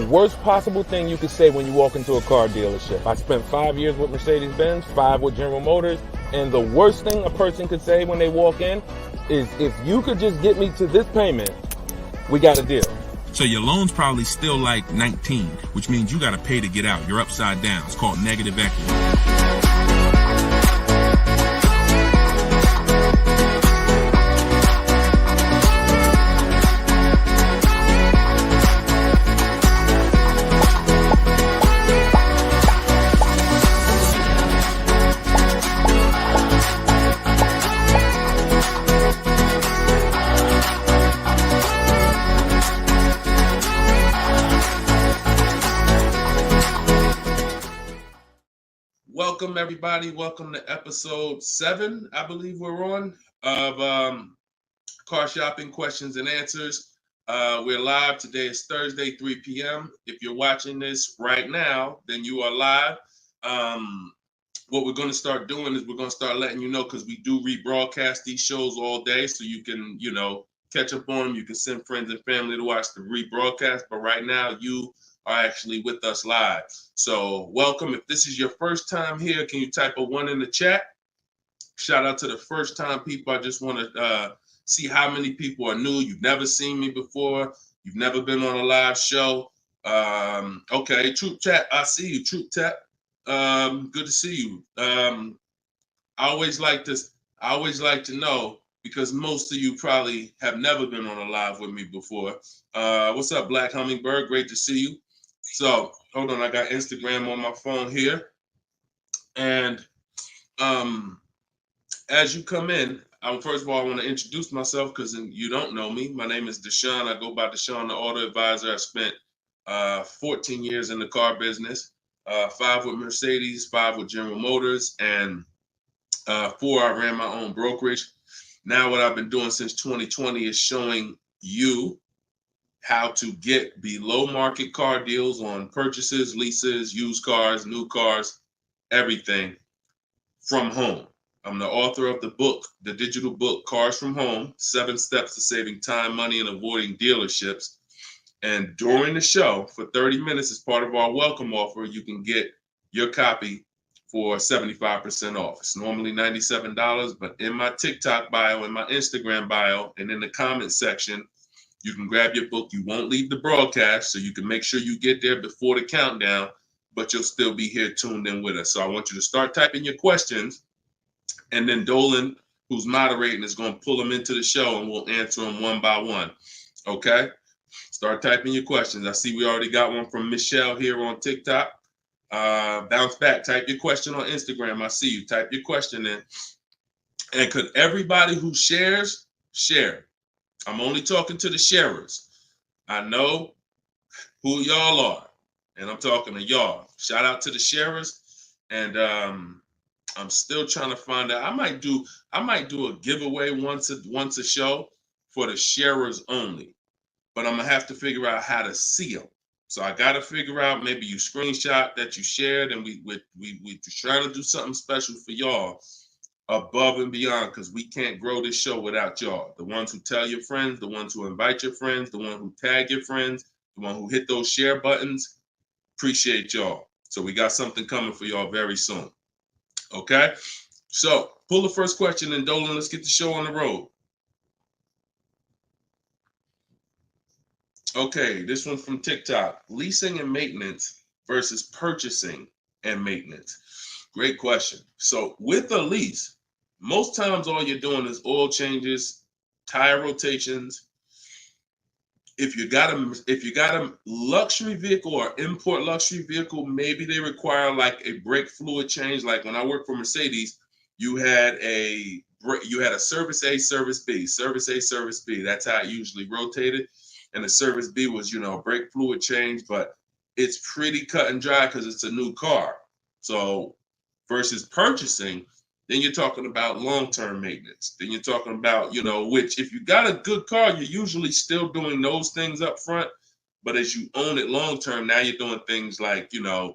worst possible thing you could say when you walk into a car dealership. I spent 5 years with Mercedes-Benz, 5 with General Motors, and the worst thing a person could say when they walk in is, if you could just get me to this payment, we got a deal. So your loan's probably still like 19, which means you got to pay to get out. You're upside down. It's called negative equity. Welcome, everybody. Welcome to episode 7, I believe we're on, of Car Shopping Questions and Answers. We're live. Today is Thursday, 3 p.m. If you're watching this right now, then you are live. What we're going to start doing is we're going to start letting you know, because we do rebroadcast these shows all day, so you can, catch up on them. You can send friends and family to watch the rebroadcast, but right now you are actually with us live. So welcome. If this is your first time here, can you type a 1 in the chat? Shout out to the first time people. I just want to see how many people are new. You've never seen me before. You've never been on a live show. Okay, Troop Chat, I see you, Troop Chat. Good to see you. I always like to know, because most of you probably have never been on a live with me before. What's up, Black Hummingbird? Great to see you. So hold on, I got Instagram on my phone here. And as you come in, first of all, I want to introduce myself, because you don't know me. My name is Deshone. I go by Deshone the Auto Advisor. I spent 14 years in the car business, 5 with Mercedes, 5 with General Motors, and 4, I ran my own brokerage. Now what I've been doing since 2020 is showing you how to get below market car deals on purchases, leases, used cars, new cars, everything from home. I'm the author of the book, the digital book, Cars from Home, 7 Steps to Saving Time, Money, and Avoiding Dealerships. And during the show, for 30 minutes, as part of our welcome offer, you can get your copy for 75% off. It's normally $97, but in my TikTok bio, in my Instagram bio, and in the comment section, you can grab your book. You won't leave the broadcast, so you can make sure you get there before the countdown, but you'll still be here tuned in with us. So I want you to start typing your questions, and then Dolan, who's moderating, is going to pull them into the show, and we'll answer them one by one. Okay? Start typing your questions. I see we already got one from Michelle here on TikTok. Bounce back. Type your question on Instagram. I see you. Type your question in. And could everybody who shares, share? I'm only talking to the sharers. I know who y'all are, and I'm talking to y'all. Shout out to the sharers. And I'm still trying to find out. I might do a giveaway once a show for the sharers only, but I'm gonna have to figure out how to see them. So I got to figure out, maybe you screenshot that you shared, and we trying to do something special for y'all above and beyond, because we can't grow this show without y'all. The ones who tell your friends, the ones who invite your friends, the one who tag your friends, the one who hit those share buttons. Appreciate y'all. So we got something coming for y'all very soon. Okay? So pull the first question, and Dolan, let's get the show on the road. Okay, this one from TikTok. Leasing and maintenance versus purchasing and maintenance. Great question. So with a lease, most times all you're doing is oil changes, tire rotations. If you got a luxury vehicle or import luxury vehicle, maybe they require like a brake fluid change. Like when I worked for Mercedes, you had a service A, service B, service A, service B. That's how it usually rotated. And the service B was, brake fluid change, but it's pretty cut and dry because it's a new car. So versus purchasing, then you're talking about long-term maintenance. Then you're talking about, which if you got a good car, you're usually still doing those things up front. But as you own it long-term, now you're doing things like, you're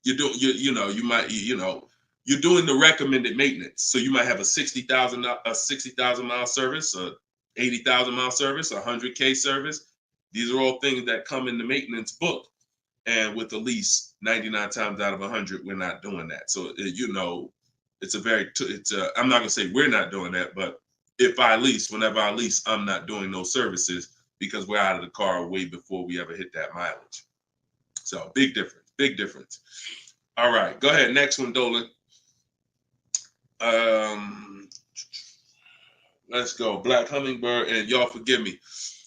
doing the recommended maintenance. So you might have a 60,000 mile service, a 80,000 mile service, a 100K service. These are all things that come in the maintenance book. And with the lease, 99 times out of 100, we're not doing that. So, you know, it's a very, I'm not going to say we're not doing that, but if I lease, whenever I lease, I'm not doing those services because we're out of the car way before we ever hit that mileage. So big difference, big difference. All right, go ahead. Next one, Dolan. Let's go. Black Hummingbird, and y'all forgive me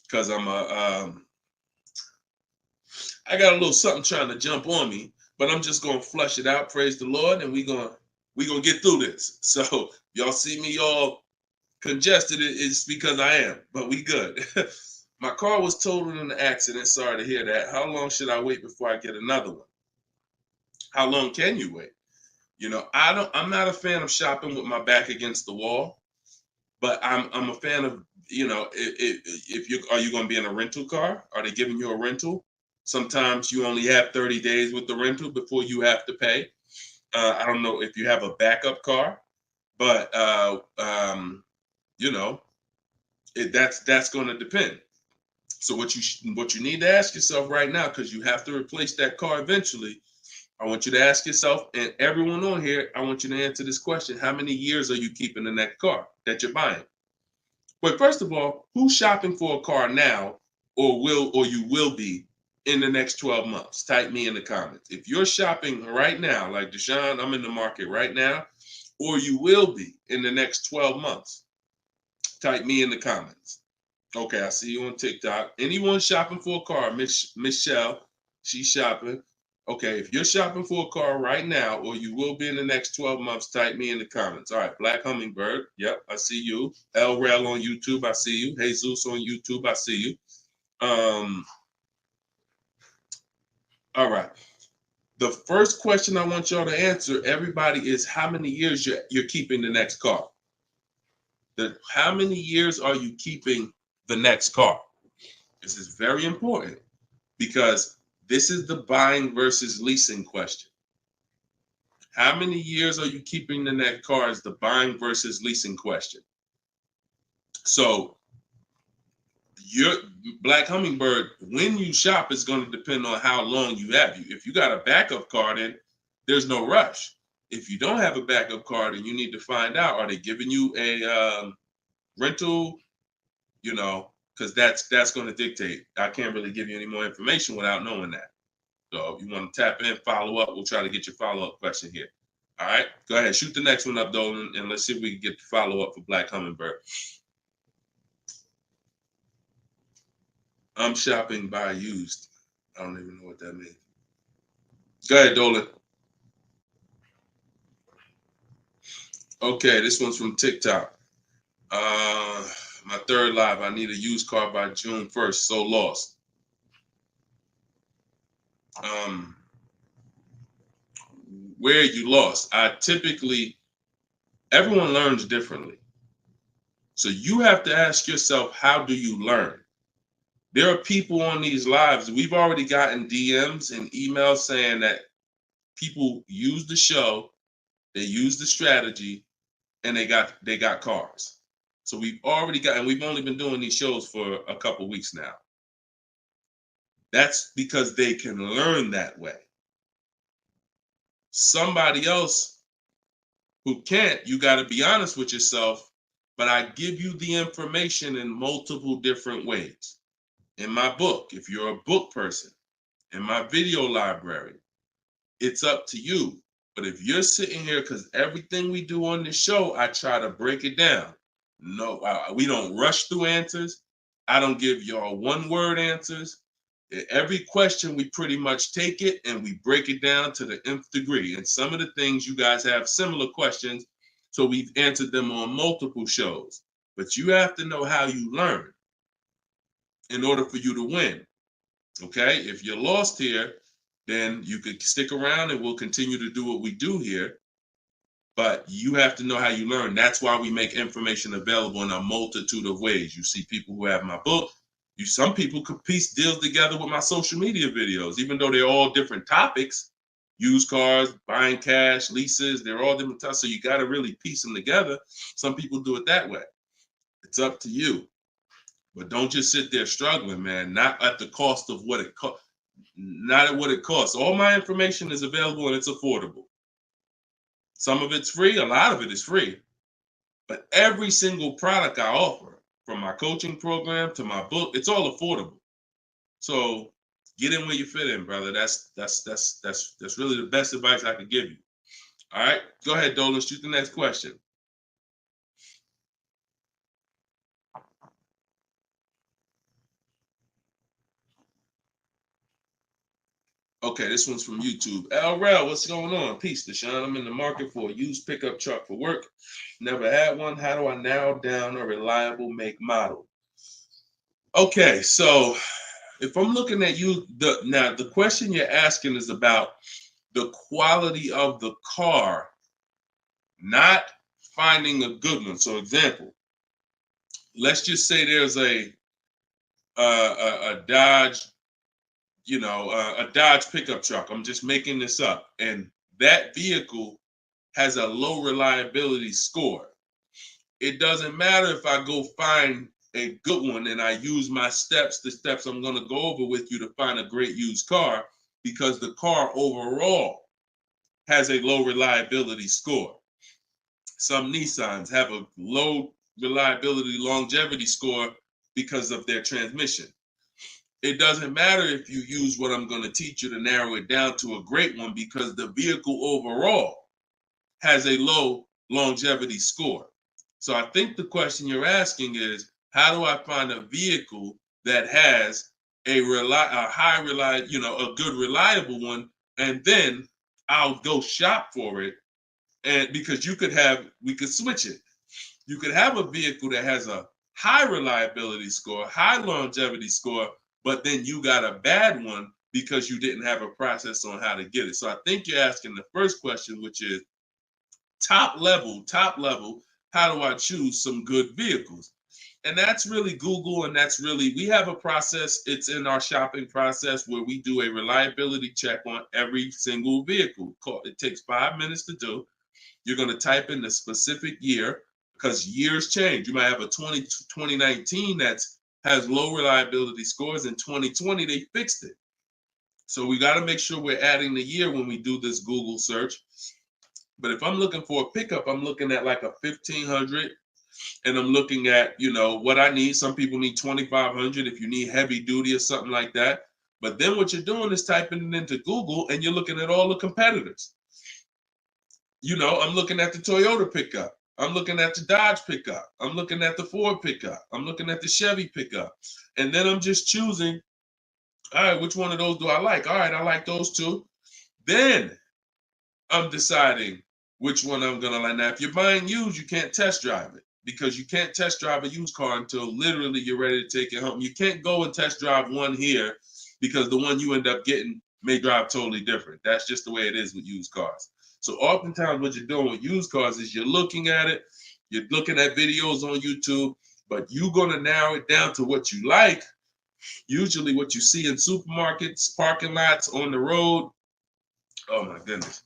because I got a little something trying to jump on me, but I'm just gonna flush it out. Praise the Lord, and we gonna get through this. So y'all see me all congested, it's because I am, but we good. My car was totaled in an accident. Sorry to hear that. How long should I wait before I get another one? How long can you wait? You know, I'm not a fan of shopping with my back against the wall, but I'm a fan of, you know, if you are you going to be in a rental car? Are they giving you a rental? Sometimes you only have 30 days with the rental before you have to pay. I don't know if you have a backup car, but you know, that's going to depend. So what you need to ask yourself right now, because you have to replace that car eventually, I want you to ask yourself, and everyone on here, I want you to answer this question: how many years are you keeping in that car that you're buying? But first of all, who's shopping for a car now, or you will be in the next 12 months? Type me in the comments. If you're shopping right now, like Deshone, I'm in the market right now, or you will be in the next 12 months, type me in the comments. Okay, I see you on TikTok. Anyone shopping for a car? Michelle, she's shopping. Okay, if you're shopping for a car right now, or you will be in the next 12 months, type me in the comments. All right, Black Hummingbird. Yep, I see you. El Rel on YouTube, I see you. Jesus on YouTube, I see you. All right. The first question I want y'all to answer, everybody, is how many years you're keeping the next car? How many years are you keeping the next car? This is very important because this is the buying versus leasing question. How many years are you keeping the next car is the buying versus leasing question. So your Black Hummingbird, when you shop, is going to depend on how long you have. If you got a backup car, then there's no rush. If you don't have a backup car, then you need to find out, are they giving you a rental? You know, because that's going to dictate. I can't really give you any more information without knowing that. So if you want to tap in, follow up, we'll try to get your follow-up question here. All right, go ahead, shoot the next one up, Dolan, and let's see if we can get the follow-up for Black Hummingbird. I'm shopping by used. I don't even know what that means. Go ahead, Dolan. Okay, this one's from TikTok. My third live, I need a used car by June 1st, so lost. Where you lost? Everyone learns differently. So you have to ask yourself, how do you learn? There are people on these lives, we've already gotten DMs and emails saying that people use the show, they use the strategy, and they got cars. So we've only been doing these shows for a couple weeks now. That's because they can learn that way. Somebody else who can't, you got to be honest with yourself, but I give you the information in multiple different ways. In my book, if you're a book person, in my video library, it's up to you. But if you're sitting here, because everything we do on this show, I try to break it down. No, we don't rush through answers. I don't give y'all one-word answers. Every question, we pretty much take it and we break it down to the nth degree. And some of the things you guys have similar questions, so we've answered them on multiple shows. But you have to know how you learn in order for you to win. Okay? If you're lost here, then you could stick around and we'll continue to do what we do here. But you have to know how you learn. That's why we make information available in a multitude of ways. You see people who have my book. Some people could piece deals together with my social media videos, even though they're all different topics. Used cars, buying cash, leases, they're all different types. So you got to really piece them together. Some people do it that way. It's up to you. But don't just sit there struggling, man. Not at the cost of what it costs. Not at what it costs. All my information is available and it's affordable. Some of it's free, a lot of it is free. But every single product I offer, from my coaching program to my book, it's all affordable. So get in where you fit in, brother. That's really the best advice I could give you. All right, go ahead, Dolan. Shoot the next question. Okay, this one's from YouTube. LRel, what's going on? Peace, Deshone. I'm in the market for a used pickup truck for work. Never had one. How do I narrow down a reliable make model? Okay, so if I'm looking at you, the question you're asking is about the quality of the car, not finding a good one. So, example, let's just say there's a Dodge, a Dodge pickup truck. I'm just making this up, and that vehicle has a low reliability score. It doesn't matter if I go find a good one and I use my steps, the steps I'm going to go over with you to find a great used car, because the car overall has a low reliability score. Some Nissans have a low reliability longevity score because of their transmission. It doesn't matter if you use what I'm going to teach you to narrow it down to a great one, because the vehicle overall has a low longevity score. So I think the question you're asking is, how do I find a vehicle that has a good reliable one, and then I'll go shop for it. And because we could switch it. You could have a vehicle that has a high reliability score, high longevity score, but then you got a bad one because you didn't have a process on how to get it. So I think you're asking the first question, which is top level, how do I choose some good vehicles? And that's really Google, and we have a process. It's in our shopping process where we do a reliability check on every single vehicle. It takes 5 minutes to do. You're going to type in the specific year, because years change. You might have a 2019 that has low reliability scores. In 2020, they fixed it. So we got to make sure we're adding the year when we do this Google search. But if I'm looking for a pickup, I'm looking at like a 1500, and I'm looking at, what I need. Some people need 2500 if you need heavy duty or something like that. But then what you're doing is typing it into Google, and you're looking at all the competitors. I'm looking at the Toyota pickup. I'm looking at the Dodge pickup. I'm looking at the Ford pickup. I'm looking at the Chevy pickup. And then I'm just choosing, all right, which one of those do I like? All right, I like those two. Then I'm deciding which one I'm going to like. Now, if you're buying used, you can't test drive it, because you can't test drive a used car until literally you're ready to take it home. You can't go and test drive one here, because the one you end up getting may drive totally different. That's just the way it is with used cars. So oftentimes what you're doing with used cars is you're looking at it, you're looking at videos on YouTube, but you're going to narrow it down to what you like, usually what you see in supermarkets, parking lots, on the road. Oh my goodness.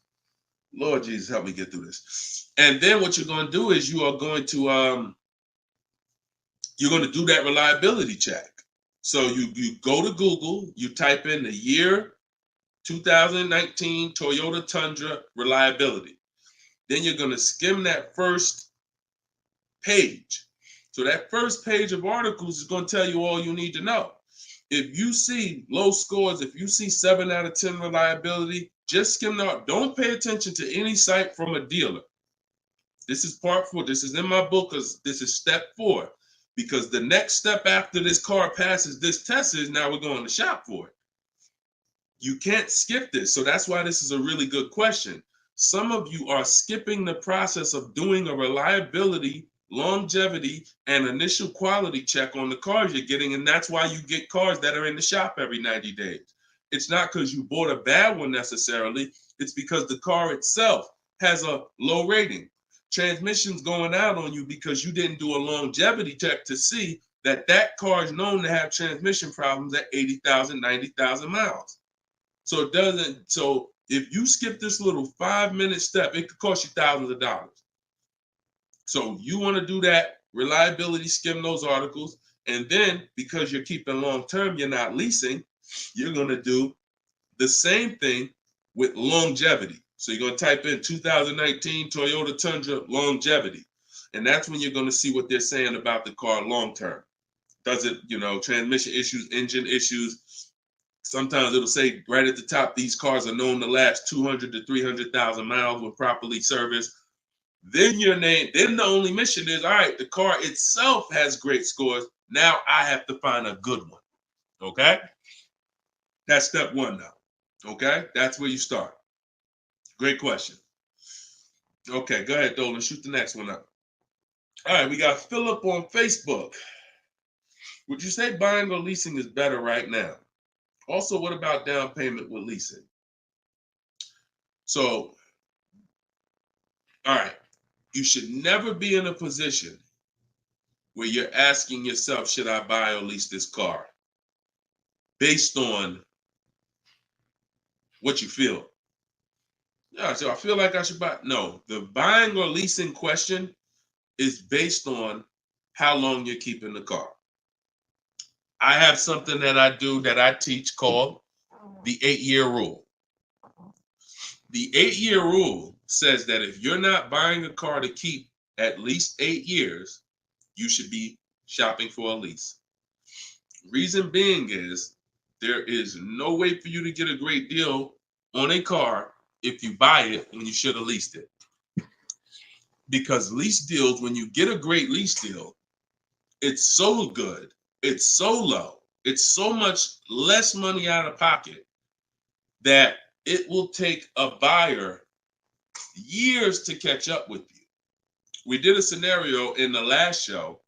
Lord Jesus, help me get through this. And then what you're going to do is you're going to do that reliability check. So you go to Google, you type in the year 2019 Toyota Tundra reliability. Then you're going to skim that first page. So that first page of articles is going to tell you all you need to know. If you see low scores, if you see 7 out of 10 reliability, just skim that. Don't pay attention to any site from a dealer. This is part 4. This is in my book, because this is step 4. Because the next step after this car passes this test is now we're going to shop for it. You can't skip this. So that's why this is a really good question. Some of you are skipping the process of doing a reliability, longevity, and initial quality check on the cars you're getting. And that's why you get cars that are in the shop every 90 days. It's not because you bought a bad one necessarily. It's because the car itself has a low rating. Transmission's going out on you because you didn't do a longevity check to see that car is known to have transmission problems at 80,000, 90,000 miles. So if you skip this little 5-minute step, it could cost you thousands of dollars. So you want to do that reliability, skim those articles, And then because you're keeping long term, you're not leasing, you're going to do the same thing with longevity. So you're going to type in 2019 Toyota Tundra longevity. And that's when you're going to see what they're saying about the car long term. Does it, transmission issues, engine issues? Sometimes it'll say right at the top, these cars are known to last 200 to 300,000 miles when properly serviced. Then then the only mission is, all right, the car itself has great scores. Now I have to find a good one. Okay? That's step one now. Okay? That's where you start. Great question. Okay, go ahead, Dolan. Shoot the next one up. All right, we got Philip on Facebook. Would you say buying or leasing is better right now? Also, what about down payment with leasing? So, all right, you should never be in a position where you're asking yourself, should I buy or lease this car? Based on what you feel. Yeah, so I feel like I should buy. No, the buying or leasing question is based on how long you're keeping the car. I have something that I do that I teach called the 8-year rule. The 8-year rule says that if you're not buying a car to keep at least 8 years, you should be shopping for a lease. Reason being is there is no way for you to get a great deal on a car if you buy it when you should have leased it. Because lease deals, when you get a great lease deal, it's so good, it's so low, it's so much less money out of pocket that it will take a buyer years to catch up with you. We did a scenario in the last show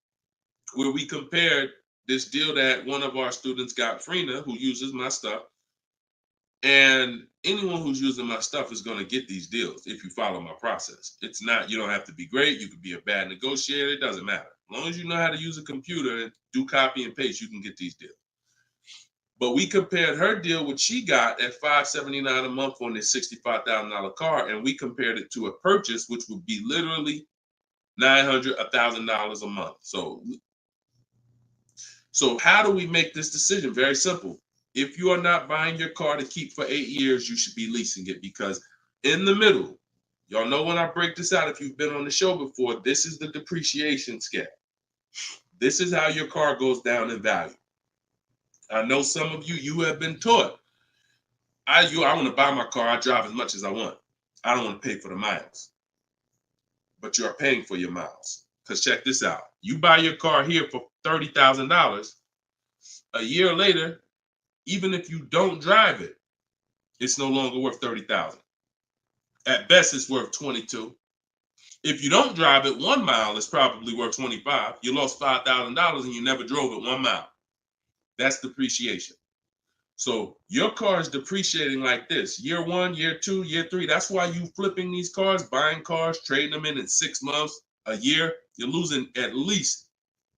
where we compared this deal that one of our students got, Frina, who uses my stuff. And anyone who's using my stuff is going to get these deals if you follow my process. It's not, you don't have to be great. You could be a bad negotiator. It doesn't matter. As long as you know how to use a computer and do copy and paste, you can get these deals. But we compared her deal, which she got at $579 a month on this $65,000 car, and we compared it to a purchase, which would be literally $900, $1,000 a month. So how do we make this decision? Very simple. If you are not buying your car to keep for 8 years, you should be leasing it, because in the middle, y'all know when I break this out, if you've been on the show before, this is the depreciation scale. This is how your car goes down in value. I know some of you have been taught, I want to buy my car, I drive as much as I want. I don't want to pay for the miles. But you are paying for your miles. Because check this out. You buy your car here for $30,000. A year later, even if you don't drive it, it's no longer worth $30,000. At best, it's worth $22,000. If you don't drive it 1 mile, it's probably worth $25,000. You lost $5,000 and you never drove it 1 mile. That's depreciation. So your car is depreciating like this. Year 1, year 2, year 3. That's why you flipping these cars, buying cars, trading them in 6 months, a year. You're losing at least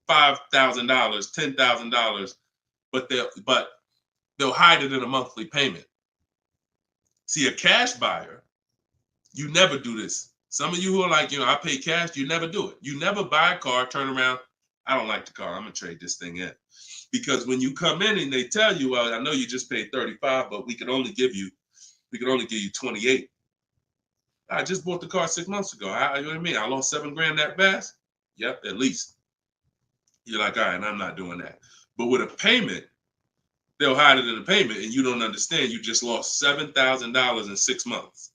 $5,000, $10,000, but they'll hide it in a monthly payment. See, a cash buyer, you never do this. Some of you who are like, I pay cash, you never do it. You never buy a car, turn around, I don't like the car, I'm gonna trade this thing in. Because when you come in and they tell you, well, I know you just paid $35, but we could only give you $28. I just bought the car 6 months ago. You know what I mean? I lost $7,000 that fast? Yep, at least. You're like, all right, I'm not doing that. But with a payment, they'll hide it in the payment, and you don't understand. You just lost $7,000 in 6 months.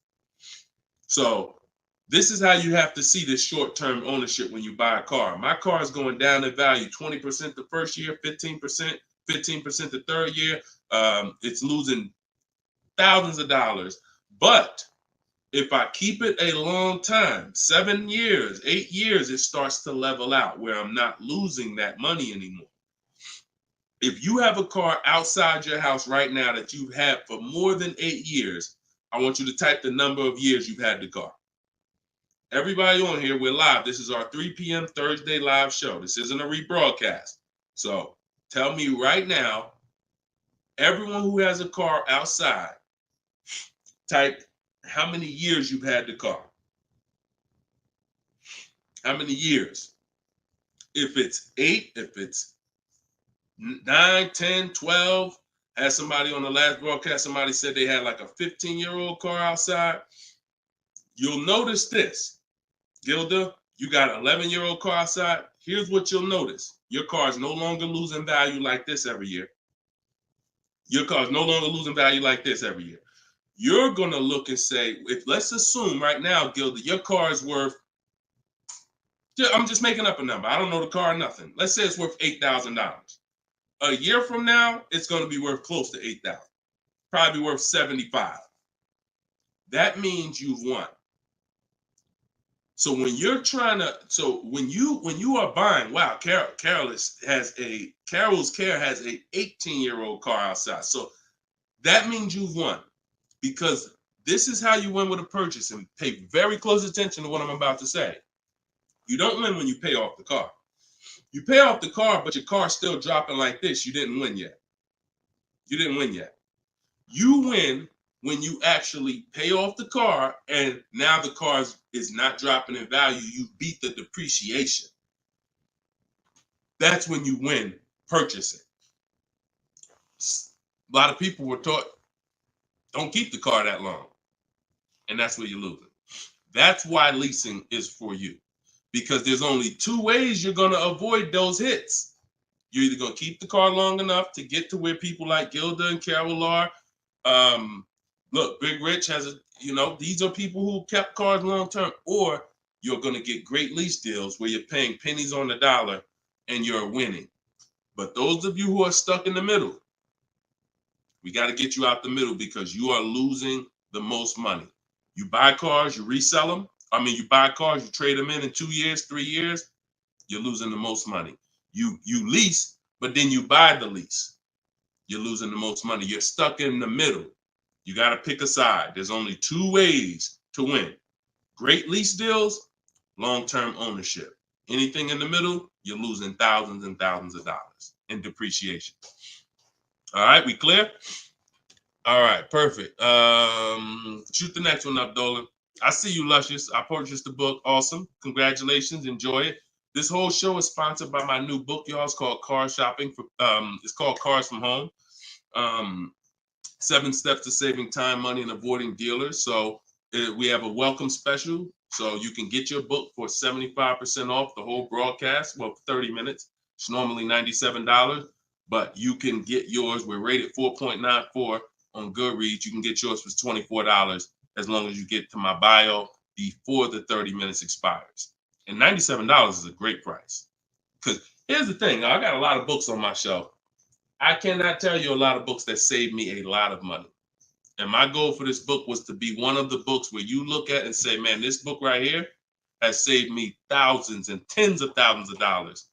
So this is how you have to see this short-term ownership when you buy a car. My car is going down in value 20% the first year, 15%, 15% the third year. It's losing thousands of dollars. But if I keep it a long time, 7 years, 8 years, it starts to level out where I'm not losing that money anymore. If you have a car outside your house right now that you've had for more than 8 years, I want you to type the number of years you've had the car. Everybody on here, we're live. This is our 3 p.m. Thursday live show. This isn't a rebroadcast. So tell me right now, everyone who has a car outside, type how many years you've had the car. How many years? If it's 8, if it's 9, 10, 12. Had somebody on the last broadcast, somebody said they had like a 15-year-old car outside. You'll notice this, Gilda, you got an 11-year-old car outside. Here's what you'll notice. Your car is no longer losing value like this every year. Your car is no longer losing value like this every year. You're going to look and say, if let's assume right now, Gilda, your car is worth, I'm just making up a number. I don't know the car, nothing. Let's say it's worth $8,000. A year from now, it's going to be worth close to 8,000. Probably worth 75. That means you've won. So when you're trying to, when you are buying, wow, Carol's Care has a 18-year-old car outside. So that means you've won, because this is how you win with a purchase, and pay very close attention to what I'm about to say. You don't win when you pay off the car. You pay off the car, but your car's still dropping like this. You didn't win yet. You didn't win yet. You win when you actually pay off the car and now the car is not dropping in value. You beat the depreciation. That's when you win purchasing. A lot of people were taught, don't keep the car that long. And that's where you're losing. That's why leasing is for you. Because there's only two ways you're going to avoid those hits. You're either going to keep the car long enough to get to where people like Gilda and Carol are. Look, Big Rich has these are people who kept cars long term, or you're going to get great lease deals where you're paying pennies on the dollar and you're winning. But those of you who are stuck in the middle, we got to get you out the middle, because you are losing the most money. You buy cars, you resell them. You buy cars, you trade them in 2 years, 3 years, you're losing the most money. You lease, but then you buy the lease. You're losing the most money. You're stuck in the middle. You got to pick a side. There's only two ways to win. Great lease deals, long-term ownership. Anything in the middle, you're losing thousands and thousands of dollars in depreciation. All right, we clear? All right, perfect. Shoot the next one up, Dolan. I see you, Luscious. I purchased the book. Awesome. Congratulations. Enjoy it. This whole show is sponsored by my new book, y'all. It's called Car Shopping. It's called Cars from Home. 7 Steps to Saving Time, Money, and Avoiding Dealers. So we have a welcome special. So you can get your book for 75% off the whole broadcast. Well, 30 minutes. It's normally $97, but you can get yours. We're rated 4.94 on Goodreads. You can get yours for $24 as long as you get to my bio before the 30 minutes expires. And $97 is a great price. Because here's the thing. I got a lot of books on my shelf. I cannot tell you a lot of books that saved me a lot of money. And my goal for this book was to be one of the books where you look at and say, man, this book right here has saved me thousands and tens of thousands of dollars.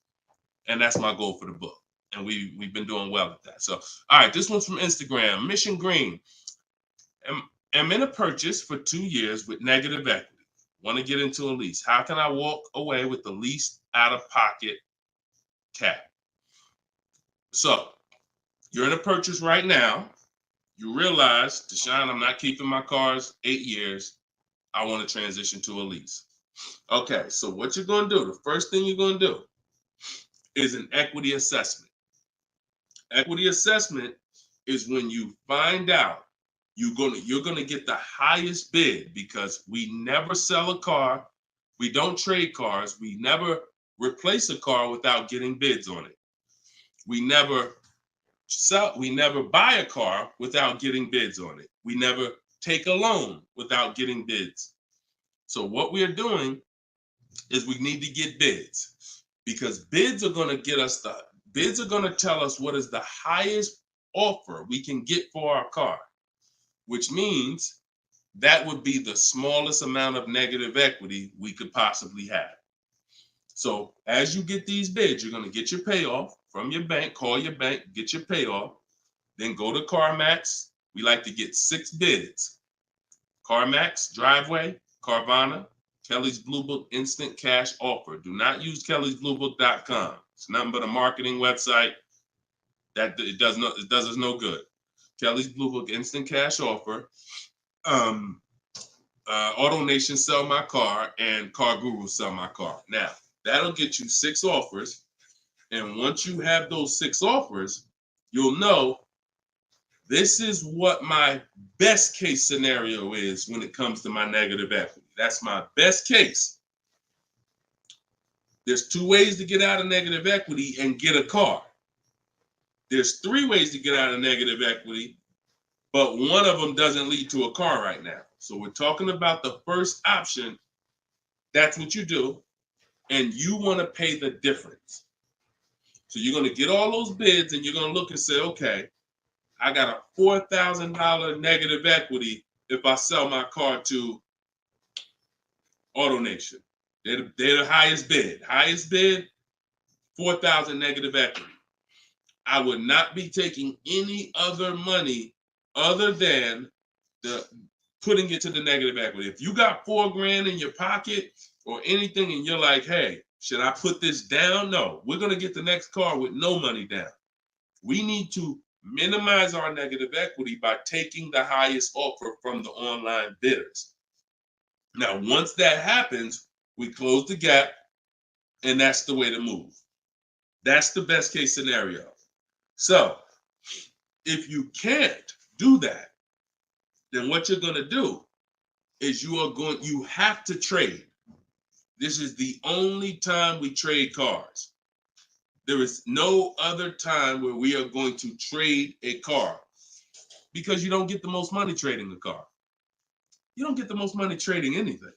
And that's my goal for the book. And we've been doing well at that. So, all right, this one's from Instagram. Mission Green. I'm in a purchase for 2 years with negative equity. Want to get into a lease. How can I walk away with the least out-of-pocket cap? So, you're in a purchase right now. You realize, Deshone, I'm not keeping my cars 8 years. I want to transition to a lease. Okay, so what you're going to do, the first thing you're going to do is an equity assessment. Equity assessment is when you find out you're going to get the highest bid, because we never sell a car. We don't trade cars. We never replace a car without getting bids on it. We never buy a car without getting bids on it. We never take a loan without getting bids. So what we're doing is we need to get bids, because bids are going to tell us what is the highest offer we can get for our car, which means that would be the smallest amount of negative equity we could possibly have. So as you get these bids, you're going to get your payoff from your bank, call your bank, get your payoff, then go to CarMax. We like to get 6 bids. CarMax, Driveway, Carvana, Kelly's Blue Book Instant Cash Offer. Do not use kellysbluebook.com. It's nothing but a marketing website that it does us no good. Kelly's Blue Book Instant Cash Offer. Auto Nation Sell My Car, and Car Guru Sell My Car. Now, that'll get you 6 offers. And once you have those 6 offers, you'll know this is what my best case scenario is when it comes to my negative equity. That's my best case. There's 2 ways to get out of negative equity and get a car. There's 3 ways to get out of negative equity, but one of them doesn't lead to a car right now. So we're talking about the first option. That's what you do, and you want to pay the difference. So you're going to get all those bids, and you're going to look and say, okay, I got a $4,000 negative equity if I sell my car to AutoNation. They're the highest bid. Highest bid, 4,000 negative equity. I would not be taking any other money other than the putting it to the negative equity. If you got $4,000 in your pocket or anything, and you're like, hey, should I put this down? No, we're going to get the next car with no money down. We need to minimize our negative equity by taking the highest offer from the online bidders. Now, once that happens, we close the gap, and that's the way to move. That's the best case scenario. So if you can't do that, then what you're going to do is you have to trade. This is the only time we trade cars. There is no other time where we are going to trade a car, because you don't get the most money trading a car. You don't get the most money trading anything.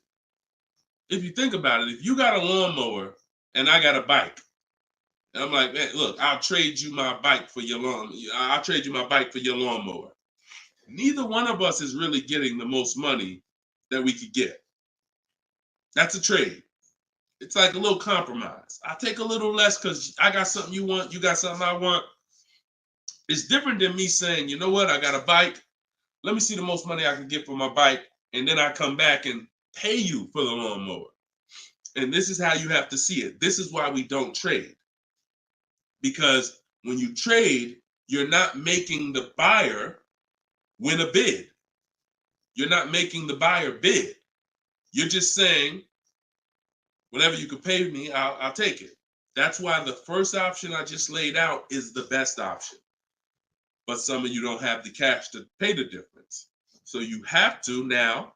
If you think about it, if you got a lawnmower and I got a bike, and I'm like, man, look, I'll trade you my bike for your I'll trade you my bike for your lawnmower. Neither one of us is really getting the most money that we could get. That's a trade. It's like a little compromise. I take a little less because I got something you want, you got something I want. It's different than me saying, you know what, I got a bike. Let me see the most money I can get for my bike, and then I come back and pay you for the lawnmower. And this is how you have to see it. This is why we don't trade. Because when you trade, you're not making the buyer win a bid. You're not making the buyer bid. You're just saying, whatever you could pay me, I'll take it. That's why the first option I just laid out is the best option. But some of you don't have the cash to pay the difference. So you have to now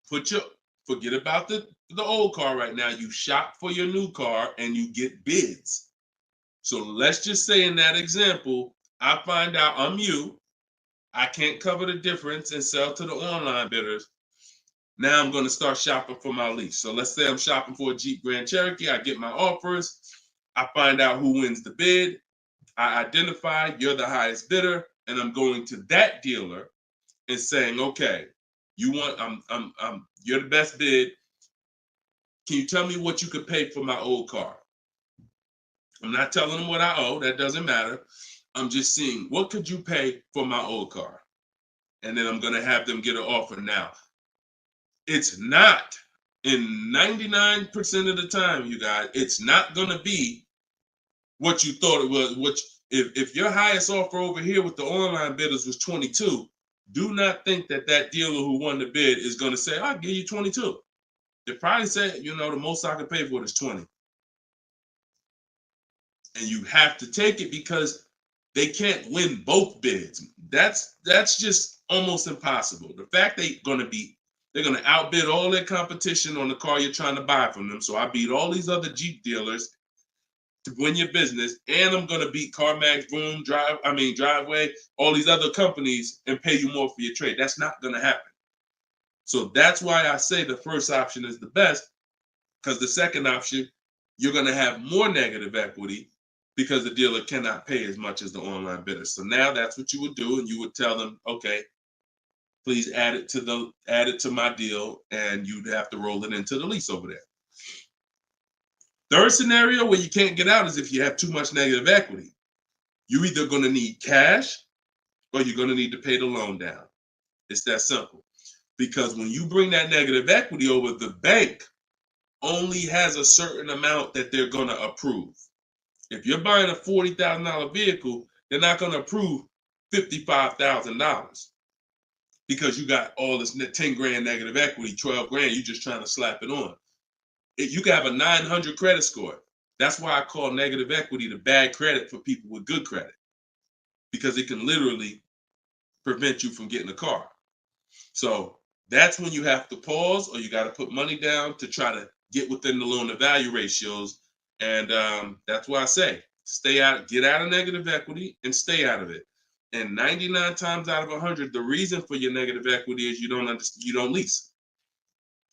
forget about the old car right now. You shop for your new car and you get bids. So let's just say in that example, I find out I'm you. I can't cover the difference and sell to the online bidders. Now I'm going to start shopping for my lease. So let's say I'm shopping for a Jeep Grand Cherokee. I get my offers. I find out who wins the bid. I identify you're the highest bidder, and I'm going to that dealer and saying, okay, you're the best bid. Can you tell me what you could pay for my old car? I'm not telling them what I owe. That doesn't matter. I'm just seeing, what could you pay for my old car? And then I'm going to have them get an offer. Now, it's not, in 99% of the time, you guys, it's not going to be what you thought it was. Which, if your highest offer over here with the online bidders was 22, do not think that dealer who won the bid is going to say, I'll give you 22. They probably say, the most I can pay for it is 20. And you have to take it because they can't win both bids. That's just almost impossible. The fact they're going to outbid all their competition on the car you're trying to buy from them. So I beat all these other Jeep dealers to win your business, and I'm going to beat CarMax, Boom, Driveway, all these other companies, and pay you more for your trade. That's not going to happen. So that's why I say the first option is the best, because the second option, you're going to have more negative equity because the dealer cannot pay as much as the online bidder. So now that's what you would do, and you would tell them, okay, please add it to my deal, and you'd have to roll it into the lease over there. Third scenario where you can't get out is if you have too much negative equity. You're either going to need cash or you're going to need to pay the loan down. It's that simple. Because when you bring that negative equity over, the bank only has a certain amount that they're going to approve. If you're buying a $40,000 vehicle, they're not going to approve $55,000 because you got all this 10 grand negative equity, 12 grand, you're just trying to slap it on. You can have a 900 credit score. That's why I call negative equity the bad credit for people with good credit, because it can literally prevent you from getting a car. So that's when you have to pause, or you got to put money down to try to get within the loan to value ratios. And that's why I say stay out, get out of negative equity and stay out of it. And 99 times out of 100, the reason for your negative equity is you don't lease.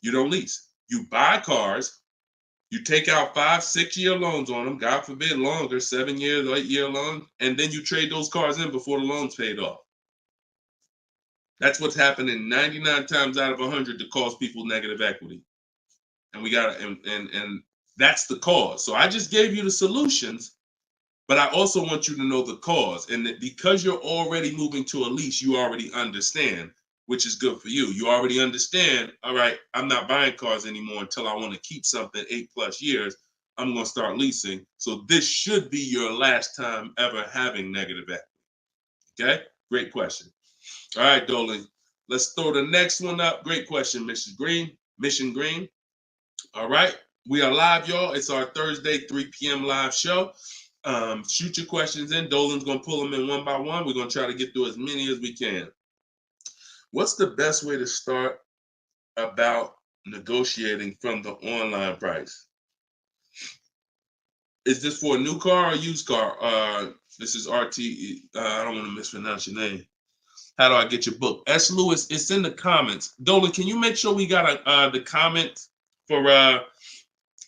You don't lease. You buy cars, you take out 5-6 year loans on them, God forbid longer, 7 years, 8 year loan, and then you trade those cars in before the loan's paid off. That's what's happening 99 times out of 100 to cause people negative equity. And we got to, and that's the cause. So I just gave you the solutions, but I also want you to know the cause. And that because you're already moving to a lease, you already understand, which is good for you. You already understand, all right, I'm not buying cars anymore until I want to keep something 8+ years. I'm going to start leasing. So this should be your last time ever having negative equity. Okay, great question. All right, Dolan, let's throw the next one up. Great question, Mrs. Green, Mission Green. All right, we are live, y'all. It's our Thursday 3 p.m. live show. Shoot your questions in. Dolan's going to pull them in one by one. We're going to try to get through as many as we can. What's the best way to start about negotiating from the online price? Is this for a new car or used car? This is RT. I don't want to mispronounce your name. How do I get your book? S. Lewis, it's in the comments. Dolan, can you make sure we got the comment for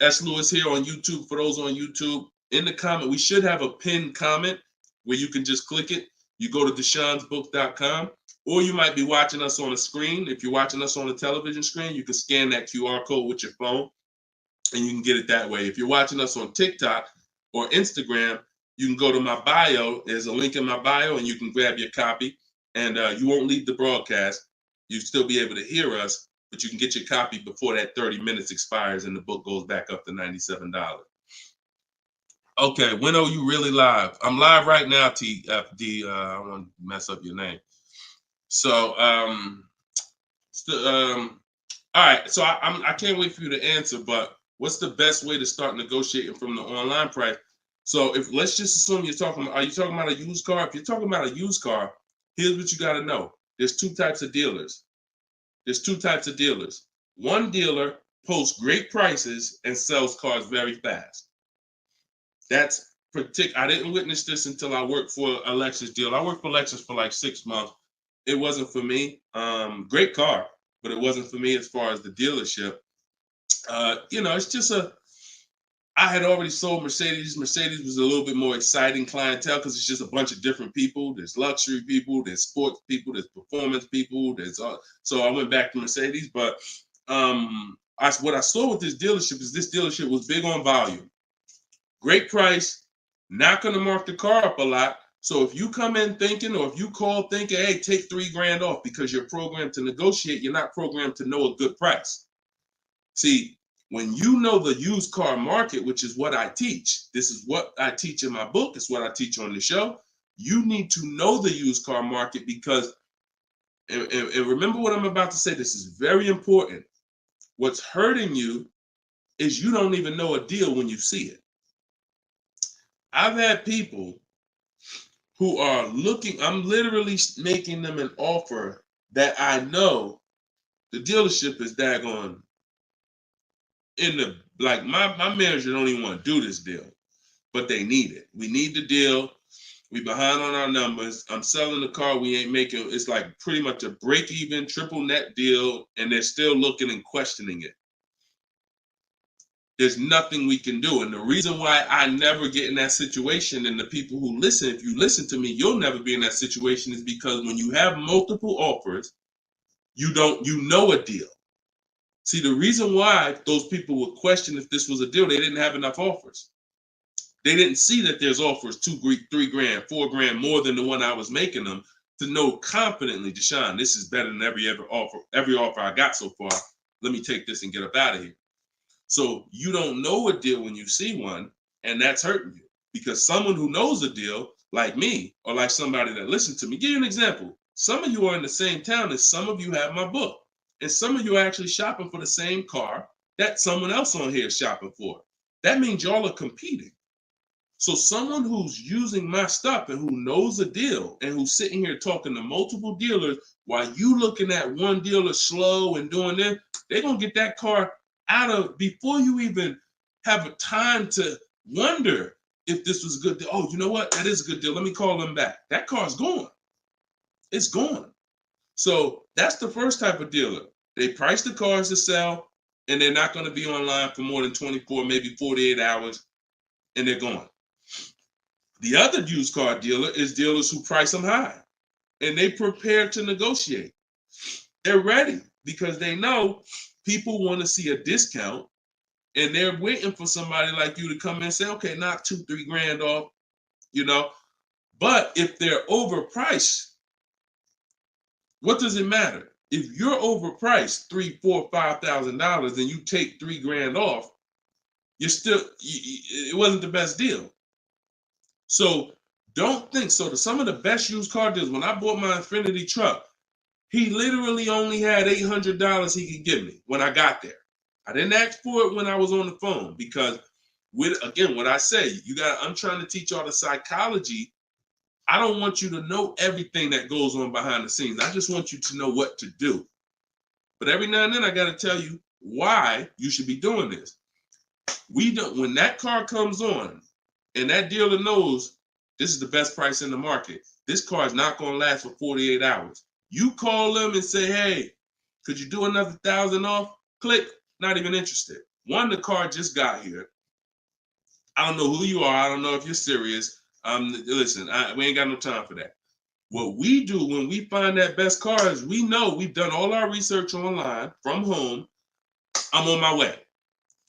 S. Lewis here on YouTube? For those on YouTube, in the comment, we should have a pinned comment where you can just click it. You go to deshonsbook.com, or you might be watching us on a screen. If you're watching us on a television screen, you can scan that QR code with your phone, and you can get it that way. If you're watching us on TikTok or Instagram, you can go to my bio. There's a link in my bio, and you can grab your copy. And you won't leave the broadcast. You'll still be able to hear us, but you can get your copy before that 30 minutes expires and the book goes back up to $97. Okay, when are you really live? I'm live right now, TFD. I don't want to mess up your name. So, all right. So I can't wait for you to answer, but what's the best way to start negotiating from the online price? So let's just assume are you talking about a used car? If you're talking about a used car, here's what you got to know. There's two types of dealers. One dealer posts great prices and sells cars very fast. That's I didn't witness this until I worked for a Lexus dealer. I worked for Lexus for like 6 months. It wasn't for me. Great car, but it wasn't for me as far as the dealership. It's just I had already sold Mercedes. Mercedes was a little bit more exciting clientele because it's just a bunch of different people. There's luxury people, there's sports people, there's performance people. So I went back to Mercedes. But what I saw with this dealership was big on volume. Great price, not going to mark the car up a lot. So if you come in thinking, or if you call thinking, hey, take $3,000 off because you're programmed to negotiate, you're not programmed to know a good price. See, when you know the used car market, which is what I teach, this is what I teach in my book, it's what I teach on the show. You need to know the used car market because, and remember what I'm about to say, this is very important. What's hurting you is you don't even know a deal when you see it. I've had people who are looking, I'm literally making them an offer that I know the dealership is daggone my manager don't even want to do this deal, but they need it. We need the deal. We behind on our numbers. I'm selling the car. We ain't making, it's like pretty much a break even triple net deal. And they're still looking and questioning it. There's nothing we can do. And the reason why I never get in that situation, and the people who listen, if you listen to me, you'll never be in that situation, is because when you have multiple offers, you know a deal. See, the reason why those people would question if this was a deal, they didn't have enough offers. They didn't see that there's offers $2,000, $3,000, $4,000 more than the one I was making them to know confidently, Deshone, this is better than every offer I got so far. Let me take this and get up out of here. So you don't know a deal when you see one, and that's hurting you, because someone who knows a deal, like me, or like somebody that listens to me, give you an example. Some of you are in the same town as some of you have my book. And some of you are actually shopping for the same car that someone else on here is shopping for. that means y'all are competing. So someone who's using my stuff and who knows a deal and who's sitting here talking to multiple dealers while you looking at one dealer slow and doing this, they're going to get that car out of before you even have a time to wonder if this was a good deal. Oh, you know what? That is a good deal. Let me call them back. That car's gone. It's gone. So that's the first type of dealer. They price the cars to sell, and they're not going to be online for more than 24, maybe 48 hours, and they're gone. The other used car dealer is dealers who price them high, and they prepare to negotiate. They're ready because they know people want to see a discount, and they're waiting for somebody like you to come in and say, okay, knock $2-3 grand off, you know. But if they're overpriced, what does it matter? If you're overpriced $3,000, $4,000, $5,000, and you take $3 grand off, you're still, it wasn't the best deal. So don't think so. To some of the best used car dealers, when I bought my Infiniti truck, he literally only had $800 he could give me when I got there. I didn't ask for it when I was on the phone because, again, what I say, I'm trying to teach y'all the psychology. I don't want you to know everything that goes on behind the scenes. I just want you to know what to do. But every now and then I got to tell you why you should be doing this. When that car comes on and that dealer knows this is the best price in the market, this car is not going to last for 48 hours. You call them and say, hey, could you do another 1,000 off? Click, not even interested. One, the car just got here. I don't know who you are. I don't know if you're serious. Listen, we ain't got no time for that. What we do when we find that best car is we know we've done all our research online from home. I'm on my way.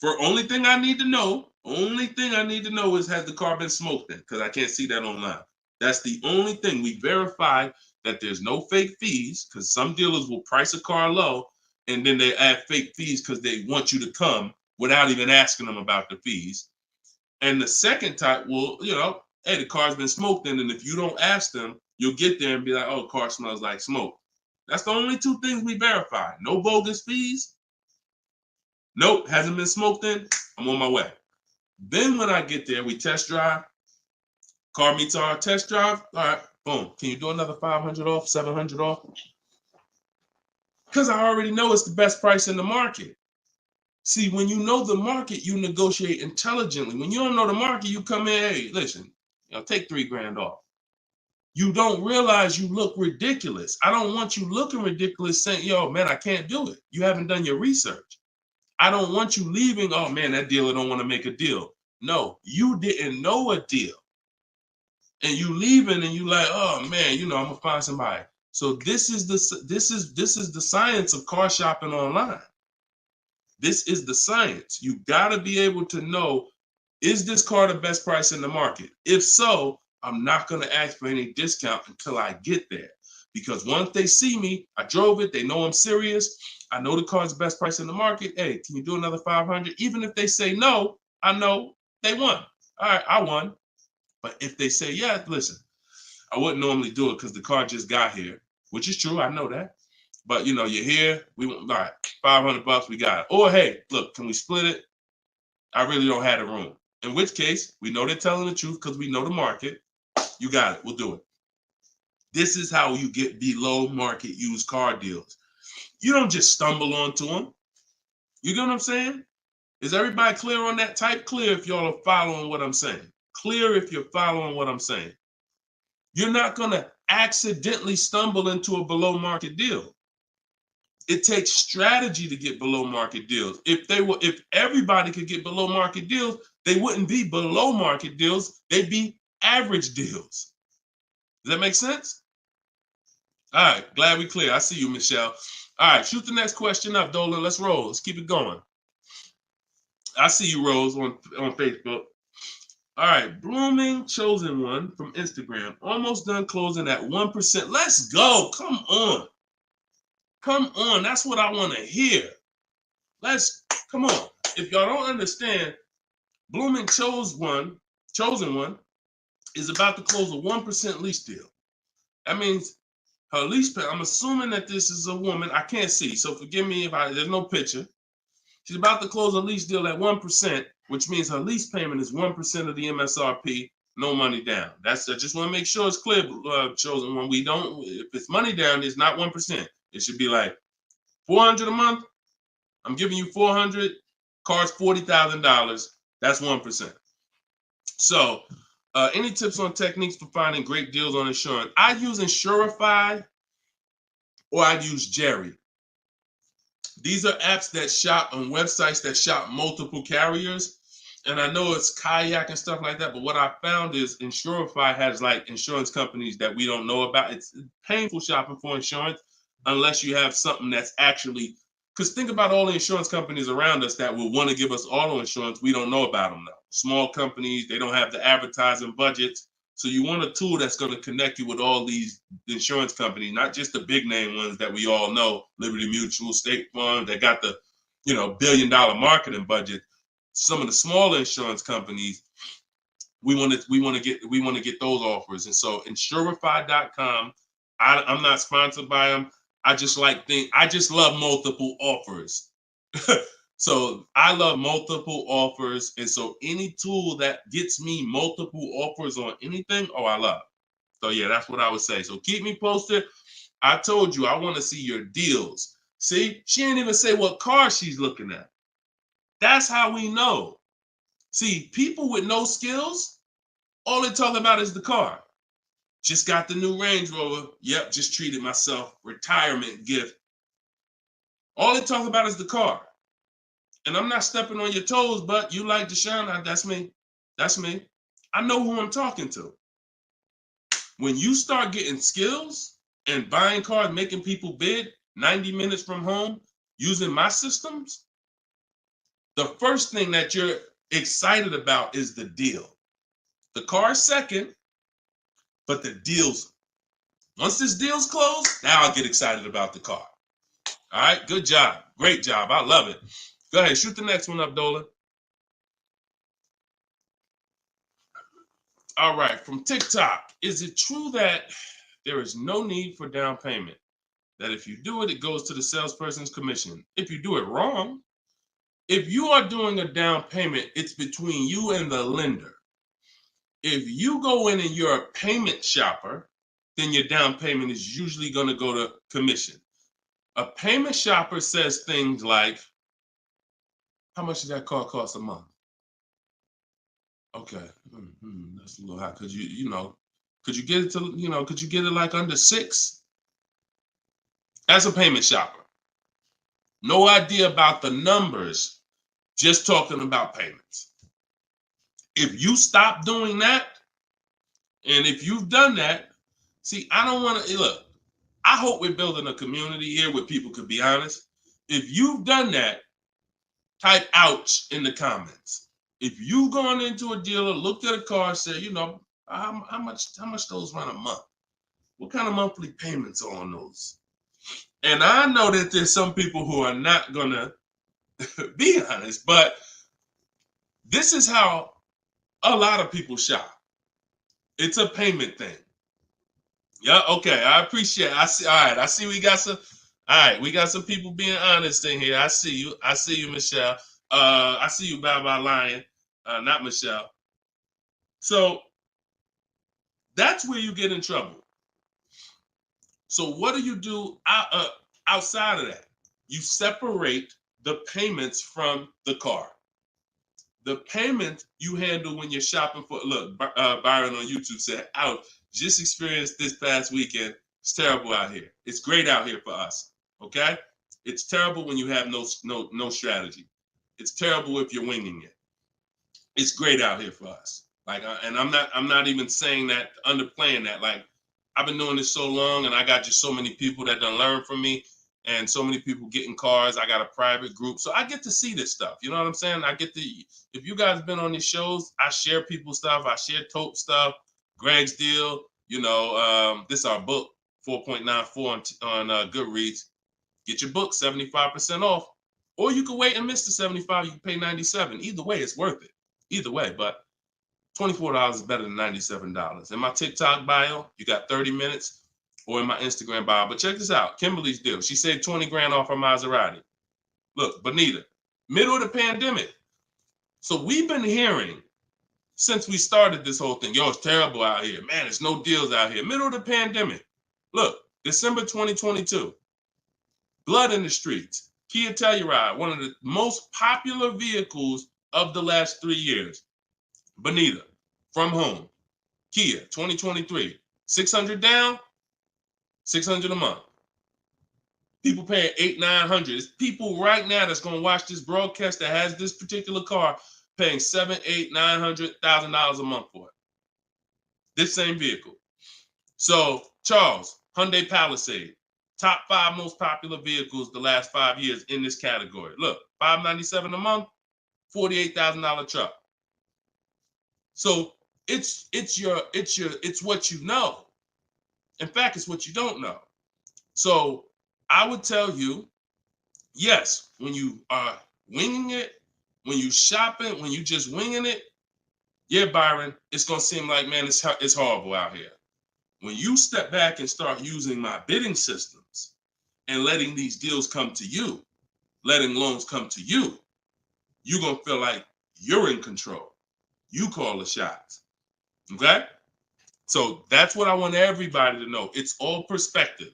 Only thing I need to know is has the car been smoked in? Because I can't see that online. That's the only thing. We verify that there's no fake fees because some dealers will price a car low and then they add fake fees because they want you to come without even asking them about the fees. And the second type will, hey, the car's been smoked in, and if you don't ask them, you'll get there and be like, oh, car smells like smoke. That's the only two things we verify. No bogus fees. Nope, hasn't been smoked in. I'm on my way. Then when I get there, we test drive. Car meets our test drive. All right, boom. Can you do another 500 off, 700 off? Because I already know it's the best price in the market. See, when you know the market, you negotiate intelligently. When you don't know the market, you come in, hey, listen, take $3 grand off. You don't realize you look ridiculous. I don't want you looking ridiculous saying, yo, man, I can't do it. You haven't done your research. I don't want you leaving, oh, man, that dealer don't want to make a deal. No, you didn't know a deal. And you leaving and you like, oh, man, I'm going to find somebody. So this is the science of car shopping online. This is the science. You got to be able to know, is this car the best price in the market? If so, I'm not going to ask for any discount until I get there. Because once they see me, I drove it, they know I'm serious. I know the car's the best price in the market. Hey, can you do another 500? Even if they say no, I know they won. All right, I won. But if they say, yeah, listen, I wouldn't normally do it because the car just got here, which is true. I know that. But, you're here. All right, $500, we got it. Or, hey, look, can we split it? I really don't have the room. In which case, we know they're telling the truth because we know the market. You got it. We'll do it. This is how you get below market used car deals. You don't just stumble onto them. You get what I'm saying? Is everybody clear on that? Type clear if y'all are following what I'm saying. Clear if you're following what I'm saying. You're not going to accidentally stumble into a below market deal. It takes strategy to get below market deals. If everybody could get below market deals, they wouldn't be below market deals. They'd be average deals. Does that make sense? All right, glad we clear. I see you, Michelle. All right, shoot the next question up, Dolan. Let's roll. Let's keep it going. I see you, Rose, on Facebook. All right, Blooming Chosen One from Instagram. Almost done closing at 1%. Let's go. Come on. Come on. That's what I want to hear. Come on. If y'all don't understand, Blooming Chosen One is about to close a 1% lease deal. That means her lease pay, I'm assuming that this is a woman. I can't see, so forgive me if there's no picture. She's about to close a lease deal at 1%, which means her lease payment is 1% of the MSRP, no money down. I just want to make sure it's clear, chosen one. We don't, if it's money down, it's not 1%. It should be like $400 a month. I'm giving you $400. Car's $40,000. That's 1%. So, any tips on techniques for finding great deals on insurance? I use Insurify or I use Jerry. These are apps that shop on websites that shop multiple carriers. And I know it's Kayak and stuff like that, but what I found is Insurify has like insurance companies that we don't know about. It's painful shopping for insurance unless you have something that's actually, because think about all the insurance companies around us that will want to give us auto insurance. We don't know about them now. Small companies, they don't have the advertising budgets. So you want a tool that's going to connect you with all these insurance companies, not just the big name ones that we all know, Liberty Mutual, State Farm, that got the, $1 billion marketing budget. Some of the smaller insurance companies, we want to get those offers. And so Insurify.com, I'm not sponsored by them. I just love multiple offers. So I love multiple offers. And so any tool that gets me multiple offers on anything, I love. So yeah, that's what I would say. So keep me posted. I told you, I want to see your deals. See, she didn't even say what car she's looking at. That's how we know. See, people with no skills, all they talk about is the car. Just got the new Range Rover. Yep, just treated myself. Retirement gift. All they talk about is the car. And I'm not stepping on your toes, but you like Deshone, that's me. That's me. I know who I'm talking to. When you start getting skills and buying cars, making people bid 90 minutes from home, using my systems, the first thing that you're excited about is the deal. The car's second, but the deal's, once this deal's closed, now I'll get excited about the car. All right, good job. Great job. I love it. Go ahead, shoot the next one up, Dolan. All right, from TikTok. Is it true that there is no need for down payment? That if you do it, it goes to the salesperson's commission. If you do it wrong, if you are doing a down payment, it's between you and the lender. If you go in and you're a payment shopper, then your down payment is usually going to go to commission. A payment shopper says things like, how much does that car cost a month? Okay, that's a little high. Could you get it to, could you get it like under 6? That's a payment shopper. No idea about the numbers, just talking about payments. If you stop doing that, and if you've done that, see, I don't want to, look, I hope we're building a community here where people could be honest. If you've done that, type ouch in the comments. If you've gone into a dealer, looked at a car, said, how much those run a month? What kind of monthly payments are on those? And I know that there's some people who are not gonna be honest, but this is how a lot of people shop. It's a payment thing. Yeah, okay. I appreciate it. I see. All right. I see we got some. All right, we got some people being honest in here. I see you. I see you, Michelle. I see you, Bye Lion. Not Michelle. So that's where you get in trouble. So what do you do outside of that? You separate the payments from the car. The payment you handle when you're shopping for, look, Byron on YouTube said, ouch, just experienced this past weekend. It's terrible out here. It's great out here for us, okay? It's terrible when you have no strategy. It's terrible if you're winging it. It's great out here for us. Like, and I'm not even saying that, underplaying that. Like, I've been doing this so long, and I got just so many people that done learn from me, and so many people getting cars. I got a private group, so I get to see this stuff. You know what I'm saying? I get to. If you guys been on these shows, I share people's stuff. I share Tope stuff, Greg's deal. This is our book, 4.94 on Goodreads. Get your book 75% off, or you can wait and miss the 75. You can pay 97. Either way, it's worth it. Either way, but $24 is better than $97. In my TikTok bio, you got 30 minutes, or in my Instagram bio. But check this out. Kimberly's deal. She saved 20 grand off her Maserati. Look, Bonita, middle of the pandemic. So we've been hearing since we started this whole thing, yo, it's terrible out here. Man, there's no deals out here. Middle of the pandemic. Look, December 2022. Blood in the streets. Kia Telluride, one of the most popular vehicles of the last 3 years. Bonita, from home. Kia, 2023. 600 down, 600 a month. People paying $800, $900. There's people right now that's going to watch this broadcast that has this particular car paying $700,000, $800,000, $900 a month for it. This same vehicle. So, Charles, Hyundai Palisade, top 5 most popular vehicles the last 5 years in this category. Look, $597 a month, $48,000 truck. So it's what you know. In fact, it's what you don't know. So I would tell you, yes, when you are winging it, when you shopping, when you just winging it, yeah, Byron, it's gonna seem like, man, it's horrible out here. When you step back and start using my bidding systems and letting these deals come to you, letting loans come to you, you're gonna feel like you're in control. You call the shots. Okay? So that's what I want everybody to know. It's all perspective.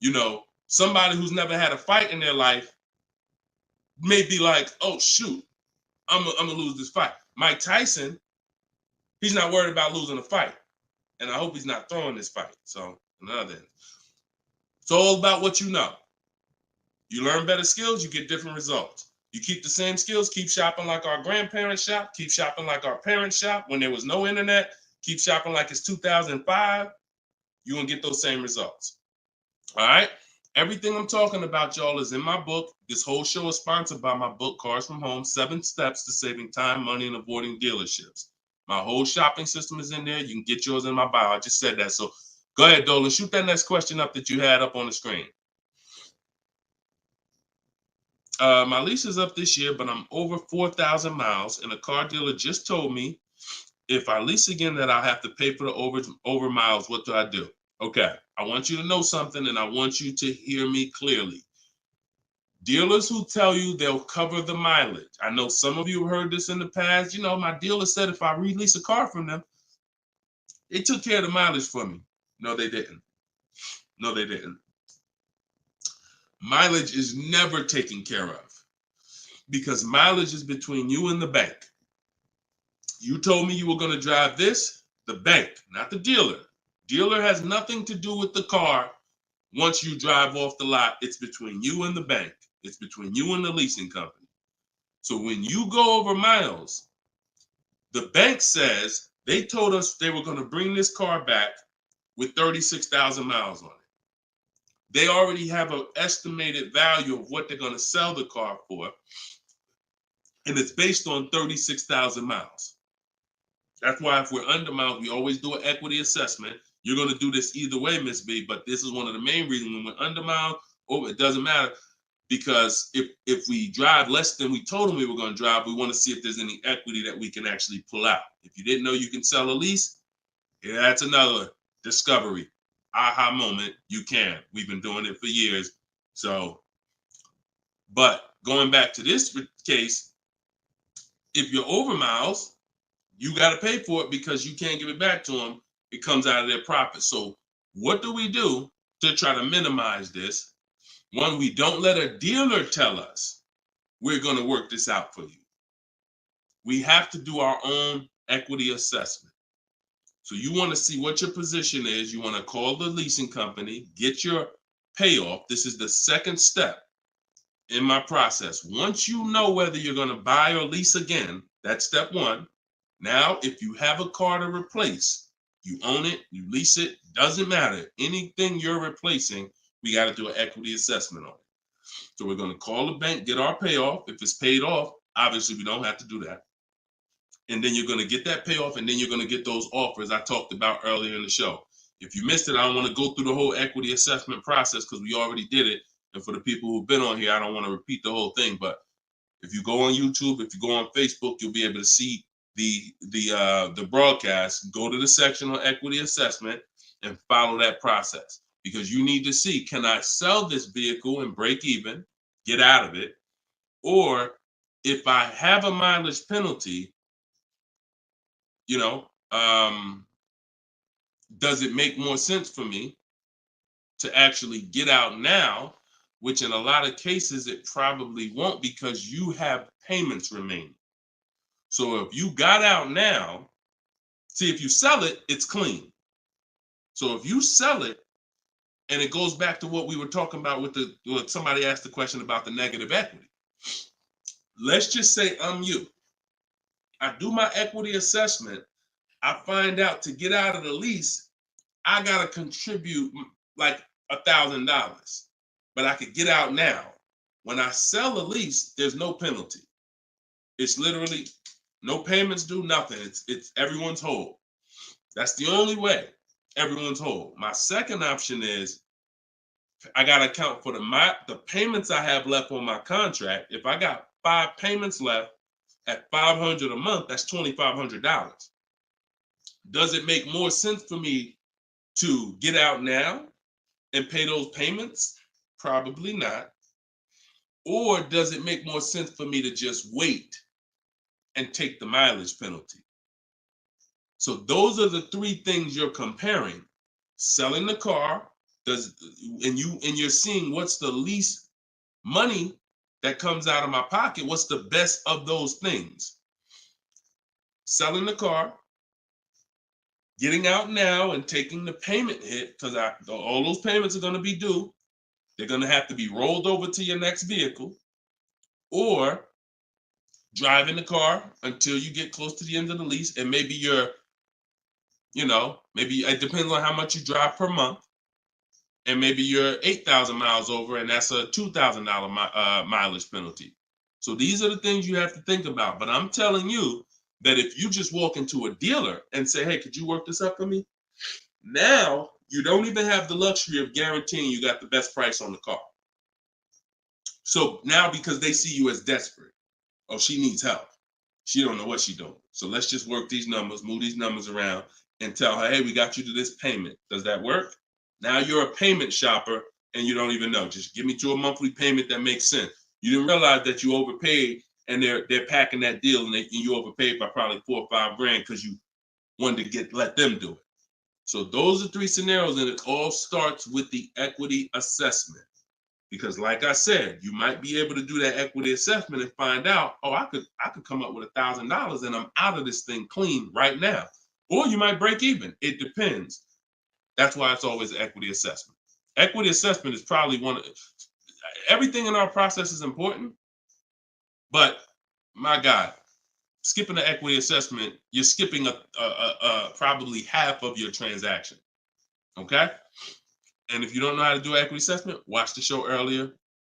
You know, somebody who's never had a fight in their life may be like, oh, shoot, I'm gonna lose this fight. Mike Tyson, he's not worried about losing a fight. And I hope he's not throwing this fight. So, another end. It's all about what you know. You learn better skills, you get different results. You keep the same skills, keep shopping like our grandparents shop, keep shopping like our parents shop when there was no internet, keep shopping like it's 2005, you're going to get those same results. All right? Everything I'm talking about, y'all, is in my book. This whole show is sponsored by my book, Cars from Home, 7 Steps to Saving Time, Money, and Avoiding Dealerships. My whole shopping system is in there. You can get yours in my bio. I just said that. So go ahead, Dolan. Shoot that next question up that you had up on the screen. My lease is up this year, but I'm over 4,000 miles, and a car dealer just told me if I lease again that I'll have to pay for the over miles. What do I do? Okay, I want you to know something, and I want you to hear me clearly. Dealers who tell you they'll cover the mileage. I know some of you have heard this in the past. You know, my dealer said if I release a car from them, they took care of the mileage for me. No, they didn't. No, they didn't. Mileage is never taken care of because mileage is between you and the bank. You told me you were going to drive this, the bank, not the dealer. Dealer has nothing to do with the car. Once you drive off the lot, it's between you and the bank. It's between you and the leasing company. So when you go over miles, the bank says they told us they were going to bring this car back with 36,000 miles on it. They already have an estimated value of what they're going to sell the car for, and it's based on 36,000 miles. That's why if we're under miles, we always do an equity assessment. You're going to do this either way, Miss B, but this is one of the main reasons when we're under miles, it doesn't matter, because if we drive less than we told them we were going to drive, we want to see if there's any equity that we can actually pull out. If you didn't know you can sell a lease, yeah, that's another discovery. Aha moment, you can. We've been doing it for years. So, but going back to this case, if you're over miles, you got to pay for it because you can't give it back to them. It comes out of their profit. So what do we do to try to minimize this? One, we don't let a dealer tell us we're going to work this out for you. We have to do our own equity assessment. So you want to see what your position is. You want to call the leasing company, get your payoff. This is the second step in my process. Once you know whether you're going to buy or lease again, that's step one. Now, if you have a car to replace, you own it, you lease it, doesn't matter. Anything you're replacing, we got to do an equity assessment on it. So we're going to call the bank, get our payoff. If it's paid off, obviously we don't have to do that. And then you're going to get that payoff, and then you're going to get those offers I talked about earlier in the show. If you missed it, I don't want to go through the whole equity assessment process because we already did it. And for the people who've been on here, I don't want to repeat the whole thing. But if you go on YouTube, if you go on Facebook, you'll be able to see the broadcast. Go to the section on equity assessment and follow that process, because you need to see, can I sell this vehicle and break even, get out of it, or if I have a mileage penalty, you know, does it make more sense for me to actually get out now, which in a lot of cases it probably won't, because you have payments remaining. So if you got out now, see, if you sell it, it's clean. So if you sell it, and it goes back to what we were talking about with what somebody asked the question about the negative equity. Let's just say I'm you. I do my equity assessment. I find out to get out of the lease, I gotta contribute like $1,000, but I could get out now. When I sell a lease, there's no penalty. It's literally no payments due, nothing. It's everyone's whole. That's the only way. Everyone's whole. My second option is I gotta account for the payments I have left on my contract. If I got 5 payments left at $500 a month, that's $2,500. Does it make more sense for me to get out now and pay those payments? Probably not. Or does it make more sense for me to just wait and take the mileage penalty? So those are the 3 things you're comparing. Selling the car, and you're seeing what's the least money that comes out of my pocket. What's the best of those things? Selling the car, getting out now and taking the payment hit, because all those payments are going to be due. They're going to have to be rolled over to your next vehicle, or driving the car until you get close to the end of the lease, and maybe maybe it depends on how much you drive per month, and maybe you're 8,000 miles over, and that's a $2,000 mileage penalty. So these are the things you have to think about. But I'm telling you that if you just walk into a dealer and say, hey, could you work this up for me? Now you don't even have the luxury of guaranteeing you got the best price on the car. So now, because they see you as desperate, oh, she needs help, she don't know what she's doing, so let's just work these numbers, move these numbers around, and tell her, hey, we got you to this payment. Does that work? Now you're a payment shopper and you don't even know. Just give me to a monthly payment that makes sense. You didn't realize that you overpaid, and they're packing that deal, and you overpaid by probably $4 or $5 grand because you wanted to let them do it. So those are 3 scenarios, and it all starts with the equity assessment. Because like I said, you might be able to do that equity assessment and find out, oh, I could come up with $1,000 and I'm out of this thing clean right now. Or you might break even. It depends. That's why it's always an equity assessment. Equity assessment is probably everything in our process is important, but my God, skipping the equity assessment, you're skipping probably half of your transaction. Okay? And if you don't know how to do equity assessment, watch the show earlier.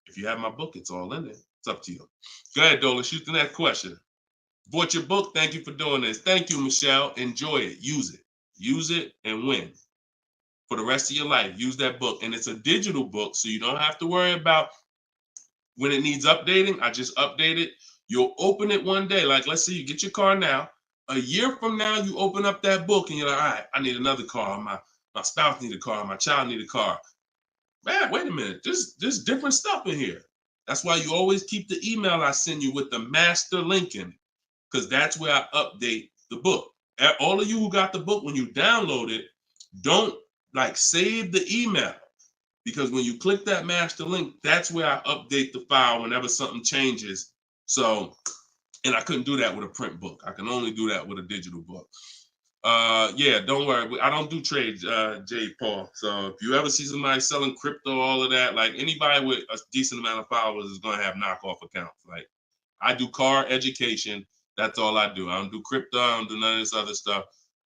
If you have my book, it's all in there. It's up to you. Go ahead, Dola, shoot the next question. Bought your book. Thank you for doing this. Thank you, Michelle. Enjoy it. Use it. Use it and win. For the rest of your life, use that book. And it's a digital book, so you don't have to worry about when it needs updating. I just update it. You'll open it one day. Like, let's say you get your car now. A year from now, you open up that book and you're like, all right, I need another car. My spouse needs a car. My child needs a car. Man, wait a minute. There's different stuff in here. That's why you always keep the email I send you with the master link in it, because that's where I update the book. All of you who got the book, when you download it, don't save the email, because when you click that master link, that's where I update the file whenever something changes. So, and I couldn't do that with a print book. I can only do that with a digital book. Yeah, don't worry. I don't do trades, J. Paul. So if you ever see somebody selling crypto, all of that, like anybody with a decent amount of followers is going to have knockoff accounts. Like, I do car education. That's all I do. I don't do crypto. I don't do none of this other stuff.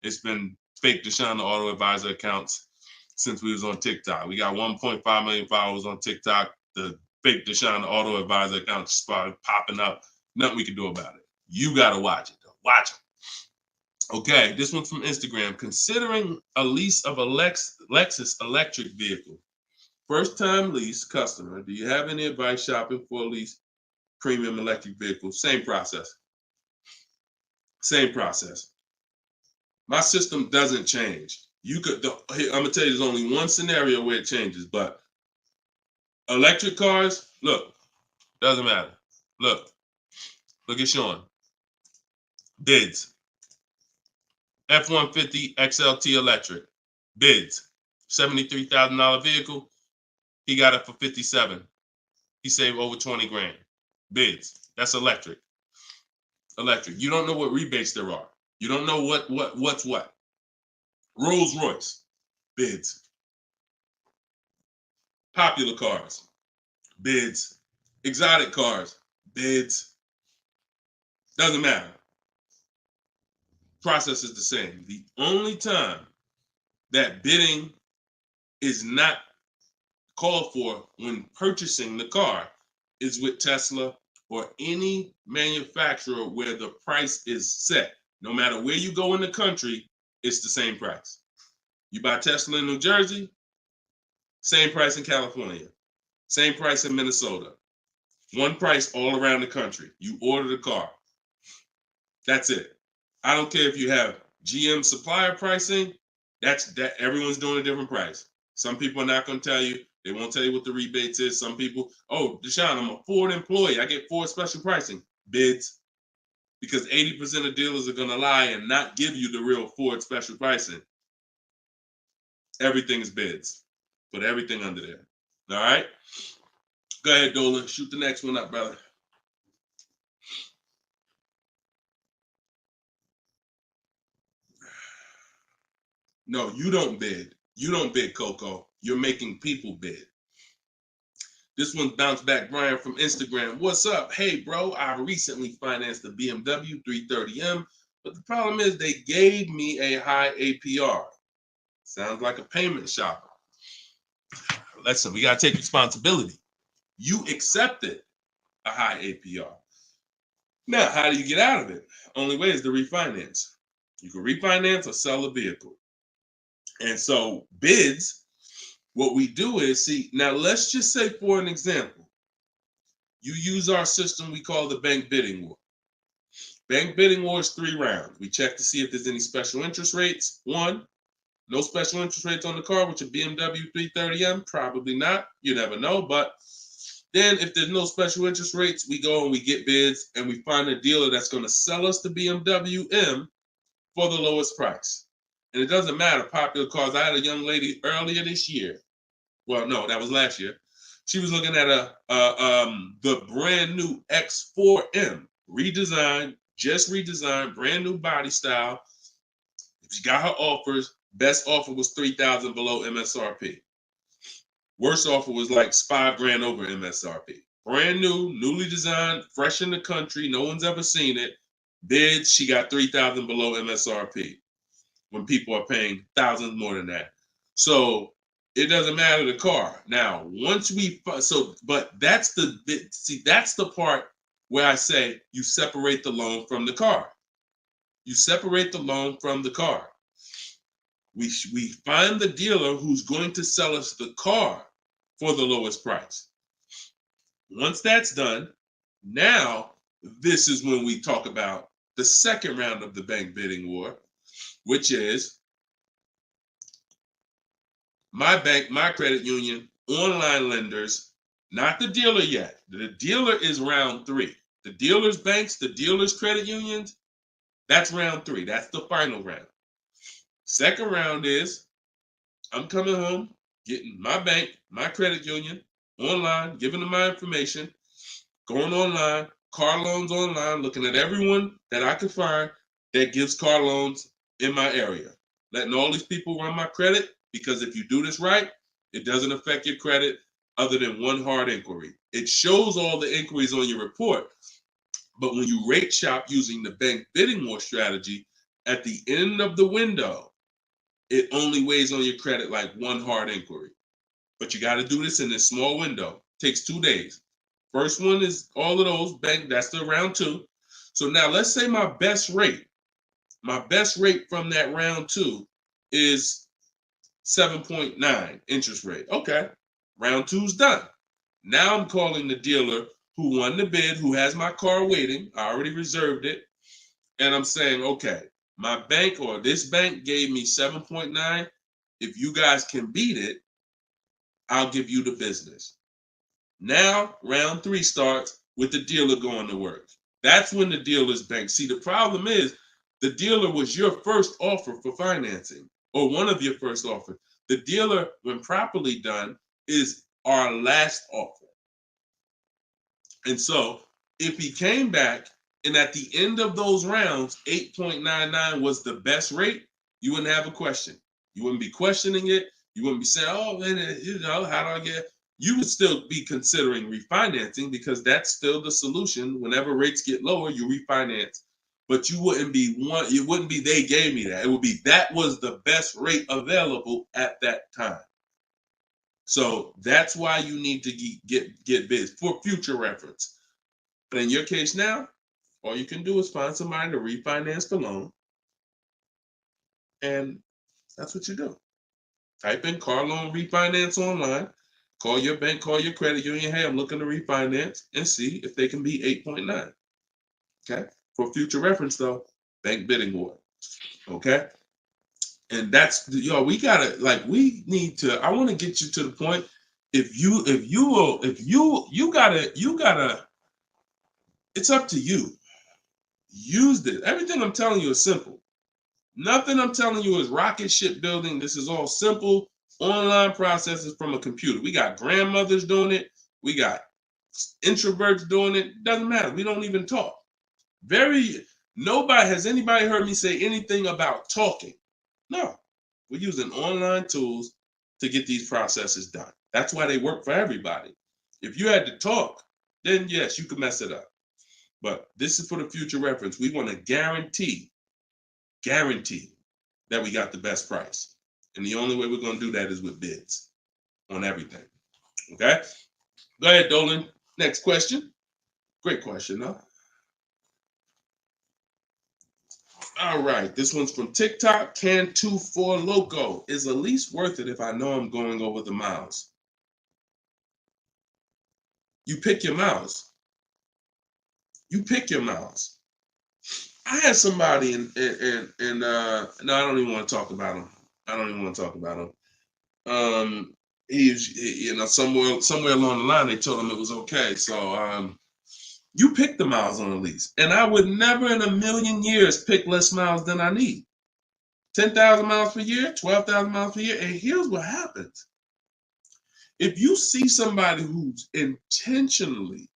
It's been fake Deshone the Auto Advisor accounts since we was on TikTok. We got 1.5 million followers on TikTok. The fake Deshone the Auto Advisor accounts started popping up. Nothing we can do about it. You got to watch it, though. Watch it. Okay, this one's from Instagram. Considering a lease of a Lexus electric vehicle. First time lease customer. Do you have any advice shopping for a lease premium electric vehicle? Same process. Same process. My system doesn't change. I'm gonna tell you, there's only one scenario where it changes, but electric cars, look, doesn't matter. Look, Look at Sean. Bids. F-150 XLT electric. Bids. $73,000 vehicle. He got it for 57. He saved over 20 grand. Bids. That's electric. Electric. You don't know what rebates there are. You don't know what's what. Rolls Royce. Bids. Popular cars. Bids. Exotic cars. Bids. Doesn't matter. Process is the same. The only time that bidding is not called for when purchasing the car is with Tesla or any manufacturer where the price is set. No matter where you go in the country, it's the same price. You buy Tesla in New Jersey, same price in California, same price in Minnesota. One price all around the country. You order the car. That's it. I don't care if you have GM supplier pricing. That everyone's doing a different price. Some people are not going to tell you. They won't tell you what the rebates is. Some people, oh, Deshone, I'm a Ford employee. I get Ford special pricing. Bids. Because 80% of dealers are going to lie and not give you the real Ford special pricing. Everything is bids. Put everything under there. All right? Go ahead, Dolan. Shoot the next one up, brother. No, you don't bid. You don't bid, Coco. You're making people bid. This one bounced back, Brian from Instagram. What's up? Hey, bro, I recently financed a BMW 330M, but the problem is they gave me a high APR. Sounds like a payment shopper. Listen, we got to take responsibility. You accepted a high APR. Now, how do you get out of it? Only way is to refinance. You can refinance or sell a vehicle. And so bids, what we do is, see, now let's just say for an example, you use our system we call the bank bidding war. Bank bidding war is 3 rounds. We check to see if there's any special interest rates. 1, no special interest rates on the car, which a BMW 330M, probably not. You never know. But then if there's no special interest rates, we go and we get bids and we find a dealer that's going to sell us the BMW M for the lowest price. And it doesn't matter, popular cars. I had a young lady earlier this year. Well, no, that was last year. She was looking at the brand new X4M, redesigned, just redesigned, brand new body style. She got her offers. Best offer was $3,000 below MSRP. Worst offer was like $5,000 over MSRP. Brand new, newly designed, fresh in the country. No one's ever seen it. Bid, she got $3,000 below MSRP. When people are paying thousands more than that. So it doesn't matter the car. Now, once we, but that's that's the part where I say you separate the loan from the car. You separate the loan from the car. We find the dealer who's going to sell us the car for the lowest price. Once that's done, now this is when we talk about the second round of the bank bidding war, which is my bank, my credit union, online lenders, not the dealer yet. The dealer is round 3. The dealer's banks, the dealer's credit unions, that's round 3. That's the final round. Second round is I'm coming home, getting my bank, my credit union, online, giving them my information, going online, car loans online, looking at everyone that I can find that gives car loans in my area, letting all these people run my credit, because if you do this right, it doesn't affect your credit other than one hard inquiry. It shows all the inquiries on your report, but when you rate shop using the bank bidding war strategy, at the end of the window, it only weighs on your credit like one hard inquiry. But you got to do this in this small window. It takes 2 days. First one is all of those bank, that's the round 2. So now let's say my best rate from that round 2 is 7.9 interest rate. Okay, round 2's done. Now I'm calling the dealer who won the bid, who has my car waiting. I already reserved it. And I'm saying, okay, my bank or this bank gave me 7.9. If you guys can beat it, I'll give you the business. Now, round 3 starts with the dealer going to work. That's when the dealer's bank. See, the problem is the dealer was your first offer for financing, or one of your first offers. The dealer, when properly done, is our last offer. And so if he came back and at the end of those rounds, 8.99 was the best rate, you wouldn't have a question. You wouldn't be questioning it. You wouldn't be saying, oh, man, how do I get? You would still be considering refinancing because that's still the solution. Whenever rates get lower, you refinance. But you wouldn't be it wouldn't be they gave me that. It would be that was the best rate available at that time. So that's why you need to get bids for future reference. But in your case now, all you can do is find somebody to refinance the loan. And that's what you do. Type in car loan refinance online. Call your bank, call your credit union. Hey, I'm looking to refinance and see if they can be 8.9. Okay. For future reference, though, bank bidding war. Okay. And that's, we gotta, we need to, I want to get you to the point. You gotta, it's up to you. Use this. Everything I'm telling you is simple. Nothing I'm telling you is rocket ship building. This is all simple online processes from a computer. We got grandmothers doing it. We got introverts doing it. Doesn't matter. We don't even talk. Has anybody heard me say anything about talking? No. We're using online tools to get these processes done. That's why they work for everybody. If you had to talk, then yes, you could mess it up. But this is for the future reference. We want to guarantee that we got the best price. And the only way we're going to do that is with bids on everything. Okay? Go ahead, Dolan. Next question. Great question, though. All right. This one's from TikTok. Can24 Loco. Is a lease worth it if I know I'm going over the miles? You pick your miles. You pick your miles. I had somebody no, I don't even want to talk about him. Somewhere along the line, they told him it was okay. So, you pick the miles on a lease. And I would never in a million years pick less miles than I need. 10,000 miles per year, 12,000 miles per year. And here's what happens. If you see somebody who's intentionally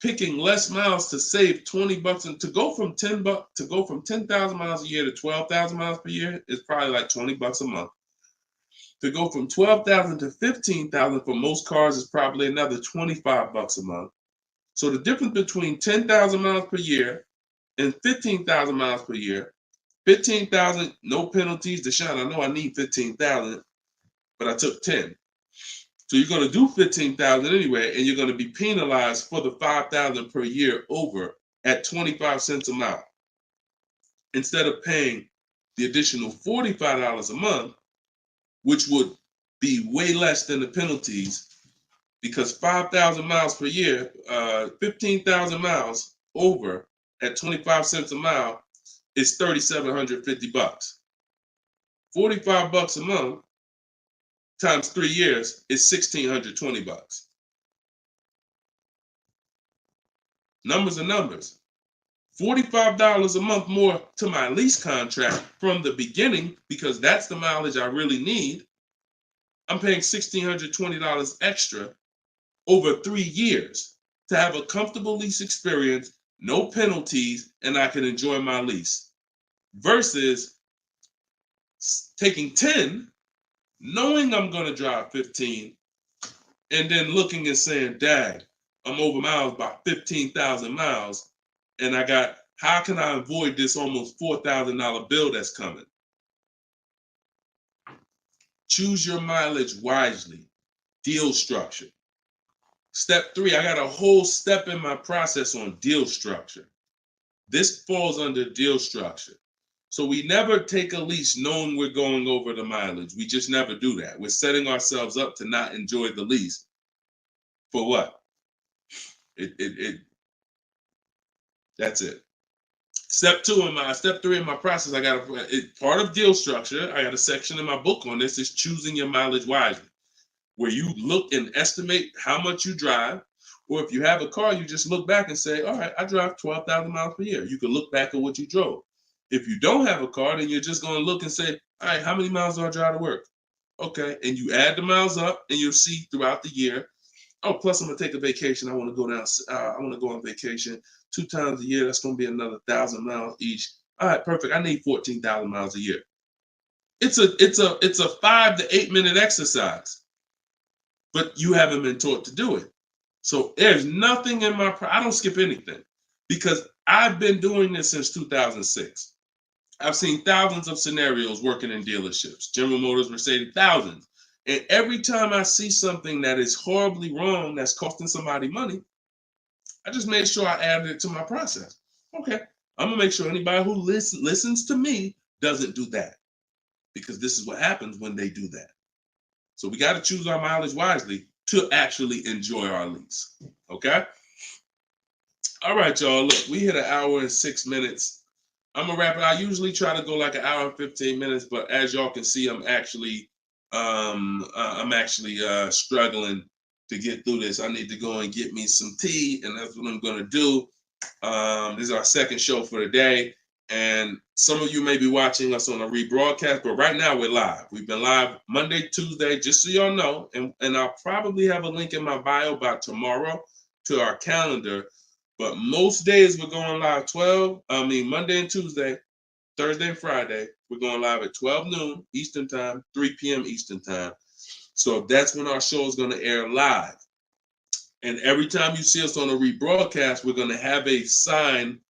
picking less miles to save $20 and to go from 10,000 miles a year to 12,000 miles per year is probably like $20 a month. To go from 12,000 to 15,000 for most cars is probably another $25 a month. So the difference between 10,000 miles per year and 15,000 miles per year, 15,000, no penalties. Deshone, I know I need 15,000, but I took 10. So you're going to do 15,000 anyway, and you're going to be penalized for the 5,000 per year over at 25 cents a mile. Instead of paying the additional $45 a month, which would be way less than the penalties, because 5,000 miles per year, 15,000 miles over at 25 cents a mile is $3,750. $45 a month times 3 years is $1,620. Numbers are numbers. $45 a month more to my lease contract from the beginning, because that's the mileage I really need. I'm paying $1,620 extra over 3 years to have a comfortable lease experience, no penalties, and I can enjoy my lease. Versus taking 10, knowing I'm going to drive 15, and then looking and saying, dang, I'm over miles by 15,000 miles, and how can I avoid this almost $4,000 bill that's coming? Choose your mileage wisely. Deal structure. Step 3, I got a whole step in my process on deal structure. This falls under deal structure. So we never take a lease knowing we're going over the mileage. We just never do that. We're setting ourselves up to not enjoy the lease. For what? That's it. Step 3 in my process, part of deal structure. I got a section in my book on this, is choosing your mileage wisely, where you look and estimate how much you drive, Or if you have a car, you just look back and say, all right, I drive 12,000 miles per year. You can look back at what you drove. If you don't have a car, then you're just going to look and say, all right, how many miles do I drive to work? Okay, and you add the miles up, and you'll see throughout the year. Oh, plus I'm gonna take a vacation. I want to go down. I want to go on vacation 2 times a year. That's gonna be another 1,000 miles each. All right, perfect. I need 14,000 miles a year. It's a 5 to 8 minute exercise, but you haven't been taught to do it. So there's nothing in I don't skip anything because I've been doing this since 2006. I've seen thousands of scenarios working in dealerships, General Motors, Mercedes, thousands. And every time I see something that is horribly wrong, that's costing somebody money, I just made sure I added it to my process. Okay, I'm gonna make sure anybody who listens to me doesn't do that, because this is what happens when they do that. So we got to choose our mileage wisely to actually enjoy our lease. Okay. All right, y'all. Look, we hit 1 hour and 6 minutes. I'm gonna wrap it. I usually try to go like 1 hour and 15 minutes, but as y'all can see, I'm actually struggling to get through this. I need to go and get me some tea, and that's what I'm gonna do. This is our second show for the day, and some of you may be watching us on a rebroadcast, but right now we're live. We've been live Monday, Tuesday, just so y'all know, and I'll probably have a link in my bio by tomorrow to our calendar. But most days we're going live Monday and Tuesday, Thursday and Friday. We're going live at 12 noon Eastern time, 3 p.m. Eastern time. So that's when our show is going to air live. And every time you see us on a rebroadcast, we're going to have a sign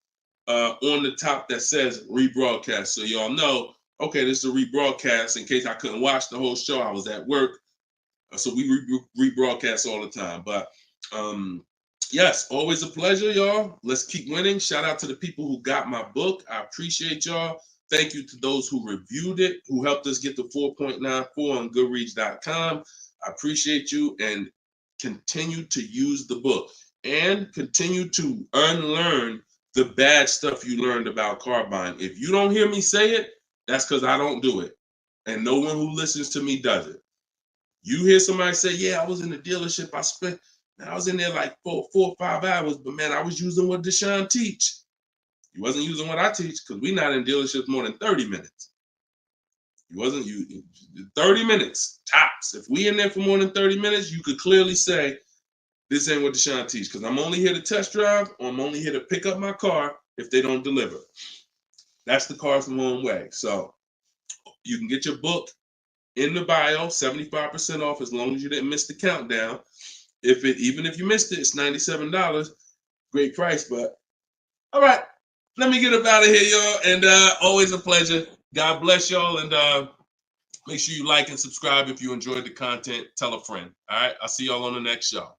on the top that says rebroadcast. So y'all know, okay, this is a rebroadcast in case I couldn't watch the whole show. I was at work. So we rebroadcast all the time. But yes, always a pleasure, y'all. Let's keep winning. Shout out to the people who got my book. I appreciate y'all. Thank you to those who reviewed it, who helped us get to 4.94 on Goodreads.com. I appreciate you, and continue to use the book and continue to unlearn the bad stuff you learned about car buying. If you don't hear me say it, that's because I don't do it. And no one who listens to me does it. You hear somebody say, yeah, I was in the dealership. I was in there like 4 or 5 hours, but man, I was using what Deshone teach. He wasn't using what I teach, because we're not in dealerships more than 30 minutes. He wasn't 30 minutes tops. If we in there for more than 30 minutes, you could clearly say, this ain't what Deshone teach, because I'm only here to test drive, or I'm only here to pick up my car if they don't deliver. That's the Cars from Home way. So you can get your book in the bio, 75% off, as long as you didn't miss the countdown. Even if you missed it, it's $97. Great price, but all right. Let me get up out of here, y'all. And always a pleasure. God bless y'all. And make sure you like and subscribe if you enjoyed the content. Tell a friend. All right. I'll see y'all on the next show.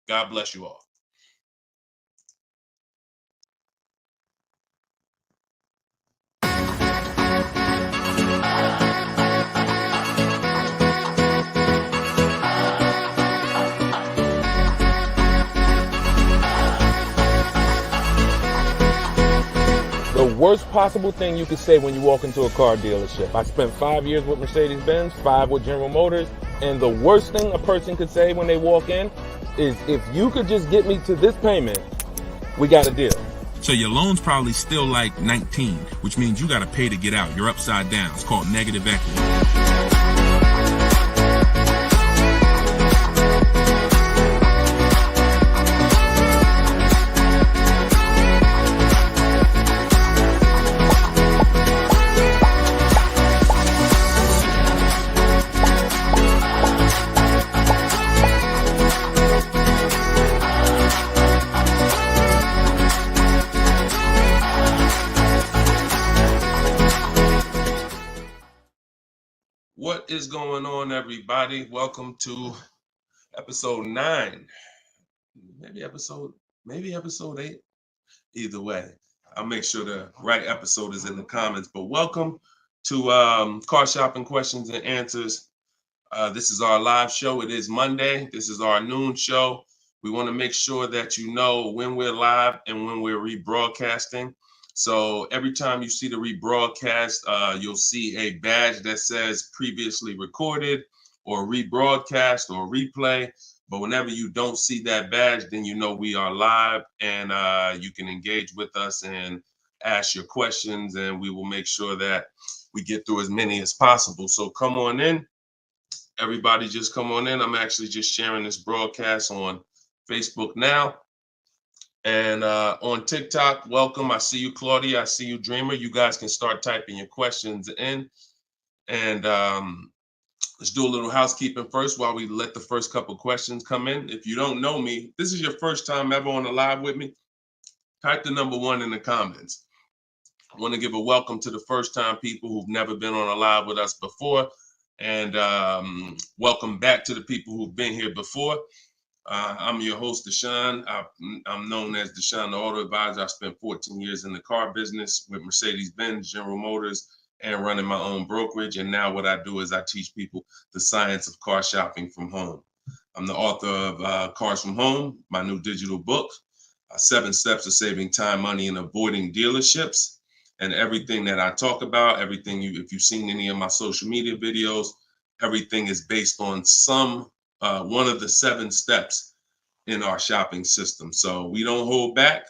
God bless you all. The worst possible thing you could say when you walk into a car dealership. I spent 5 years with Mercedes-Benz, 5 with General Motors, and the worst thing a person could say when they walk in is, if you could just get me to this payment, we got a deal. So your loan's probably still like 19, which means you got to pay to get out. You're upside down. It's called negative equity. What is going on, everybody? Welcome to episode 9. Maybe episode 8. Either way, I'll make sure the right episode is in the comments. But welcome to Car Shopping Questions and Answers. This is our live show. It is Monday. This is our noon show. We want to make sure that you know when we're live and when we're rebroadcasting. So every time you see the rebroadcast, you'll see a badge that says previously recorded or rebroadcast or replay. But whenever you don't see that badge, then you know we are live, and you can engage with us and ask your questions, and we will make sure that we get through as many as possible. So come on in. Everybody just come on in. I'm actually just sharing this broadcast on Facebook now. And on TikTok, welcome. I see you, Claudia. I see you, Dreamer. You guys can start typing your questions in. And let's do a little housekeeping first while we let the first couple questions come in. If you don't know me, this is your first time ever on a live with me, type the number 1 in the comments. I want to give a welcome to the first time people who've never been on a live with us before. And welcome back to the people who've been here before. I'm your host, Deshone. I'm known as Deshone the Auto Advisor. I spent 14 years in the car business with Mercedes-Benz, General Motors, and running my own brokerage. And now what I do is I teach people the science of car shopping from home. I'm the author of Cars from Home, my new digital book, 7 Steps to Saving Time, Money, and Avoiding Dealerships. And everything that I talk about, everything if you've seen any of my social media videos, everything is based on one of the 7 steps in our shopping system. So we don't hold back.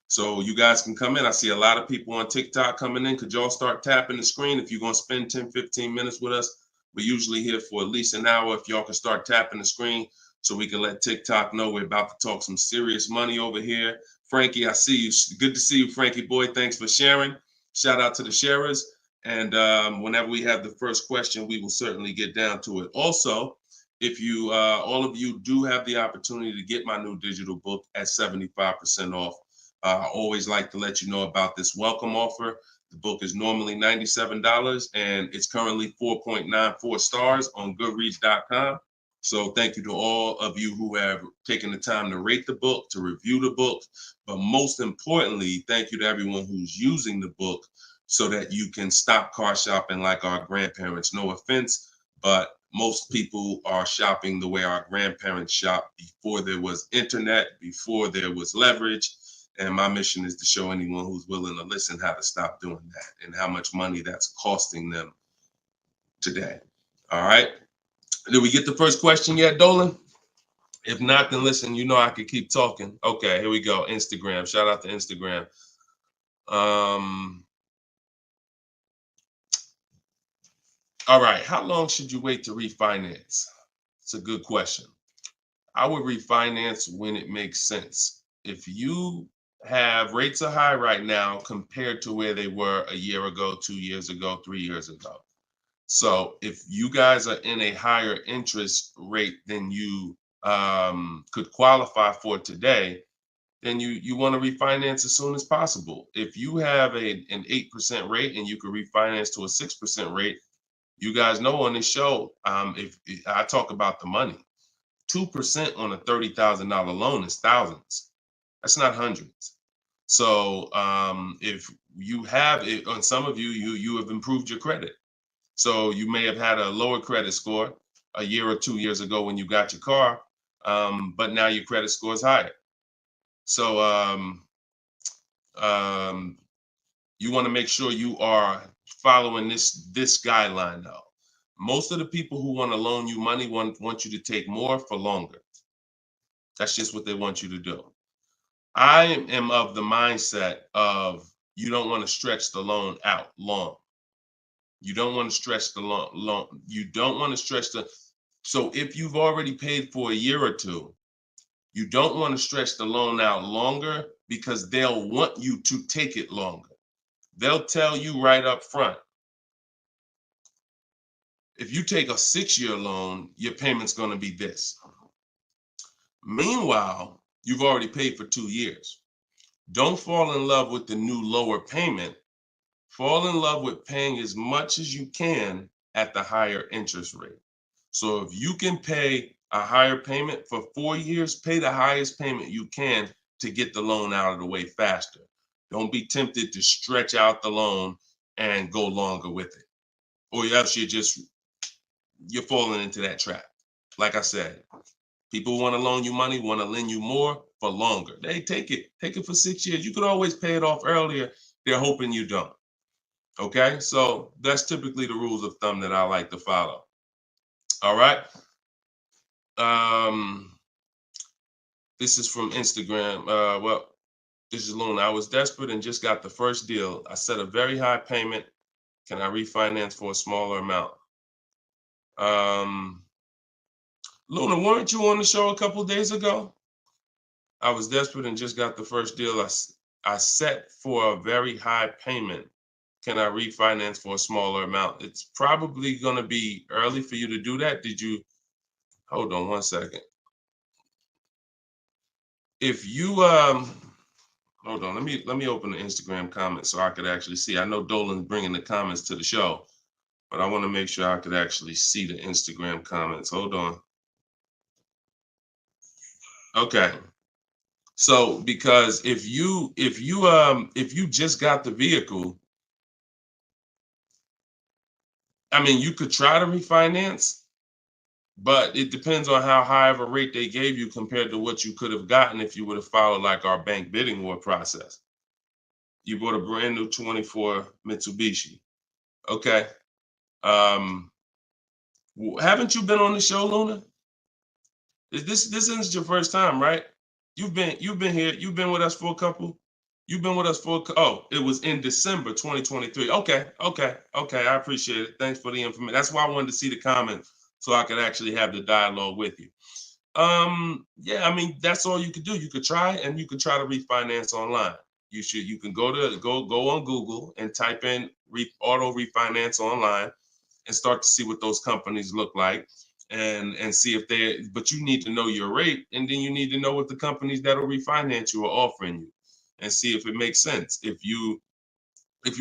So you guys can come in. I see a lot of people on TikTok coming in. Could y'all start tapping the screen if you're going to spend 10, 15 minutes with us? We're usually here for at least an hour. If y'all can start tapping the screen so we can let TikTok know we're about to talk some serious money over here. Frankie, I see you. Good to see you, Frankie boy. Thanks for sharing. Shout out to the sharers. And whenever we have the first question, we will certainly get down to it. Also, if you, all of you do have the opportunity to get my new digital book at 75% off. I always like to let you know about this welcome offer. The book is normally $97 and it's currently 4.94 stars on Goodreads.com. So thank you to all of you who have taken the time to rate the book, to review the book. But most importantly, thank you to everyone who's using the book so that you can stop car shopping like our grandparents. No offense, but most people are shopping the way our grandparents shopped before there was internet, before there was leverage. And my mission is to show anyone who's willing to listen how to stop doing that and how much money that's costing them today. All right. Did we get the first question yet, Dolan? If not, then listen, you know I could keep talking. Okay, here we go. Instagram. Shout out to Instagram. All right. How long should you wait to refinance? It's a good question. I would refinance when it makes sense. If you have rates are high right now compared to where they were a year ago, 2 years ago, 3 years ago. So if you guys are in a higher interest rate than you could qualify for today, then you want to refinance as soon as possible. If you have an 8% rate and you could refinance to a 6% rate, you guys know on this show, if I talk about the money, 2% on a $30,000 loan is thousands. That's not hundreds. So if you have it, on some of you have improved your credit. So you may have had a lower credit score a year or 2 years ago when you got your car, but now your credit score is higher. So you want to make sure you are following this guideline though. Most of the people who want to loan you money want you to take more for longer. That's just what they want you to do. I am of the mindset of you don't want to stretch the loan out long. You don't want to stretch the loan. You don't want to stretch so if you've already paid for a year or two, you don't want to stretch the loan out longer because they'll want you to take it longer. They'll tell you right up front, if you take a 6-year loan, your payment's going to be this. Meanwhile, you've already paid for 2 years. Don't fall in love with the new lower payment. Fall in love with paying as much as you can at the higher interest rate. So if you can pay a higher payment for 4 years, pay the highest payment you can to get the loan out of the way faster. Don't be tempted to stretch out the loan and go longer with it. Or else you're falling into that trap. Like I said, people want to loan you money, want to lend you more for longer. They take it for 6 years. You could always pay it off earlier. They're hoping you don't. Okay, so that's typically the rules of thumb that I like to follow. All right. This is from Instagram. Well, this is Luna. I was desperate and just got the first deal. I set a very high payment. Can I refinance for a smaller amount? Luna, weren't you on the show a couple of days ago? I was desperate and just got the first deal. I set for a very high payment. Can I refinance for a smaller amount? It's probably going to be early for you to do that. Did you? Hold on one second. If you hold on, let me open the Instagram comments so I could actually see. I know Dolan's bringing the comments to the show, but I want to make sure I could actually see the Instagram comments. Hold on. Okay. So because if you just got the vehicle, I mean, you could try to refinance, but it depends on how high of a rate they gave you compared to what you could have gotten if you would have followed like our bank bidding war process. You bought a brand new 24 Mitsubishi. Okay. Haven't you been on the show, Luna? This isn't your first time, right? You've been here. You've been with us for a couple. You've been with us for it was in December 2023. Okay. I appreciate it. Thanks for the information. That's why I wanted to see the comments so I could actually have the dialogue with you. Yeah, I mean, that's all you could do. You could try and you could try to refinance online. You can go on Google and type in auto refinance online and start to see what those companies look like and see if but you need to know your rate, and then you need to know what the companies that'll refinance you are offering you and see if it makes sense. If you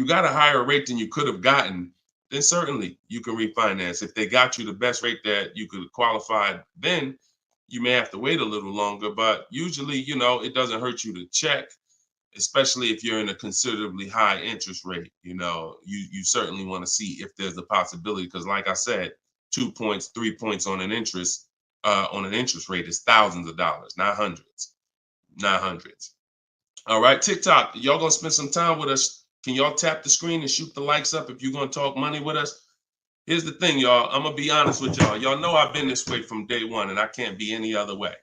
got a higher rate than you could have gotten, then certainly you can refinance. If they got you the best rate that you could qualify, then you may have to wait a little longer, but usually, it doesn't hurt you to check, especially if you're in a considerably high interest rate. You certainly want to see if there's a possibility, because like I said, 2 points, 3 points on an interest rate is thousands of dollars, not hundreds. All right, TikTok, y'all gonna spend some time with us. Can y'all tap the screen and shoot the likes up if you're gonna talk money with us? Here's the thing, y'all. I'm gonna be honest with y'all. Y'all know I've been this way from day one, and I can't be any other way.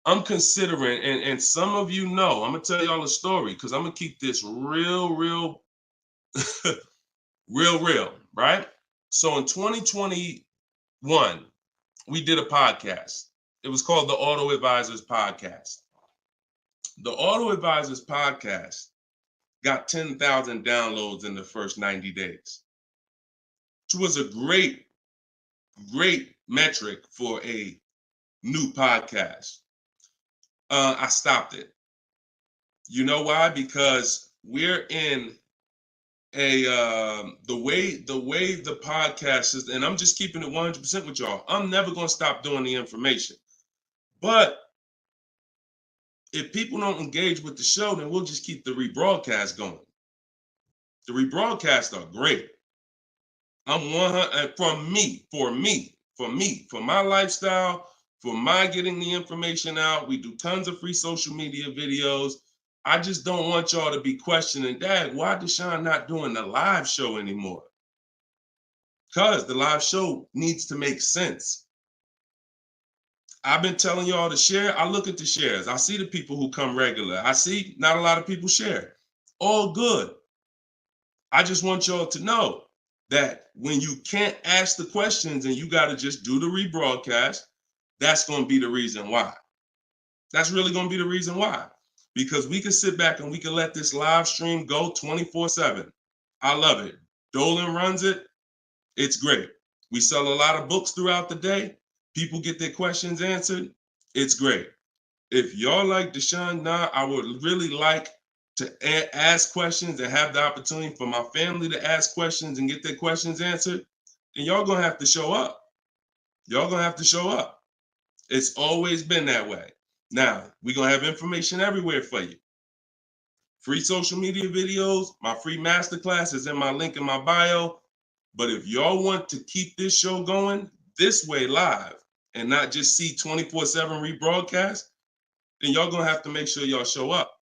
I'm considering, and some of you know, I'm gonna tell y'all a story because I'm gonna keep this real, real, real, right? So in 2021, we did a podcast. It was called the Auto Advisors Podcast. The Auto Advisors Podcast got 10,000 downloads in the first 90 days, which was a great metric for a new podcast. I stopped it. You know why? Because we're in the way the podcast is, and I'm just keeping it 100% with y'all. I'm never going to stop doing the information, but if people don't engage with the show, then we'll just keep the rebroadcast going. The rebroadcasts are great. I'm 100 for my lifestyle, for my getting the information out. We do tons of free social media videos. I just don't want y'all to be questioning, Dad, why Deshone not doing the live show anymore? Because the live show needs to make sense. I've been telling y'all to share. I look at the shares. I see the people who come regular. I see not a lot of people share. All good. I just want y'all to know that when you can't ask the questions and you got to just do the rebroadcast, that's going to be the reason why. That's really going to be the reason why. Because we can sit back and we can let this live stream go 24/7. I love it. Dolan runs it. It's great. We sell a lot of books throughout the day. People get their questions answered. It's great. If y'all like Deshone, I would really like to ask questions and have the opportunity for my family to ask questions and get their questions answered, then y'all gonna have to show up. Y'all gonna have to show up. It's always been that way. Now, we're gonna have information everywhere for you. Free social media videos, my free masterclass is in my link in my bio. But if y'all want to keep this show going this way live and not just see 24/7 rebroadcast, then y'all gonna have to make sure y'all show up.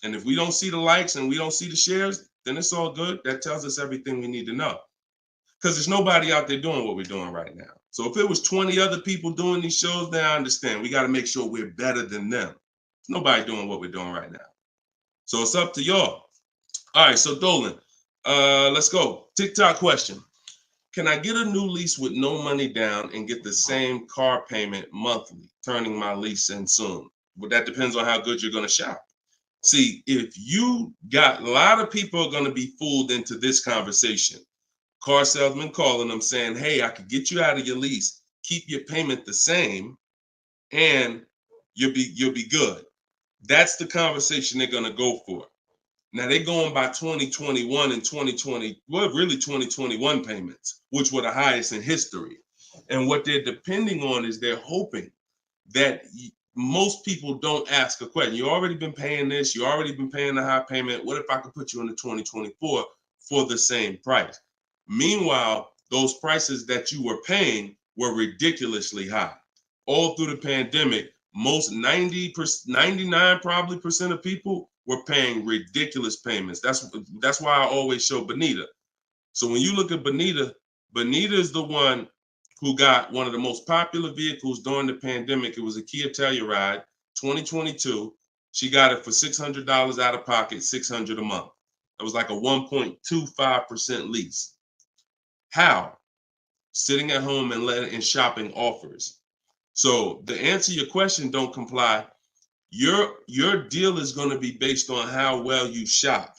And if we don't see the likes and we don't see the shares, then it's all good. That tells us everything we need to know. because there's nobody out there doing what we're doing right now. So if it was 20 other people doing these shows, then I understand. We got to make sure we're better than them. There's nobody doing what we're doing right now. So it's up to y'all. All right, so Dolan, let's go. TikTok question. Can I get a new lease with no money down and get the same car payment monthly, turning my lease in soon? But that depends on how good you're going to shop. See, if you got, a lot of people are going to be fooled into this conversation. Car salesman calling them saying, hey, I could get you out of your lease, keep your payment the same, and you'll be good. That's the conversation they're going to go for. Now they're going by 2021 and 2020, well, really 2021 payments, which were the highest in history. And what they're depending on is they're hoping that most people don't ask a question. You already been paying this, you already been paying the high payment. What if I could put you into 2024 for the same price? Meanwhile, those prices that you were paying were ridiculously high. All through the pandemic, most 99 probably percent of people were paying ridiculous payments. That's why I always show Bonita. So when you look at Bonita, Bonita is the one who got one of the most popular vehicles during the pandemic. It was a Kia Telluride, 2022. She got it for $600 out of pocket, $600 a month. It was like a 1.25% lease. How? Sitting at home and shopping offers. So to answer your question, don't comply. Your deal is going to be based on how well you shop.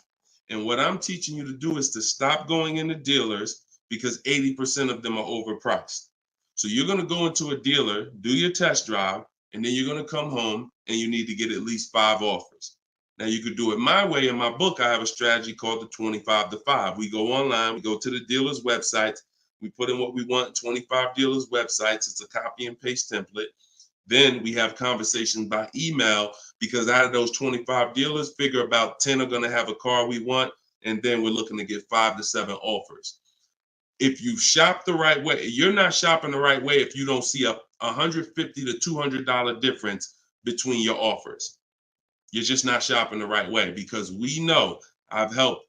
And what I'm teaching you to do is to stop going into dealers because 80% of them are overpriced. So you're going to go into a dealer, do your test drive, and then you're going to come home and you need to get at least 5 offers. Now you could do it my way. In my book, I have a strategy called the 25 to 5. We go online, we go to the dealer's websites, we put in what we want, 25 dealers' websites. It's a copy and paste template. Then we have conversations by email because out of those 25 dealers, figure about 10 are going to have a car we want. And then we're looking to get 5 to 7 offers. If you shop the right way, you're not shopping the right way if you don't see a $150 to $200 difference between your offers. You're just not shopping the right way because we know I've helped.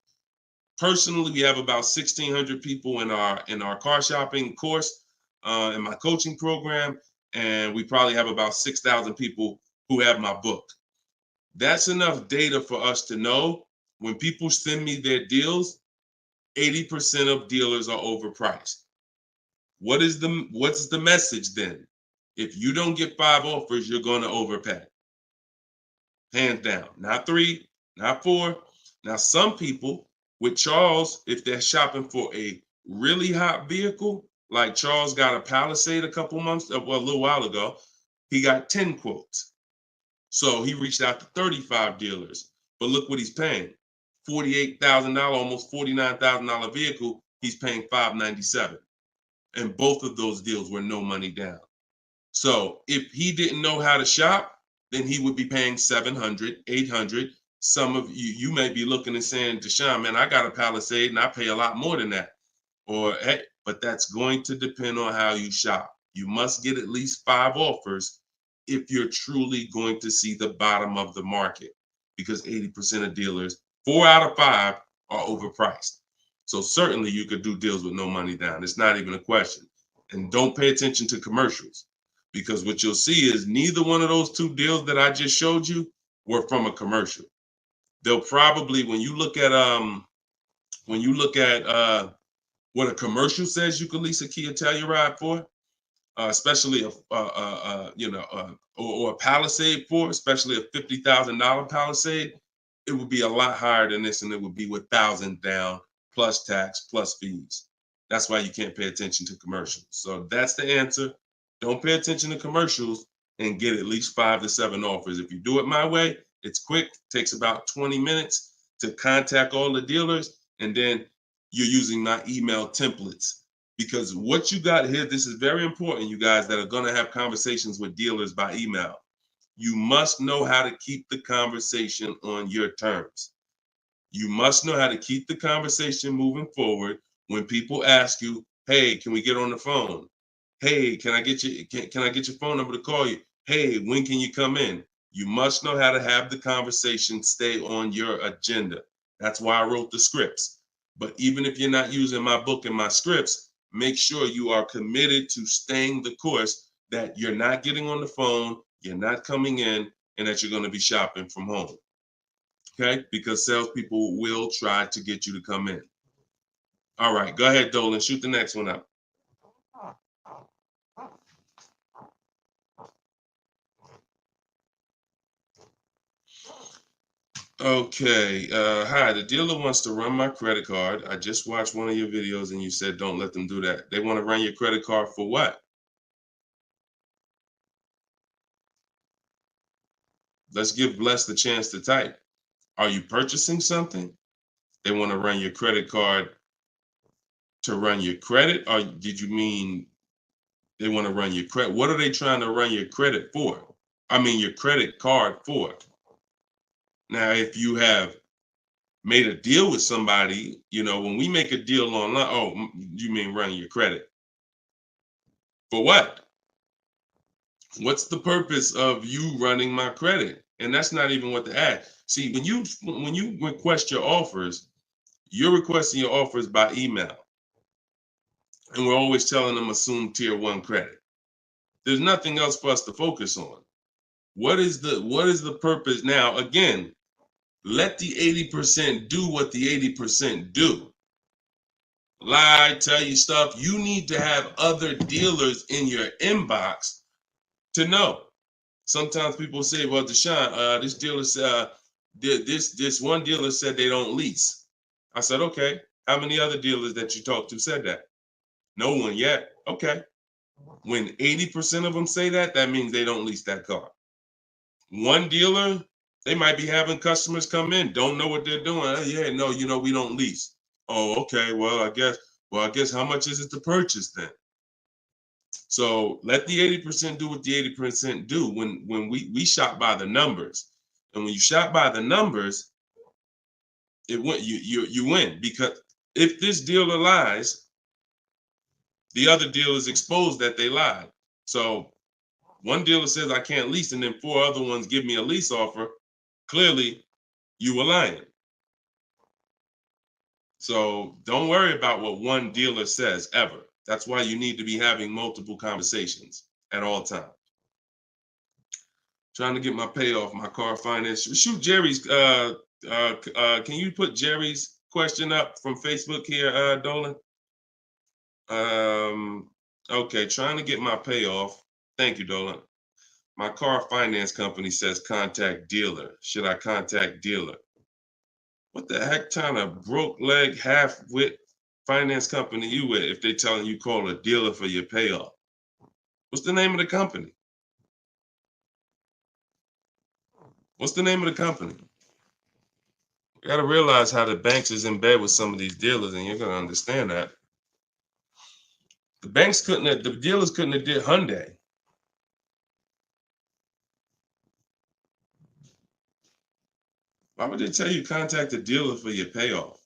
Personally, we have about 1,600 people in our car shopping course, in my coaching program. And we probably have about 6,000 people who have my book. That's enough data for us to know when people send me their deals, 80% of dealers are overpriced. What's the message then? If you don't get 5 offers, you're going to overpay. Hands down. Not 3, not 4. Now, some people with Charles, if they're shopping for a really hot vehicle, like Charles got a Palisade a little while ago, he got 10 quotes. So he reached out to 35 dealers. But look what he's paying. $48,000, almost $49,000 vehicle, he's paying $597. And both of those deals were no money down. So if he didn't know how to shop, then he would be paying $700, $800. Some of you may be looking and saying, Deshone, man, I got a Palisade and I pay a lot more than that. Or, hey, but that's going to depend on how you shop. You must get at least 5 offers if you're truly going to see the bottom of the market, because 80% of dealers, 4 out of 5 are overpriced. So certainly you could do deals with no money down. It's not even a question. And don't pay attention to commercials, because what you'll see is neither one of those 2 deals that I just showed you were from a commercial. They'll probably, when you look at what a commercial says you can lease a Kia Telluride for, especially or a Palisade for, especially a $50,000 Palisade, it would be a lot higher than this, and it would be with 1,000 down plus tax plus fees. That's why you can't pay attention to commercials. So that's the answer. Don't pay attention to commercials and get at least 5 to 7 offers. If you do it my way, it's quick. Takes about 20 minutes to contact all the dealers, and then you're using my email templates. Because what you got here, this is very important, you guys that are going to have conversations with dealers by email. You must know how to keep the conversation on your terms. You must know how to keep the conversation moving forward when people ask you, hey, can we get on the phone? Hey, can I get your phone number to call you? Hey, when can you come in? You must know how to have the conversation stay on your agenda. That's why I wrote the scripts. But even if you're not using my book and my scripts, make sure you are committed to staying the course, that you're not getting on the phone, you're not coming in, and that you're going to be shopping from home. Okay? Because salespeople will try to get you to come in. All right, go ahead, Dolan. Shoot the next one up. Okay. Hi, the dealer wants to run my credit card. I just watched one of your videos and you said don't let them do that. They want to run your credit card for what? Let's give Bless the chance to type. Are you purchasing something? They want to run your credit card to run your credit? Or did you mean they want to run your credit? What are they trying to run your credit for? I mean, your credit card for. Now, if you have made a deal with somebody, when we make a deal online, oh, you mean running your credit? For what? What's the purpose of you running my credit? And that's not even what the ad. See, when you request your offers, you're requesting your offers by email. And we're always telling them assume tier 1 credit. There's nothing else for us to focus on. What is the purpose? Now, again, let the 80% do what the 80% do. Lie, tell you stuff. You need to have other dealers in your inbox to know. Sometimes people say, well, Deshone, this dealer said, this one dealer said they don't lease. I said, okay, how many other dealers that you talked to said that? No one yet. Okay. When 80% of them say that, that means they don't lease that car. One dealer, they might be having customers come in, don't know what they're doing. Oh, yeah, no, we don't lease. Oh, okay. Well, I guess how much is it to purchase then? So let the 80% do what the 80% do. When we shop by the numbers, and when you shop by the numbers, you win, because if this dealer lies, the other dealers exposed that they lied. So one dealer says I can't lease, and then 4 other ones give me a lease offer. Clearly, you were lying. So don't worry about what one dealer says ever. That's why you need to be having multiple conversations at all times. Trying to get my payoff, my car finance. Shoot Jerry's. Can you put Jerry's question up from Facebook here, Dolan? Okay, trying to get my payoff. Thank you, Dolan. My car finance company says contact dealer. Should I contact dealer? What the heck kind of broke leg, half-wit finance company you with if they telling you call a dealer for your payoff? What's the name of the company? What's the name of the company? You got to realize how the banks is in bed with some of these dealers, and you're going to understand that. The dealers couldn't have did Hyundai. Why would they tell you contact the dealer for your payoff?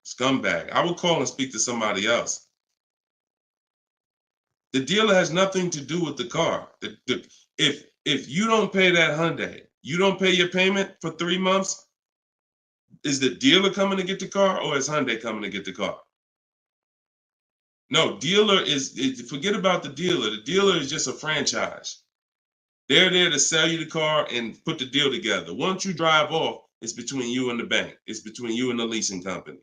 Scumbag. I would call and speak to somebody else. The dealer has nothing to do with the car. If you don't pay that Hyundai, you don't pay your payment for 3 months, is the dealer coming to get the car, or is Hyundai coming to get the car? No, dealer is forget about the dealer. The dealer is just a franchise. They're there to sell you the car and put the deal together. Once you drive off, it's between you and the bank. It's between you and the leasing company.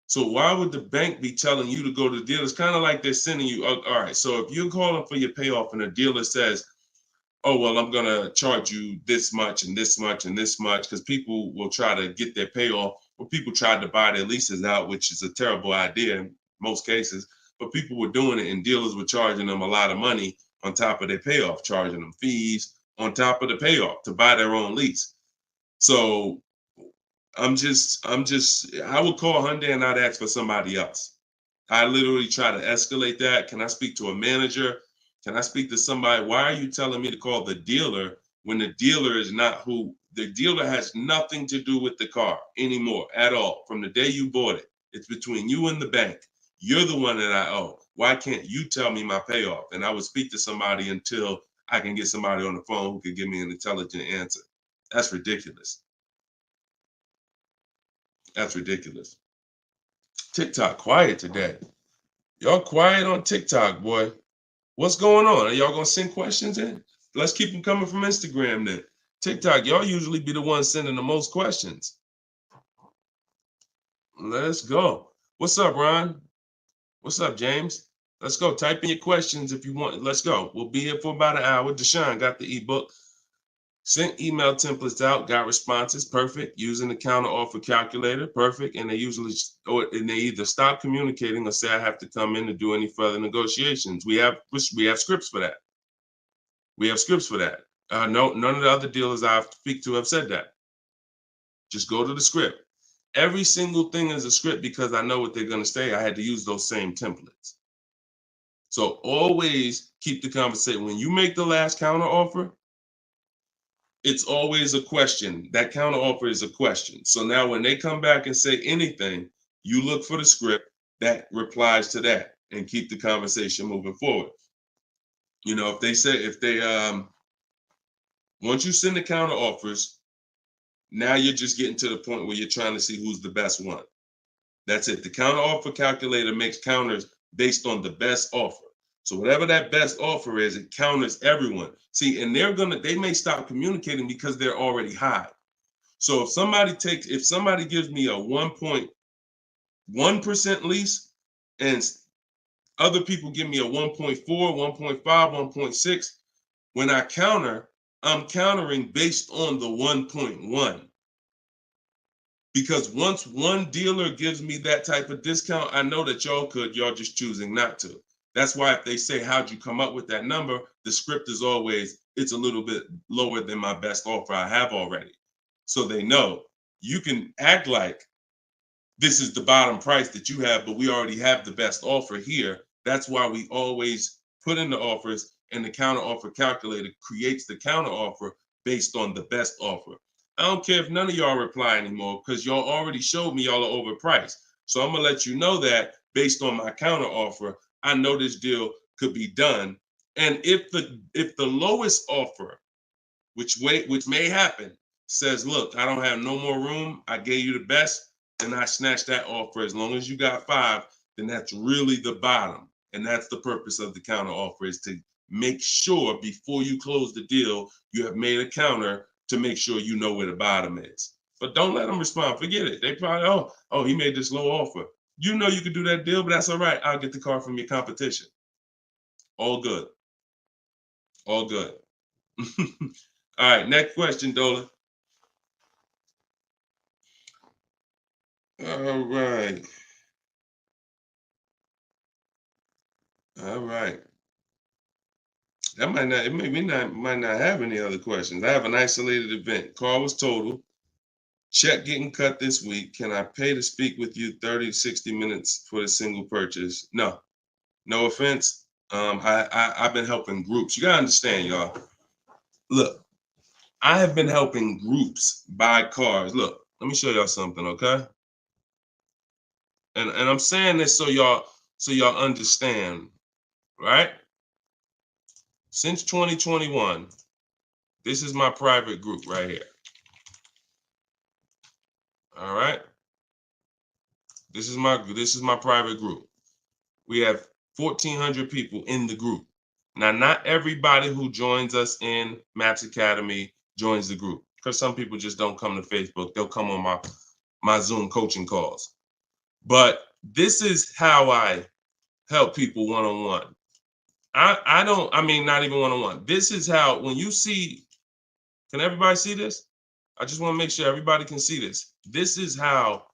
So why would the bank be telling you to go to the dealer? It's kind of like they're sending you, all right, so if you're calling for your payoff and the dealer says, oh, well, I'm going to charge you this much and this much and this much, because people will try to get their payoff, or people tried to buy their leases out, which is a terrible idea in most cases, but people were doing it and dealers were charging them a lot of money on top of their payoff, charging them fees on top of the payoff to buy their own lease. So I would call Hyundai and I'd ask for somebody else. I literally try to escalate that. Can I speak to a manager? Can I speak to somebody? Why are you telling me to call the dealer when the dealer is not who? The dealer has nothing to do with the car anymore at all. From the day you bought it, it's between you and the bank. You're the one that I owe. Why can't you tell me my payoff? And I would speak to somebody until I can get somebody on the phone who can give me an intelligent answer. That's ridiculous. That's ridiculous. TikTok quiet today. Y'all quiet on TikTok, boy. What's going on? Are y'all gonna send questions in? Let's keep them coming from Instagram then. TikTok, y'all usually be the ones sending the most questions. Let's go. What's up, Ron? What's up, James? Let's go. Type in your questions if you want. Let's go. We'll be here for about an hour. Deshone got the ebook. Sent email templates out, got responses, perfect. Using the counter offer calculator, perfect. And they either stop communicating or say I have to come in to do any further negotiations. We have scripts for that. We have scripts for that. No, none of the other dealers I speak to have said that. Just go to the script. Every single thing is a script because I know what they're going to say. I had to use those same templates. So always keep the conversation. When you make the last counter offer, it's always a question. That counter offer is a question. So now when they come back and say anything, you look for the script that replies to that and keep the conversation moving forward. You know, once you send the counter offers, now you're just getting to the point where you're trying to see who's the best one. That's it. The counter offer calculator makes counters based on the best offer. So whatever that best offer is, it counters everyone. See, and they may stop communicating because they're already high. So if somebody gives me a 1.1% lease and other people give me a 1.4, 1.5, 1.6, when I counter, I'm countering based on the 1.1. Because once one dealer gives me that type of discount, I know that y'all just choosing not to. That's why if they say, how'd you come up with that number? The script is always, it's a little bit lower than my best offer I have already. So they know you can act like this is the bottom price that you have, but we already have the best offer here. That's why we always put in the offers, and the counter offer calculator creates the counter offer based on the best offer. I don't care if none of y'all reply anymore because y'all already showed me y'all are overpriced. So I'm gonna let you know that based on my counter offer, I know this deal could be done. And if the lowest offer, which may happen, says, look, I don't have no more room, I gave you the best, then I snatch that offer. As long as you got 5, then that's really the bottom. And that's the purpose of the counter offer, is to make sure before you close the deal, you have made a counter to make sure you know where the bottom is. But don't let them respond. Forget it. They probably, oh, he made this low offer. You know you could do that deal, but that's all right. I'll get the car from your competition. All good. All good. All right, next question, Dola. All right. All right. That might not have any other questions. I have an isolated event. Car was total. Check getting cut this week. Can I pay to speak with you 30 to 60 minutes for a single purchase? No. No offense. I've been helping groups. You gotta understand, y'all. Look, I have been helping groups buy cars. Look, let me show y'all something, okay? And I'm saying this so y'all understand, right? Since 2021, this is my private group right here. All right. This is my private group. We have 1,400 people in the group. Now, not everybody who joins us in Maps Academy joins the group, because some people just don't come to Facebook. They'll come on my Zoom coaching calls. But this is how I help people one-on-one. Not even one-on-one. This is how, when you see, can everybody see this? I just want to make sure everybody can see this. This is how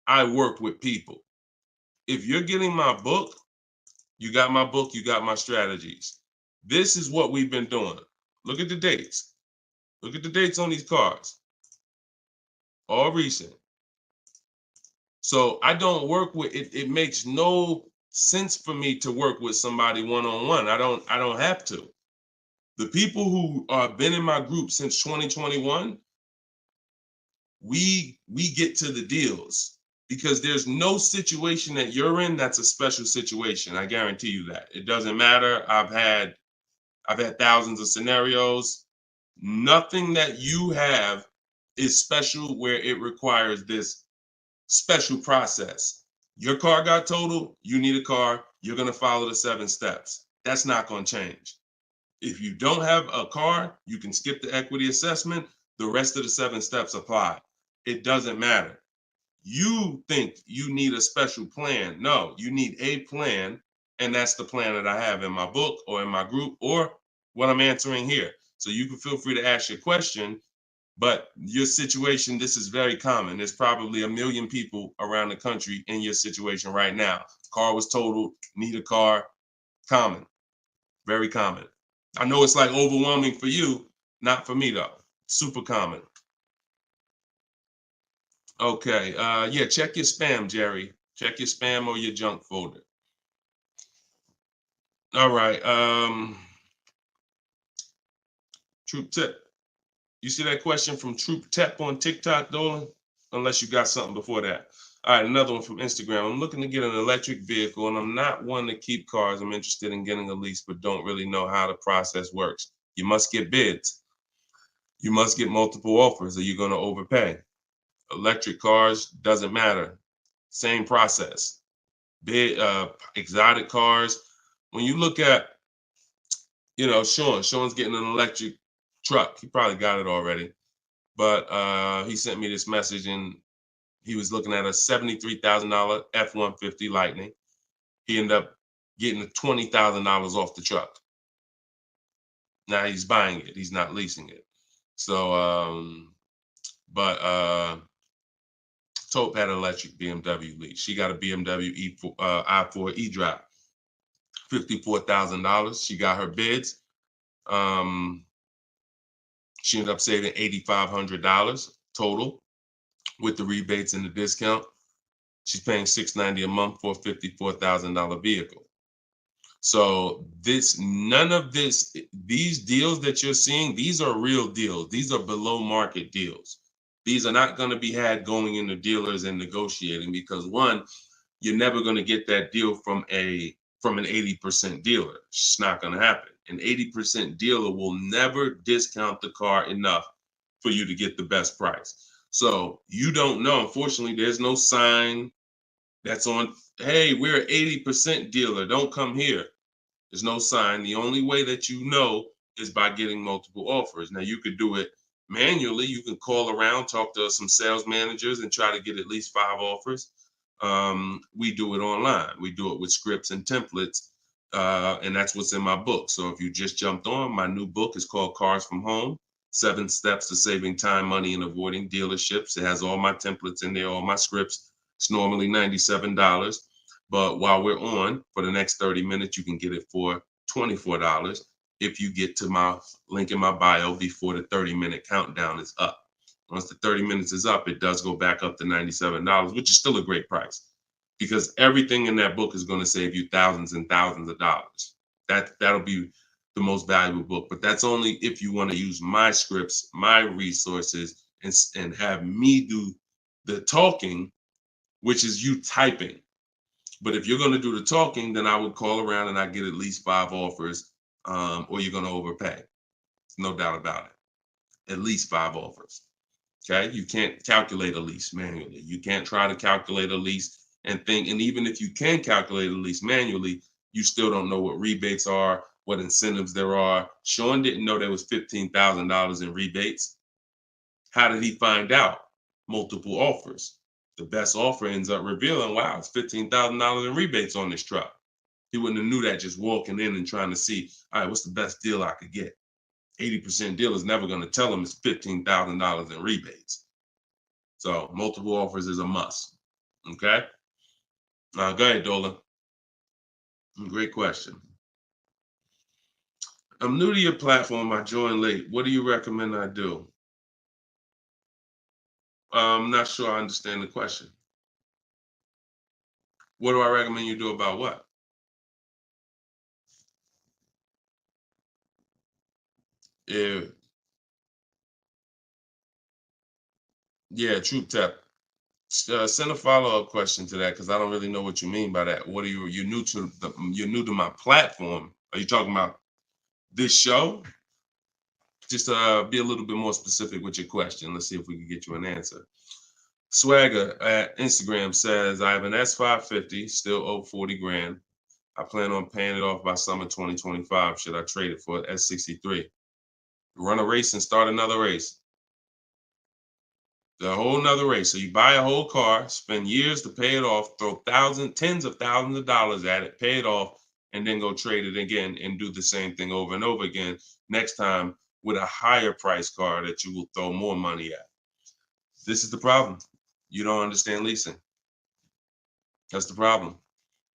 I work with people. If you're getting my book, you got my book, you got my strategies. This is what we've been doing. Look at the dates. Look at the dates on these cars. All recent. So I don't work with it. It makes no sense for me to work with somebody one-on-one. I don't have to. The people who have been in my group since 2021, we get to the deals, because there's no situation that you're in that's a special situation. I guarantee you that. It doesn't matter. I've had thousands of scenarios. Nothing that you have is special where it requires this special process. Your car got totaled, you need a car, you're going to follow the 7 steps. That's not going to change. If you don't have a car, you can skip the equity assessment. The rest of the 7 steps apply. It doesn't matter. You think you need a special plan. No, you need a plan. And that's the plan that I have in my book or in my group or what I'm answering here. So you can feel free to ask your question. But your situation, this is very common. There's probably 1 million people around the country in your situation right now. Car was totaled, need a car. Common, very common. I know it's like overwhelming for you, not for me though. Super common. Okay, yeah, check your spam, Jerry. Check your spam or your junk folder. All right, Troop Tip. You see that question from Troop Tep on TikTok, Dolan? Unless you got something before that. All right, another one from Instagram. I'm looking to get an electric vehicle, and I'm not one to keep cars. I'm interested in getting a lease, but don't really know how the process works. You must get bids. You must get multiple offers, or you're going to overpay. Electric cars, doesn't matter. Same process. Bid, exotic cars. When you look at, Sean's getting an electric truck. He probably got it already. But he sent me this message, and he was looking at a $73,000 F-150 Lightning. He ended up getting $20,000 off the truck. Now he's buying it. He's not leasing it. So, Taupe had an electric BMW lease. She got a BMW i4 e-drop, $54,000. She got her bids. She ended up saving $8,500 total with the rebates and the discount. She's paying $690 a month for a $54,000 vehicle. So these deals that you're seeing, these are real deals. These are below market deals. These are not going to be had going into dealers and negotiating because one, you're never going to get that deal from an 80% dealer. It's not going to happen. An 80% dealer will never discount the car enough for you to get the best price. So you don't know. Unfortunately, there's no sign that's on, hey, we're an 80% dealer. Don't come here. There's no sign. The only way that you know is by getting multiple offers. Now, you could do it manually. You can call around, talk to some sales managers, and try to get at least 5 offers. We do it online. We do it with scripts and templates, and that's what's in my book. So if you just jumped on, my new book is called Cars from Home, 7 Steps to Saving Time, Money, and Avoiding Dealerships. It has all my templates in there, all my scripts. It's normally $97. But while we're on, for the next 30 minutes, you can get it for $24 if you get to my link in my bio before the 30-minute countdown is up. Once the 30 minutes is up, it does go back up to $97, which is still a great price because everything in that book is going to save you thousands and thousands of dollars. That'll be the most valuable book, but that's only if you want to use my scripts, my resources, and have me do the talking, which is you typing. But if you're going to do the talking, then I would call around and I get at least 5 offers, or you're going to overpay. No doubt about it. At least 5 offers. Okay. You can't calculate a lease manually. You can't try to calculate a lease and think. And even if you can calculate a lease manually, you still don't know what rebates are, what incentives there are. Sean didn't know there was $15,000 in rebates. How did he find out? Multiple offers. The best offer ends up revealing, wow, it's $15,000 in rebates on this truck. He wouldn't have knew that just walking in and trying to see, all right, what's the best deal I could get? 80% deal is never going to tell him it's $15,000 in rebates. So multiple offers is a must. Okay. Go ahead, Dola. Great question. I'm new to your platform. I joined late. What do you recommend I do? I'm not sure I understand the question. What do I recommend you do about what? Yeah, Troop Tap. Send a follow-up question to that because I don't really know what you mean by that. What are you're new to my platform? Are you talking about this show? Just be a little bit more specific with your question. Let's see if we can get you an answer. Swagger at Instagram says, I have an S550, still owe 40 grand. I plan on paying it off by summer 2025. Should I trade it for an S63? Run a race and start another race. The whole nother race. So you buy a whole car, spend years to pay it off, throw tens of thousands of dollars at it, pay it off, and then go trade it again and do the same thing over and over again. Next time with a higher price car that you will throw more money at. This is the problem. You don't understand leasing. That's the problem.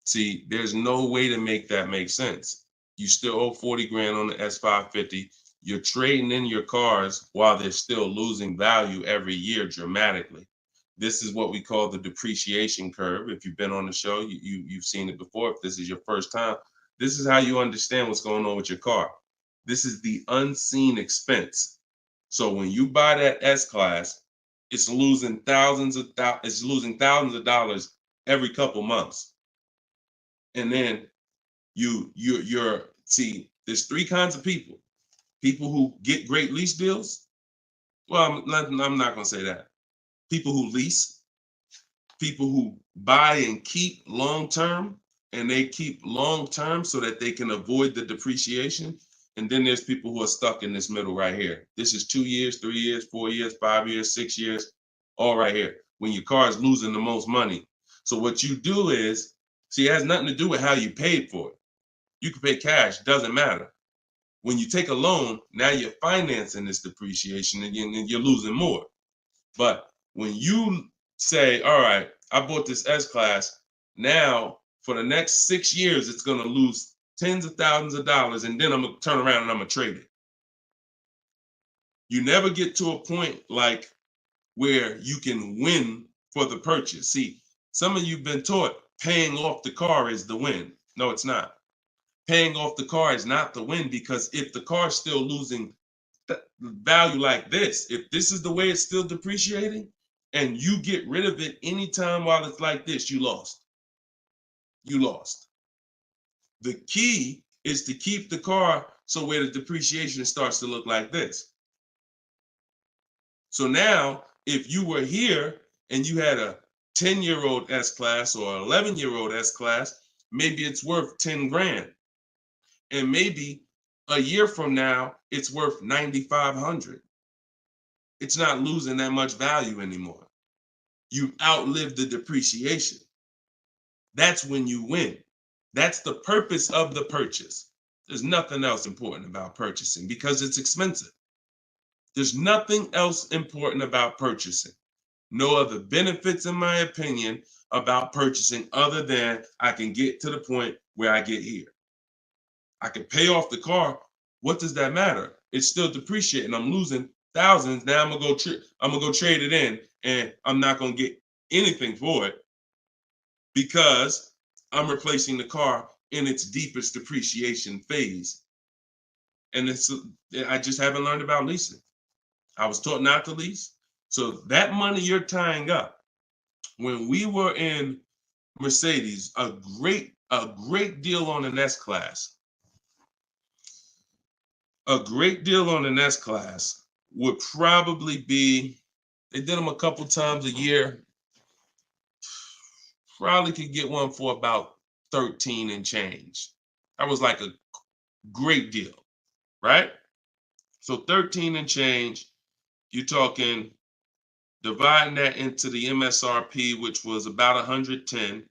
See, there's no way to make that make sense. You still owe 40 grand on the S550. You're trading in your cars while they're still losing value every year dramatically. This is what we call the depreciation curve. If you've been on the show, you've seen it before. If this is your first time, this is how you understand what's going on with your car. This is the unseen expense. So when you buy that S-Class, it's losing thousands of dollars every couple months. And then you're see, there's three kinds of people. People who get great lease deals. Well, I'm not going to say that. People who lease, people who buy and keep long term, and they keep long term so that they can avoid the depreciation. And then there's people who are stuck in this middle right here. This is 2 years, 3 years, 4 years, 5 years, 6 years, all right here, when your car is losing the most money. So what you do is, see, it has nothing to do with how you paid for it. You can pay cash, doesn't matter. When you take a loan, now you're financing this depreciation and you're losing more. But when you say, all right, I bought this S-Class, now for the next 6 years, it's going to lose tens of thousands of dollars, and then I'm going to turn around and I'm going to trade it. You never get to a point like where you can win for the purchase. See, some of you have been taught paying off the car is the win. No, it's not. Paying off the car is not the win, because if the car is still losing value like this, if this is the way it's still depreciating, and you get rid of it anytime while it's like this, you lost. You lost. The key is to keep the car so where the depreciation starts to look like this. So now, if you were here and you had a 10-year-old S-Class or 11-year-old S-Class, maybe it's worth 10 grand. And maybe a year from now, it's worth 9,500. It's not losing that much value anymore. You outlived the depreciation. That's when you win. That's the purpose of the purchase. There's nothing else important about purchasing because it's expensive. There's nothing else important about purchasing. No other benefits, in my opinion, about purchasing other than I can get to the point where I get here. I can pay off the car. What does that matter? It's still depreciating. I'm losing thousands. Now I'm gonna go trade it in, and I'm not gonna get anything for it because I'm replacing the car in its deepest depreciation phase. And I just haven't learned about leasing. I was taught not to lease. So that money you're tying up, when we were in Mercedes, a great deal on an S-Class. A great deal on an S-Class would probably be, they did them a couple times a year, probably could get one for about 13 and change. That was like a great deal, right? So 13 and change, you're talking, dividing that into the MSRP, which was about 110, and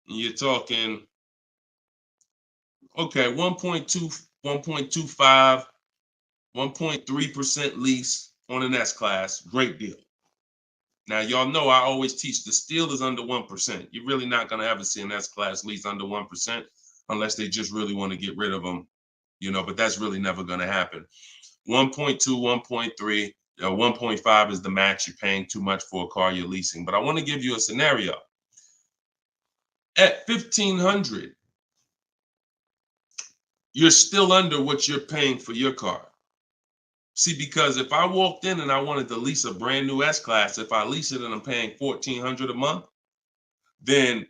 you're talking, okay, 1.2, 1.25, 1.3% lease on an S-Class, great deal. Now, y'all know I always teach the steal is under 1%. You're really not going to ever see an S-Class lease under 1% unless they just really want to get rid of them, but that's really never going to happen. 1.2, 1.3, 1.5 is the max. You're paying too much for a car you're leasing. But I want to give you a scenario. At $1,500, you're still under what you're paying for your car. See, because if I walked in and I wanted to lease a brand new S-Class, if I lease it and I'm paying $1,400 a month, then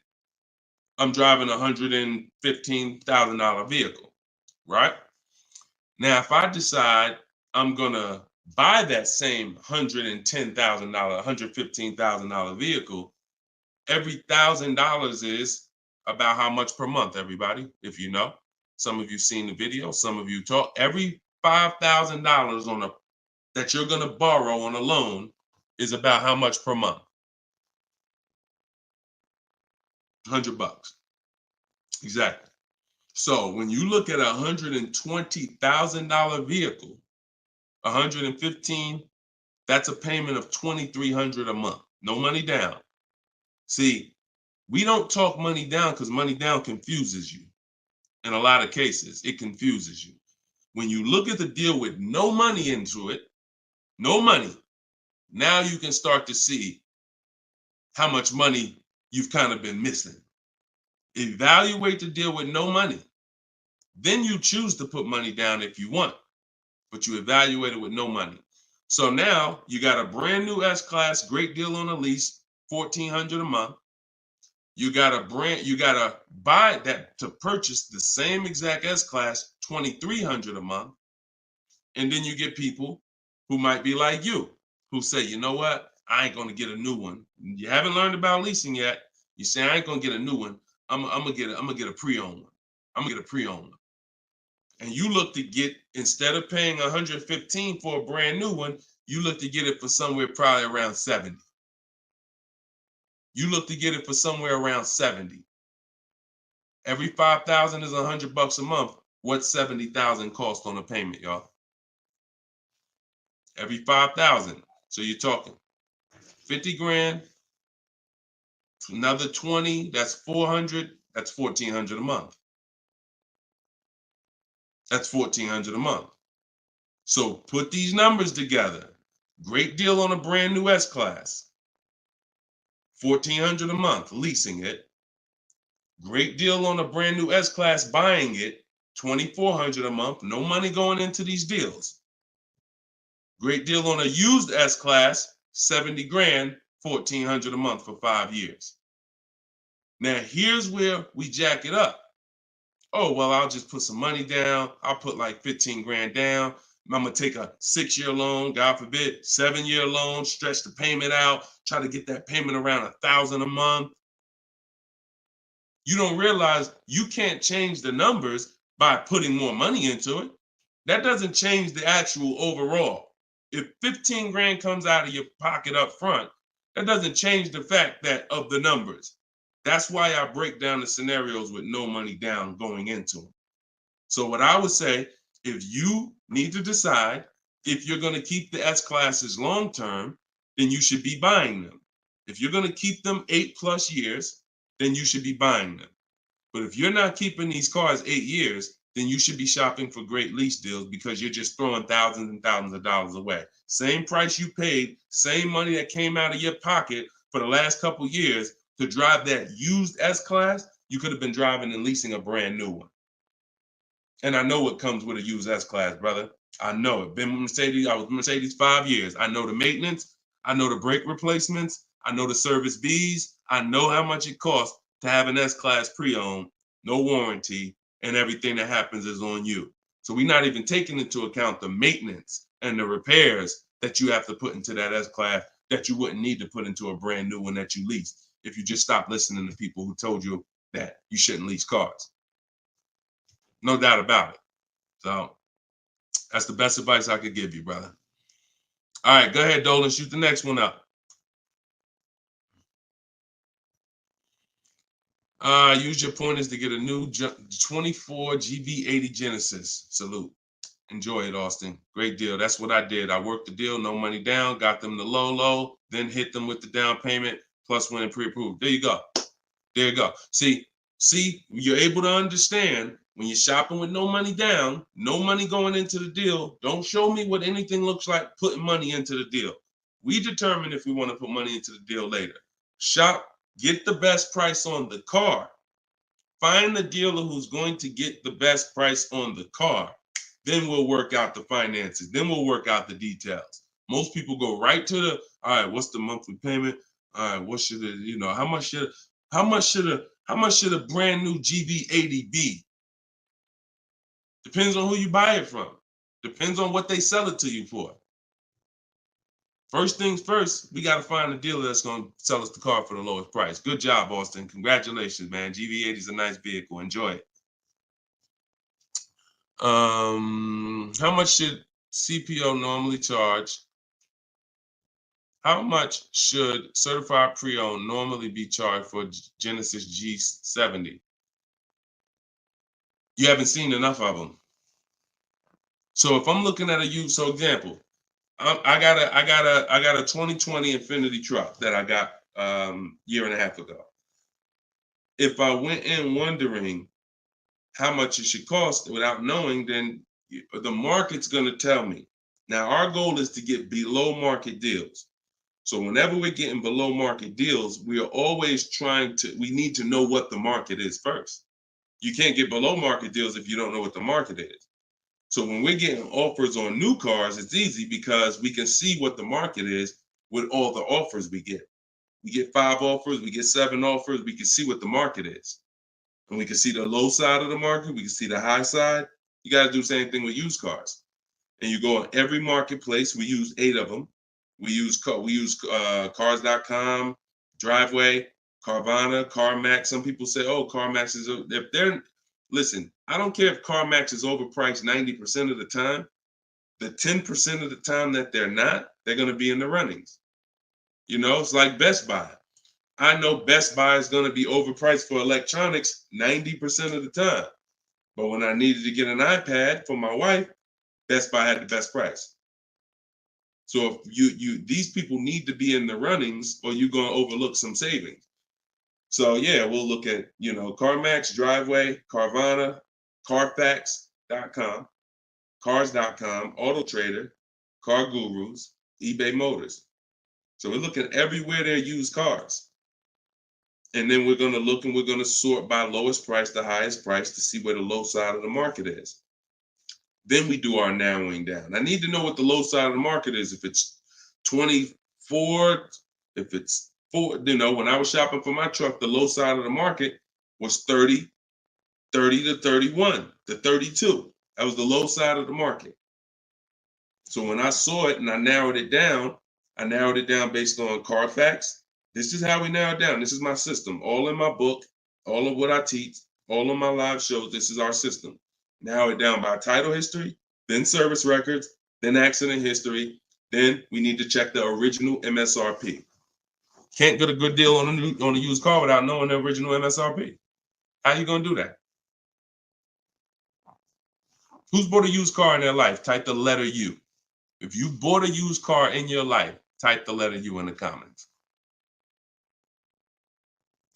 I'm driving a $115,000 vehicle, right? Now, if I decide I'm gonna buy that same $110,000, $115,000 vehicle, every $1,000 is about how much per month, everybody, if you know. Some of you seen the video, some of you talk. Every $5,000 on a that you're gonna borrow on a loan is about how much per month? $100. Exactly. So when you look at a $120,000 vehicle, 115, that's a payment of $2,300 a month. No money down. See, we don't talk money down because money down confuses you. In a lot of cases, it confuses you. When you look at the deal with no money into it, no money, now you can start to see how much money you've kind of been missing. Evaluate the deal with no money. Then you choose to put money down if you want, but you evaluate it with no money. So now you got a brand new S-Class, great deal on a lease, $1,400 a month. You gotta buy that to purchase the same exact S-Class, $2,300 a month. And then you get people who might be like you, who say, you know what? I ain't gonna get a new one. You haven't learned about leasing yet. You say I ain't gonna get a new one. I'm gonna get a pre-owned one. I'm gonna get a pre-owned one. And you look to get, instead of paying 115 for a brand new one, you look to get it for somewhere probably around 70. You look to get it for somewhere around 70. Every 5,000 is $100 a month. What's 70,000 cost on a payment, y'all? Every 5,000. So you're talking 50 grand, another 20, that's 400, that's 1,400 a month. That's 1,400 a month. So put these numbers together. Great deal on a brand new S-Class. 1,400 a month, leasing it. Great deal on a brand new S-Class, buying it. 2,400 a month, no money going into these deals. Great deal on a used S-Class, 70 grand, 1,400 a month for 5 years. Now, here's where we jack it up. Oh, well, I'll just put some money down. I'll put like 15 grand down. I'm going to take a 6-year loan, God forbid, 7-year loan, stretch the payment out, try to get that payment around $1,000 a month. You don't realize you can't change the numbers by putting more money into it. That doesn't change the actual overall. If 15 grand comes out of your pocket up front, that doesn't change the fact that of the numbers. That's why I break down the scenarios with no money down going into them. So what I would say, if you need to decide if you're going to keep the S-Classes long term, then you should be buying them. If you're going to keep them 8+ years, then you should be buying them. But if you're not keeping these cars 8 years, then you should be shopping for great lease deals because you're just throwing thousands and thousands of dollars away. Same price you paid, same money that came out of your pocket for the last couple years to drive that used S-Class, you could have been driving and leasing a brand new one. And I know what comes with a used S-Class, brother. I know it. Been with Mercedes. I was with Mercedes 5 years. I know the maintenance. I know the brake replacements. I know the service Bs. I know how much it costs to have an S-Class pre-owned, no warranty, and everything that happens is on you. So we're not even taking into account the maintenance and the repairs that you have to put into that S-Class that you wouldn't need to put into a brand new one that you leased if you just stopped listening to people who told you that you shouldn't lease cars. No doubt about it. So that's the best advice I could give you, brother. All right, go ahead, Dolan. Shoot the next one up. Use your pointers to get a new 24 GV80 Genesis. Salute. Enjoy it, Austin. Great deal. That's what I did. I worked the deal, no money down, got them the low, then hit them with the down payment, plus went and pre-approved. There you go. There you go. See, you're able to understand when you're shopping with no money down, no money going into the deal. Don't show me what anything looks like putting money into the deal. We determine if we want to put money into the deal later. Shop, get the best price on the car. Find the dealer who's going to get the best price on the car. Then we'll work out the finances. Then we'll work out the details. Most people go right to the, all right, what's the monthly payment? All right, what should it, how much should a brand new GV80 be? Depends on who you buy it from. Depends on what they sell it to you for. First things first, we got to find a dealer that's going to sell us the car for the lowest price. Good job, Austin. Congratulations, man. GV80 is a nice vehicle. Enjoy it. How much should CPO normally charge? How much should certified pre-owned normally be charged for Genesis G70? You haven't seen enough of them. So if I'm looking at a used, so example, I got a 2020 Infinity truck that I got year and a half ago. If I went in wondering how much it should cost without knowing, then the market's going to tell me. Now our goal is to get below market deals. So whenever we're getting below market deals, we are always we need to know what the market is first. You can't get below market deals if you don't know what the market is. So when we're getting offers on new cars, it's easy because we can see what the market is with all the offers we get. We get 5 offers, we get 7 offers, we can see what the market is. And we can see the low side of the market, we can see the high side. You got to do the same thing with used cars. And you go on every marketplace, we use 8 of them. We use cars.com, Driveway, Carvana, CarMax. Some people say, oh, CarMax is, if they're, listen, I don't care if CarMax is overpriced 90% of the time. The 10% of the time that they're not, they're going to be in the runnings. You know, it's like Best Buy. I know Best Buy is going to be overpriced for electronics 90% of the time. But when I needed to get an iPad for my wife, Best Buy had the best price. So if these people need to be in the runnings or you're going to overlook some savings. So yeah, we'll look at, CarMax, Driveway, Carvana, Carfax.com, Cars.com, Auto Trader, Car Gurus, eBay Motors. So we're looking everywhere there used cars. And then we're going to look and we're going to sort by lowest price to highest price to see where the low side of the market is. Then we do our narrowing down. I need to know what the low side of the market is. If it's 24, if it's 4, when I was shopping for my truck, the low side of the market was 30 to 31 to 32. That was the low side of the market. So when I saw it and I narrowed it down based on Carfax. This is how we narrow it down. This is my system. All in my book, all of what I teach, all of my live shows, this is our system. Narrow it down by title history, then service records, then accident history. Then we need to check the original MSRP. Can't get a good deal on a used car without knowing the original MSRP. How you gonna do that? Who's bought a used car in their life? Type the letter U. If you bought a used car in your life, type the letter U in the comments.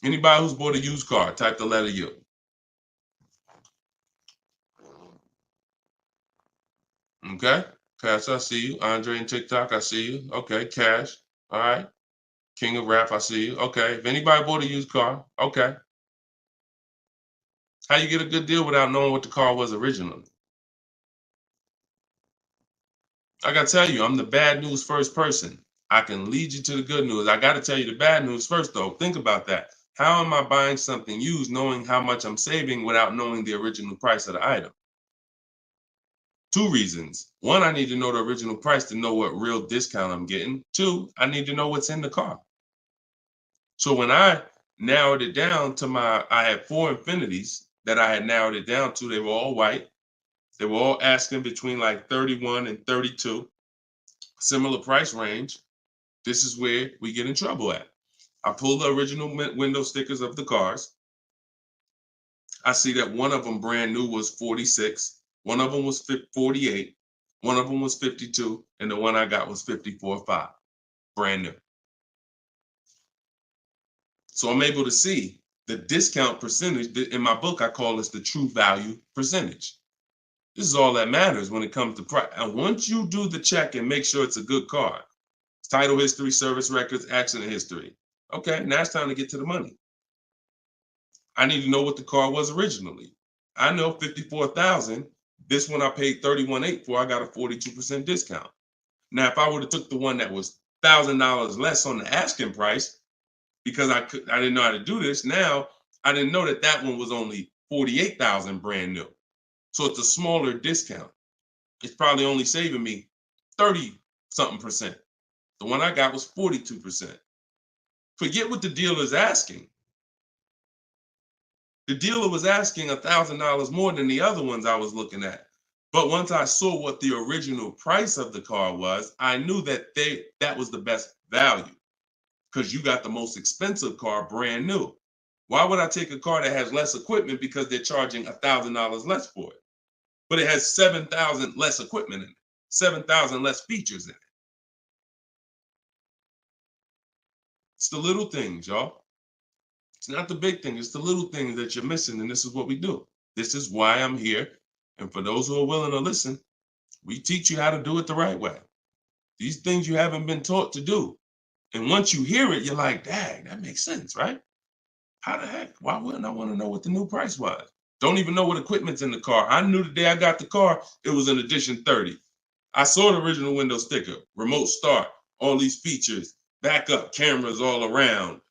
Anybody who's bought a used car, type the letter U. Okay, Cash, I see you. Andre and TikTok, I see you. Okay, Cash. All right. King of Rap, I see you. Okay, if anybody bought a used car, okay. How you get a good deal without knowing what the car was originally? I gotta tell you, I'm the bad news first person. I can lead you to the good news. I gotta tell you the bad news first, though. Think about that. How am I buying something used knowing how much I'm saving without knowing the original price of the item? 2 reasons. 1, I need to know the original price to know what real discount I'm getting. 2, I need to know what's in the car. So when I narrowed it down to I had 4 Infinities that I had narrowed it down to. They were all white. They were all asking between like 31 and 32, similar price range. This is where we get in trouble at. I pull the original window stickers of the cars. I see that one of them brand new was 46. One of them was 48. One of them was 52. And the one I got was 54.5, brand new. So I'm able to see the discount percentage. In my book, I call this the true value percentage. This is all that matters when it comes to price. And once you do the check and make sure it's a good car, title history, service records, accident history. Okay, now it's time to get to the money. I need to know what the car was originally. I know 54,000. This one I paid 31.8 for. I got a 42% discount. Now, if I would have took the one that was $1,000 less on the asking price, because I didn't know how to do this. Now I didn't know that one was only 48,000 brand new. So it's a smaller discount. It's probably only saving me 30-something%. The one I got was 42%. Forget what the dealer's asking. The dealer was asking $1,000 more than the other ones I was looking at. But once I saw what the original price of the car was, I knew that that was the best value because you got the most expensive car brand new. Why would I take a car that has less equipment because they're charging $1,000 less for it? But it has 7,000 less equipment in it, 7,000 less features in it. It's the little things, y'all. It's not the big thing. It's the little things that you're missing. And this is what we do. This is why I'm here. And for those who are willing to listen, we teach you how to do it the right way. These things you haven't been taught to do. And once you hear it, you're like, dang, that makes sense, right? How the heck? Why wouldn't I want to know what the new price was? Don't even know what equipment's in the car. I knew the day I got the car, it was an edition 30. I saw the original window sticker, remote start, all these features, backup cameras all around,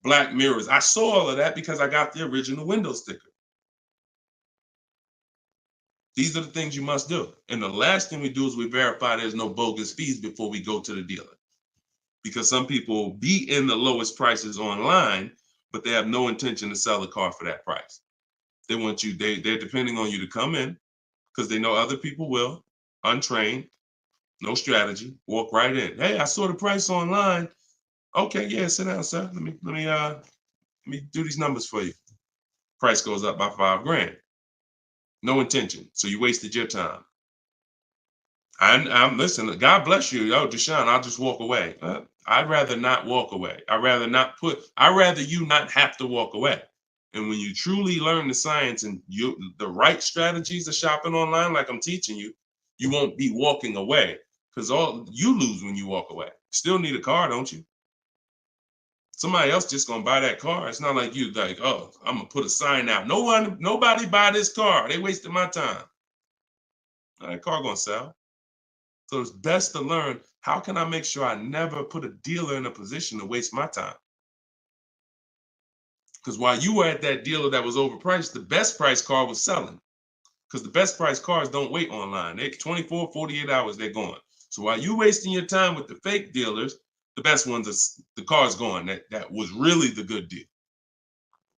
black mirrors. I saw all of that because I got the original window sticker. These are the things you must do. And the last thing we do is we verify there's no bogus fees before we go to the dealer. Because some people be in the lowest prices online, but they have no intention to sell the car for that price. They want you, they're depending on you to come in because they know other people will, untrained, no strategy, walk right in. Hey, I saw the price online. Okay, yeah, sit down, sir. Let me do these numbers for you. Price goes up by $5,000. No intention. So you wasted your time. I'm listen, God bless you. Oh, Deshone, I'll just walk away. I'd rather not walk away. I'd rather you not have to walk away. And when you truly learn the science and the right strategies of shopping online, like I'm teaching you, you won't be walking away because all you lose when you walk away. Still need a car, don't you? Somebody else just gonna buy that car. It's not like you like, oh, I'm gonna put a sign out. Nobody buy this car. They wasted my time. That car gonna sell. So it's best to learn how can I make sure I never put a dealer in a position to waste my time. Because while you were at that dealer that was overpriced, the best price car was selling. Because the best price cars don't wait online. They 24, 48 hours, they're gone. So while you wasting your time with the fake dealers, the best ones are the car's gone. That was really the good deal.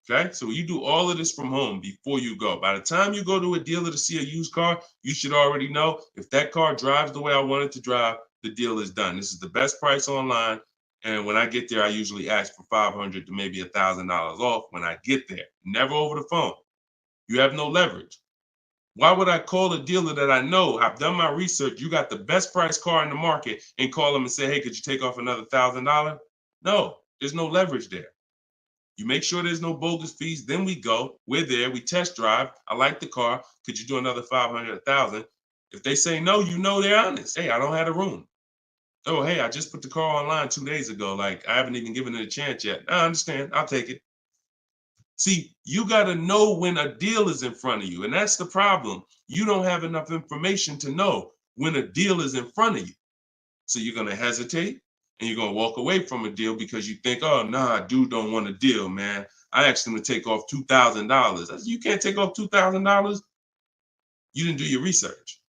Okay, so you do all of this from home before you go. By the time you go to a dealer to see a used car, you should already know if that car drives the way I want it to drive, the deal is done. This is the best price online. And when I get there, I usually ask for $500 to maybe $1,000 off when I get there. Never over the phone. You have no leverage. Why would I call a dealer that I know, I've done my research, you got the best price car in the market, and call them and say, hey, could you take off another $1,000? No, there's no leverage there. You make sure there's no bogus fees. Then we go. We're there. We test drive. I like the car. Could you do another 500, 1,000? If they say no, you know they're honest. Hey, I don't have a room. Oh, hey, I just put the car online 2 days ago. Like, I haven't even given it a chance yet. I understand. I'll take it. See, you got to know when a deal is in front of you. And that's the problem. You don't have enough information to know when a deal is in front of you. So you're going to hesitate and you're going to walk away from a deal because you think, oh, nah, dude don't want a deal, man. I asked him to take off $2,000. I said, you can't take off $2,000. You didn't do your research.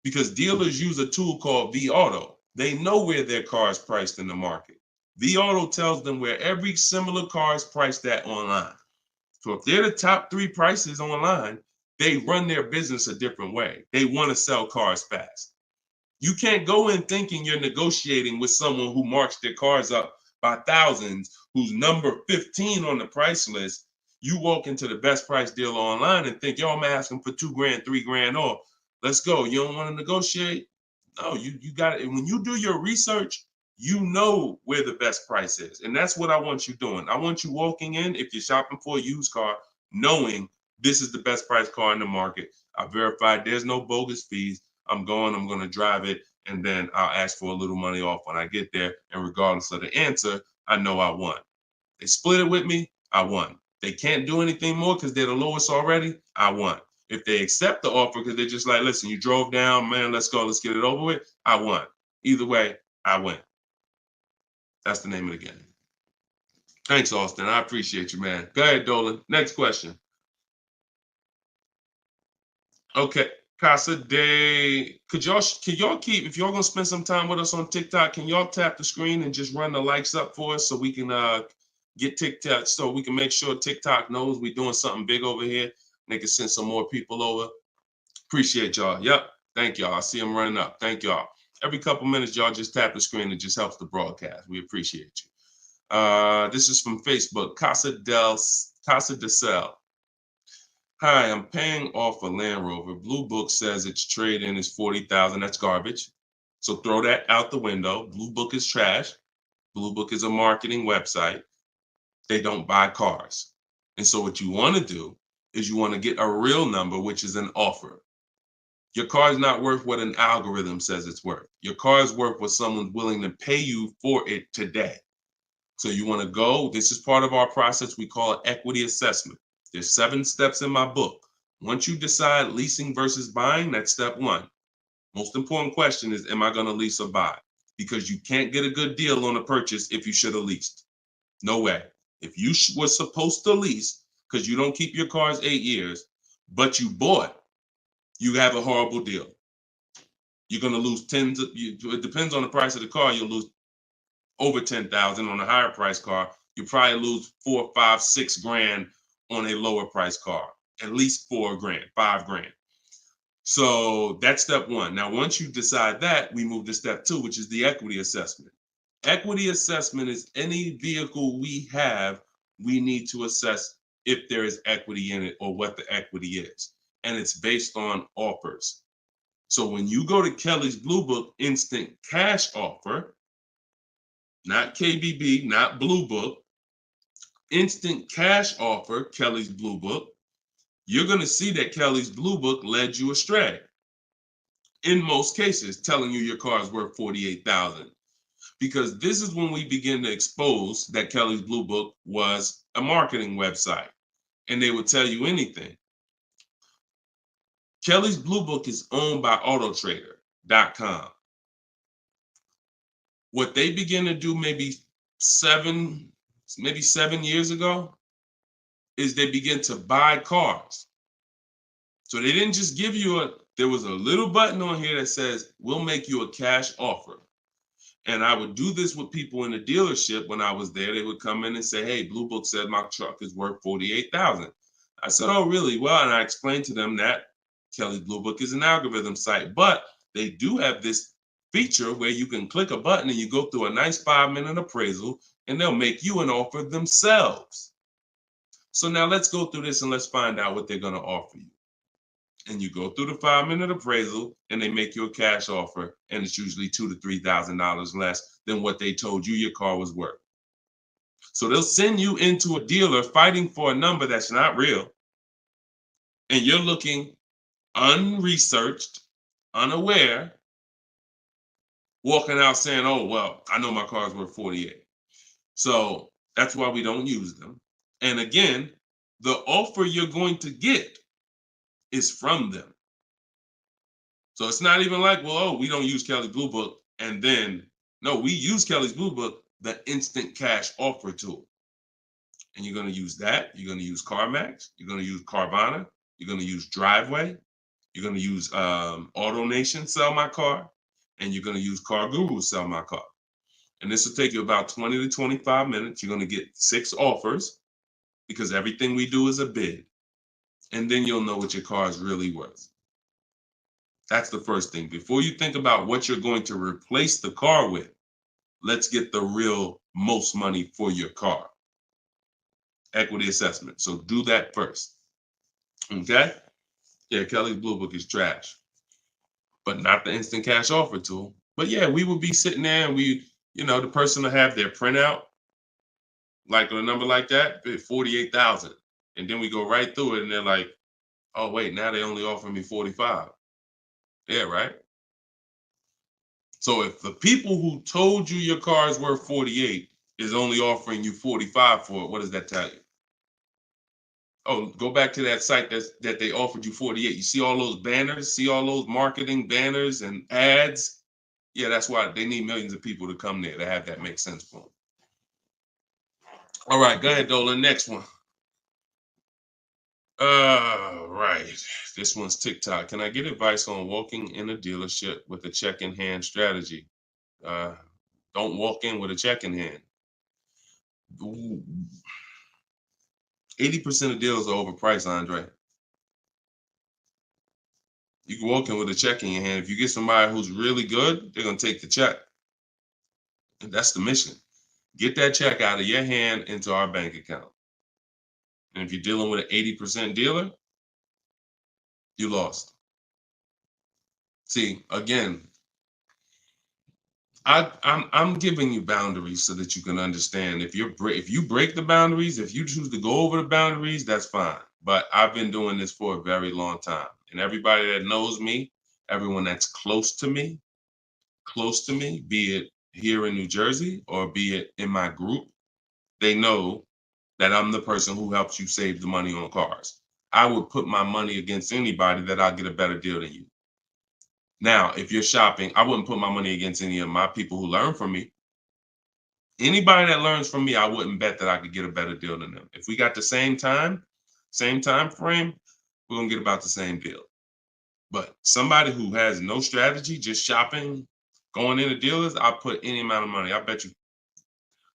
Because dealers use a tool called vAuto. They know where their car is priced in the market. vAuto tells them where every similar car is priced at online. So if they're the top 3 prices online, they run their business a different way. They want to sell cars fast. You can't go in thinking you're negotiating with someone who marks their cars up by thousands, who's number 15 on the price list. You walk into the best price deal online and think, yo, I'm asking for $2,000, $3,000 off. Let's go. You don't want to negotiate? No, you got it. When you do your research, you know where the best price is. And that's what I want you doing. I want you walking in, if you're shopping for a used car, knowing this is the best price car in the market. I verified there's no bogus fees. I'm going to drive it, and then I'll ask for a little money off when I get there. And regardless of the answer, I know I won. They split it with me, I won. They can't do anything more because they're the lowest already, I won. If they accept the offer because they're just like, listen, you drove down, man, let's go, let's get it over with, I won. Either way, I win. That's the name of the game. Thanks, Austin. I appreciate you, man. Go ahead, Dolan. Next question. Okay. Casa de, could y'all keep, if y'all gonna spend some time with us on TikTok, can y'all tap the screen and just run the likes up for us so we can get TikTok, so we can make sure TikTok knows we're doing something big over here. They can send some more people over. Appreciate y'all. Yep. Thank y'all. I see them running up. Thank y'all. Every couple minutes, y'all just tap the screen. It just helps the broadcast. We appreciate you. This is from Facebook. Casa de Cel. Hi, I'm paying off a Land Rover. Blue Book says its trade-in is $40,000. That's garbage. So throw that out the window. Blue Book is trash. Blue Book is a marketing website. They don't buy cars. And so what you want to do is you want to get a real number, which is an offer. Your car is not worth what an algorithm says it's worth. Your car is worth what someone's willing to pay you for it today. So you want to go, this is part of our process. We call it equity assessment. There's 7 steps in my book. Once you decide leasing versus buying, that's step 1. Most important question is, am I going to lease or buy? Because you can't get a good deal on a purchase if you should have leased. No way. If you were supposed to lease because you don't keep your cars 8 years, but you bought, you have a horrible deal. You're going to lose tens of, it depends on the price of the car. You'll lose over 10,000 on a higher price car. You probably lose 4, 5, 6 grand on a lower price car, at least 4 grand, 5 grand. So that's step 1. Now, once you decide that, we move to step 2, which is the equity assessment. Equity assessment is any vehicle we have, we need to assess if there is equity in it or what the equity is. And it's based on offers. So when you go to Kelly's Blue Book instant cash offer, not KBB, not Blue Book, instant cash offer, Kelly's Blue Book, you're going to see that Kelly's Blue Book led you astray. In most cases, telling you your car is worth $48,000. Because this is when we begin to expose that Kelly's Blue Book was a marketing website and they would tell you anything. Kelly's Blue Book is owned by autotrader.com. What they began to do maybe 7 years ago is they begin to buy cars. So they didn't just give you there was a little button on here that says, we'll make you a cash offer. And I would do this with people in the dealership when I was there. They would come in and say, hey, Blue Book said my truck is worth $48,000. I said, oh, really? Well, and I explained to them that Kelly's Blue Book is an algorithm site, but they do have this feature where you can click a button and you go through a nice 5-minute appraisal and they'll make you an offer themselves. So now let's go through this and let's find out what they're going to offer you. And you go through the 5-minute appraisal and they make you a cash offer, and it's usually $2,000 to $3,000 less than what they told you your car was worth. So they'll send you into a dealer fighting for a number that's not real, and you're looking unresearched, unaware, walking out saying, oh, well, I know my car's worth 48. So that's why we don't use them. And again, the offer you're going to get is from them. So it's not even like, well, oh, we don't use Kelly's Blue Book. And then, no, we use Kelly's Blue Book, the instant cash offer tool. And you're going to use that. You're going to use CarMax. You're going to use Carvana. You're going to use Driveway. You're going to use AutoNation, Sell My Car. And you're going to use Car Guru, Sell My Car. And this will take you about 20 to 25 minutes. You're going to get 6 offers because everything we do is a bid. And then you'll know what your car is really worth. That's the first thing. Before you think about what you're going to replace the car with, let's get the real most money for your car. Equity assessment. So do that first. Okay? Yeah, Kelly's Blue Book is trash, but not the instant cash offer tool. But yeah, we would be sitting there and the person will have their printout, like a number like that, 48,000. And then we go right through it and they're like, oh, wait, now they only offer me 45. Yeah, right? So if the people who told you your car is worth 48 is only offering you 45 for it, what does that tell you? Oh, go back to that site that they offered you 48. You see all those banners, see all those marketing banners and ads? Yeah, that's why they need millions of people to come there to have that make sense for them. All right, go ahead, Dolan. Next one. Right. This one's TikTok. Can I get advice on walking in a dealership with a check in hand strategy? Don't walk in with a check in hand. 80% of deals are overpriced, Andre. You can walk in with a check in your hand. If you get somebody who's really good, they're going to take the check. And that's the mission. Get that check out of your hand into our bank account. And if you're dealing with an 80% dealer, you lost. See, again, I'm giving you boundaries so that you can understand. If you break the boundaries, if you choose to go over the boundaries, that's fine. But I've been doing this for a very long time, and everybody that knows me, everyone that's close to me, be it here in New Jersey or be it in my group, they know that I'm the person who helps you save the money on cars. I would put my money against anybody that I'll get a better deal than you. Now, if you're shopping, I wouldn't put my money against any of my people who learn from me. Anybody that learns from me, I wouldn't bet that I could get a better deal than them. If we got the same time frame, we're gonna get about the same deal. But somebody who has no strategy, just shopping, going into dealers, I'll put any amount of money. I bet you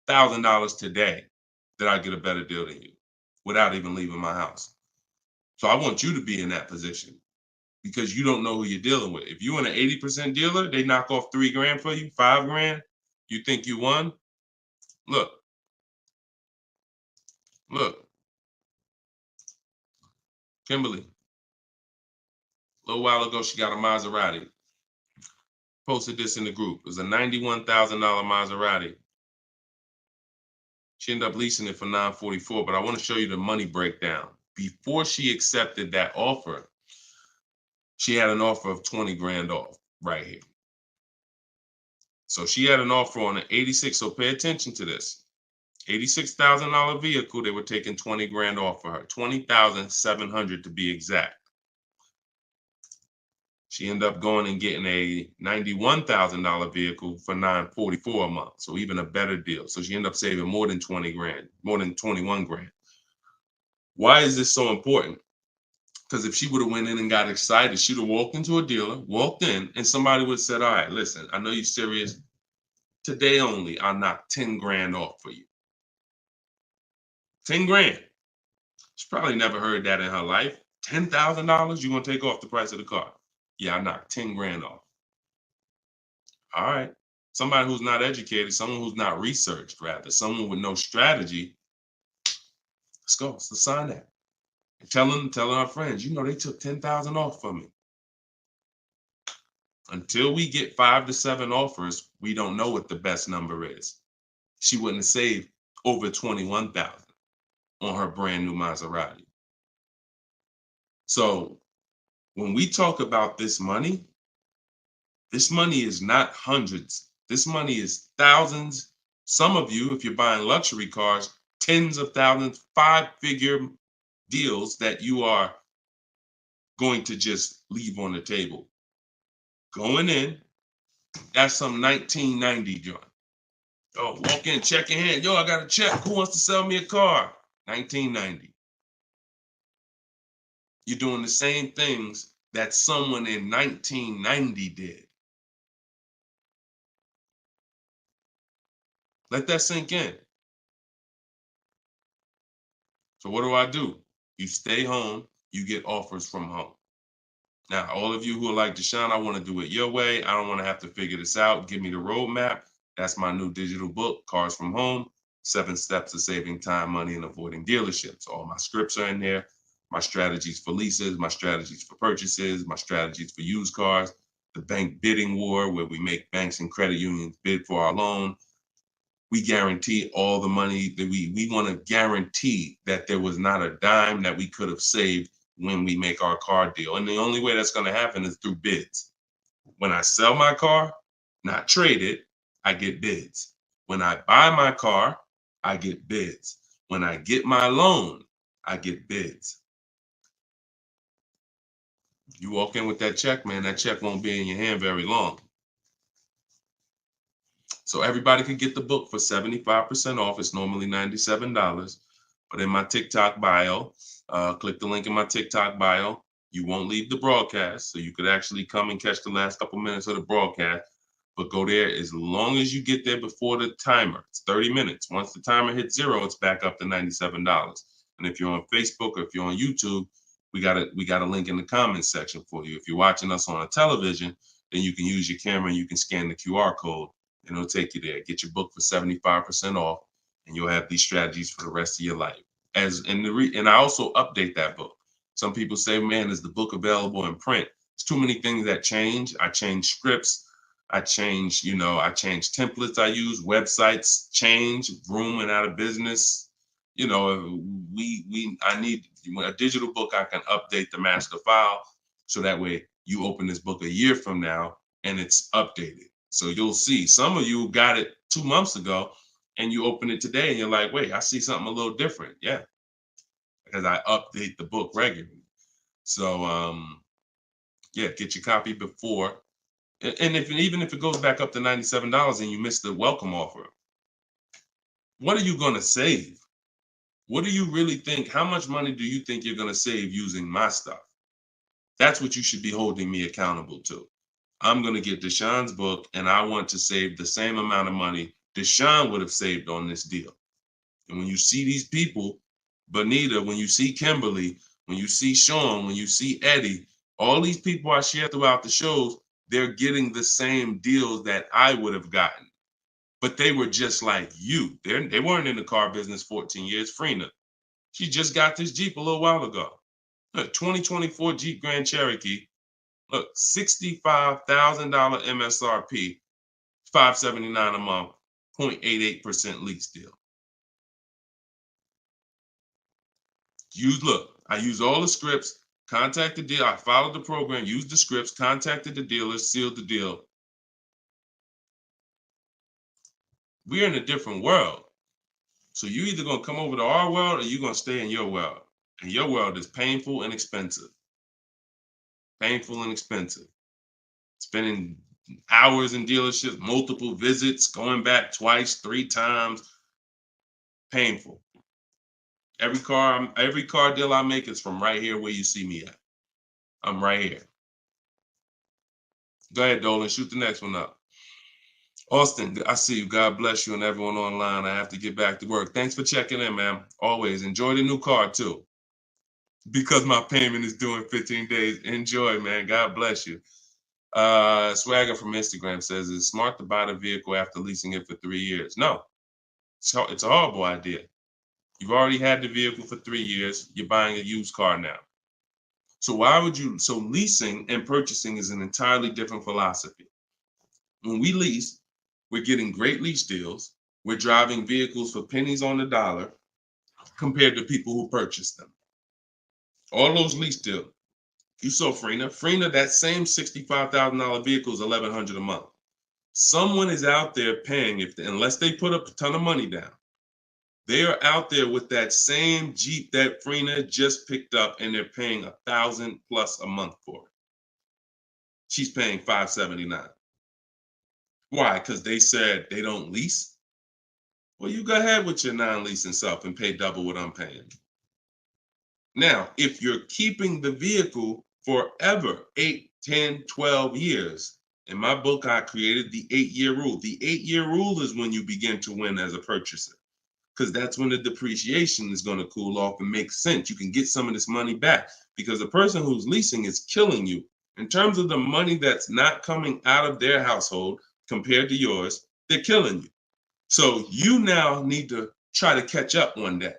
$1,000 today that I get a better deal than you without even leaving my house. So I want you to be in that position because you don't know who you're dealing with. If you're in an 80% dealer, they knock off $3,000 for you, $5,000. You think you won? Look, Kimberly. A little while ago, she got a Maserati. Posted this in the group. It was a $91,000 Maserati. She ended up leasing it for $944, but I want to show you the money breakdown. Before she accepted that offer, she had an offer of 20 grand off right here. So she had an offer on an 86. So pay attention to this. $86,000 vehicle, they were taking 20 grand off for her. 20,700 to be exact. She ended up going and getting a $91,000 vehicle for $944 a month. So even a better deal. So she ended up saving more than 20 grand, more than 21 grand. Why is this so important? Because if she would have went in and got excited, she'd have walked into a dealer, walked in, and somebody would have said, all right, listen, I know you're serious. Today only, I'll knock 10 grand off for you. 10 grand. She probably never heard that in her life. $10,000 you're going to take off the price of the car. Yeah, I knocked 10 grand off. All right. Somebody who's not educated, someone who's not researched, rather, someone with no strategy. Let's go. Let's sign that. And telling our friends, you know, they took 10,000 off from me. Until we get 5 to 7 offers, we don't know what the best number is. She wouldn't have saved over 21,000 on her brand new Maserati. So when we talk about this money is not hundreds. This money is thousands. Some of you, if you're buying luxury cars, tens of thousands, 5-figure deals that you are going to just leave on the table. Going in, that's some 1990 joint. Oh, walk in, check your hand. Yo, I got a check. Who wants to sell me a car? 1990. You're doing the same things that someone in 1990 did. Let that sink in. So what do? You stay home, you get offers from home. Now, all of you who are like, Deshone, I want to do it your way. I don't want to have to figure this out. Give me the roadmap. That's my new digital book, Cars from Home, 7 Steps of Saving Time, Money, and Avoiding Dealerships. All my scripts are in there. My strategies for leases, my strategies for purchases, my strategies for used cars, the bank bidding war, where we make banks and credit unions bid for our loan. We guarantee all the money that we want to guarantee that there was not a dime that we could have saved when we make our car deal. And the only way that's going to happen is through bids. When I sell my car, not trade it, I get bids. When I buy my car, I get bids. When I get my loan, I get bids. You walk in with that check, man, that check won't be in your hand very long. So everybody could get the book for 75% off. It's normally $97. but in my TikTok bio, click the link in my TikTok bio. You won't leave the broadcast, so you could actually come and catch the last couple minutes of the broadcast. But go there as long as you get there before the timer. It's 30 minutes. Once the timer hits 0, it's back up to $97. And if you're on Facebook or if you're on YouTube, we got a link in the comments section for you. If you're watching us on a television, then you can use your camera and you can scan the QR code and it'll take you there. Get your book for 75% off, and you'll have these strategies for the rest of your life. And I also update that book. Some people say, man, is the book available in print? It's too many things that change. I change scripts. I change templates I use, websites change, Vroom went out of business. I need a digital book. I can update the master file. So that way you open this book a year from now and it's updated. So you'll see some of you got it 2 months ago and you open it today and you're like, wait, I see something a little different. Yeah, because I update the book regularly. So get your copy before. And even if it goes back up to $97 and you miss the welcome offer, what are you going to save? What do you really think? How much money do you think you're going to save using my stuff? That's what you should be holding me accountable to. I'm going to get Deshone's book, and I want to save the same amount of money Deshone would have saved on this deal. And when you see these people, Bonita, when you see Kimberly, when you see Sean, when you see Eddie, all these people I share throughout the shows, they're getting the same deals that I would have gotten. But they were just like you. They weren't in the car business 14 years. Frina, she just got this Jeep a little while ago. Look, 2024 Jeep Grand Cherokee. Look, $65,000 MSRP, $579 a month, 0.88% lease deal. I used all the scripts, contacted the dealer, I followed the program, used the scripts, contacted the dealer, sealed the deal. We're in a different world. So you're either going to come over to our world or you're going to stay in your world. And your world is painful and expensive. Painful and expensive. Spending hours in dealerships, multiple visits, going back twice, 3 times. Painful. Every car deal I make is from right here where you see me at. I'm right here. Go ahead, Dolan. Shoot the next one up. Austin, I see you. God bless you and everyone online. I have to get back to work. Thanks for checking in, man. Always. Enjoy the new car, too. Because my payment is due in 15 days. Enjoy, man. God bless you. Swagger from Instagram says, is it smart to buy the vehicle after leasing it for 3 years? No. It's a horrible idea. You've already had the vehicle for 3 years. You're buying a used car now. So leasing and purchasing is an entirely different philosophy. When we lease, we're getting great lease deals. We're driving vehicles for pennies on the dollar compared to people who purchase them. All those lease deals. You saw Frina, that same $65,000 vehicle is $1,100 a month. Someone is out there paying, unless they put up a ton of money down, they are out there with that same Jeep that Frina just picked up and they're paying $1,000 plus a month for it. She's paying $579. Why? Because they said they don't lease? Well, you go ahead with your non-leasing stuff and pay double what I'm paying. Now, if you're keeping the vehicle forever, 8, 10, 12 years, in my book, I created the 8-year rule. The 8-year rule is when you begin to win as a purchaser, because that's when the depreciation is going to cool off and make sense. You can get some of this money back because the person who's leasing is killing you. In terms of the money that's not coming out of their household compared to yours, they're killing you. So you now need to try to catch up one day.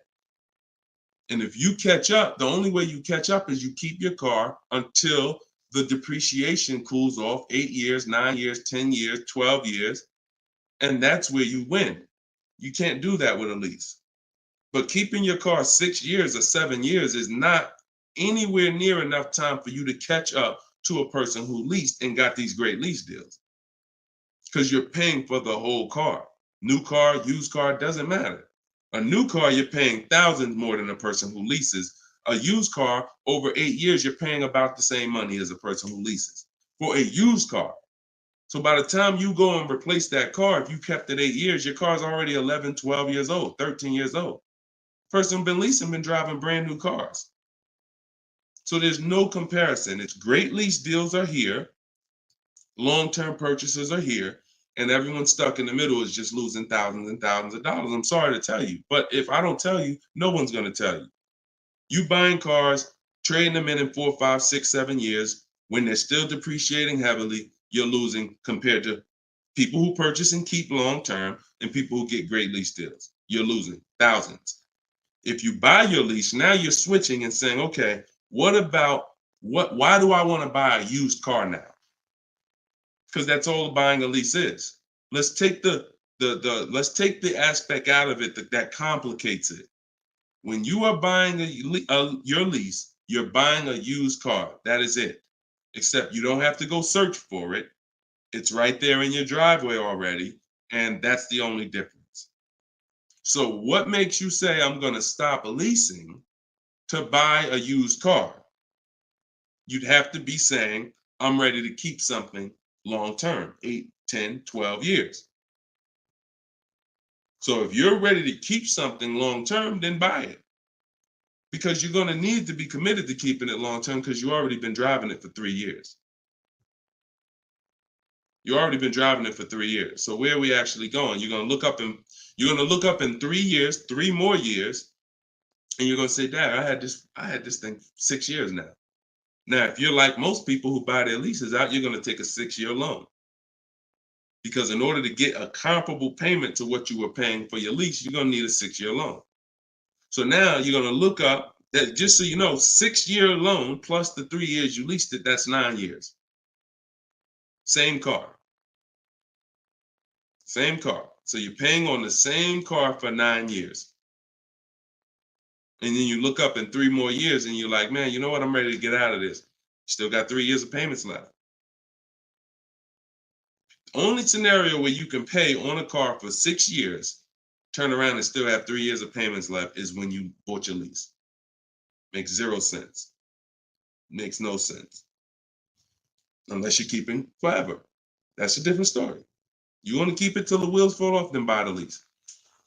And if you catch up, the only way you catch up is you keep your car until the depreciation cools off 8 years, 9 years, 10 years, 12 years. And that's where you win. You can't do that with a lease. But keeping your car 6 years or 7 years is not anywhere near enough time for you to catch up to a person who leased and got these great lease deals. Because you're paying for the whole car. New car, used car, doesn't matter. A new car, you're paying thousands more than a person who leases. A used car, over 8 years, you're paying about the same money as a person who leases for a used car. So by the time you go and replace that car, if you kept it 8 years, your car's already 11, 12 years old, 13 years old. Person who's been leasing been driving brand new cars. So there's no comparison. It's great lease deals are here, long-term purchases are here, and everyone stuck in the middle is just losing thousands and thousands of dollars. I'm sorry to tell you, but if I don't tell you, no one's going to tell you. You buying cars, trading them in 4, 5, 6, 7 years, when they're still depreciating heavily, you're losing compared to people who purchase and keep long-term and people who get great lease deals. You're losing thousands. If you buy your lease, now you're switching and saying, okay, why do I want to buy a used car now? Because that's all buying a lease is. Let's take let's take the aspect out of it that complicates it. When you are buying your lease, you're buying a used car. That is it. Except you don't have to go search for it. It's right there in your driveway already, and that's the only difference. So what makes you say I'm going to stop leasing to buy a used car? You'd have to be saying I'm ready to keep something long term, 8, 10, 12 years. So if you're ready to keep something long term, then buy it. Because you're going to need to be committed to keeping it long term because you've already been driving it for 3 years. You've already been driving it for 3 years. So where are we actually going? You're going to look up in 3 years, 3 more years, and you're going to say, Dad, I had this thing 6 years now. Now, if you're like most people who buy their leases out, you're going to take a 6-year loan. Because in order to get a comparable payment to what you were paying for your lease, you're going to need a 6-year loan. So now you're going to look up that, just so you know, 6-year loan plus the 3 years you leased it, that's 9 years. Same car. Same car. So you're paying on the same car for 9 years. And then you look up in 3 more years and you're like, man, you know what? I'm ready to get out of this. Still got 3 years of payments left. Only scenario where you can pay on a car for 6 years, turn around and still have 3 years of payments left is when you bought your lease. Makes 0 sense. Makes no sense. Unless you're keeping forever. That's a different story. You want to keep it till the wheels fall off, then buy the lease.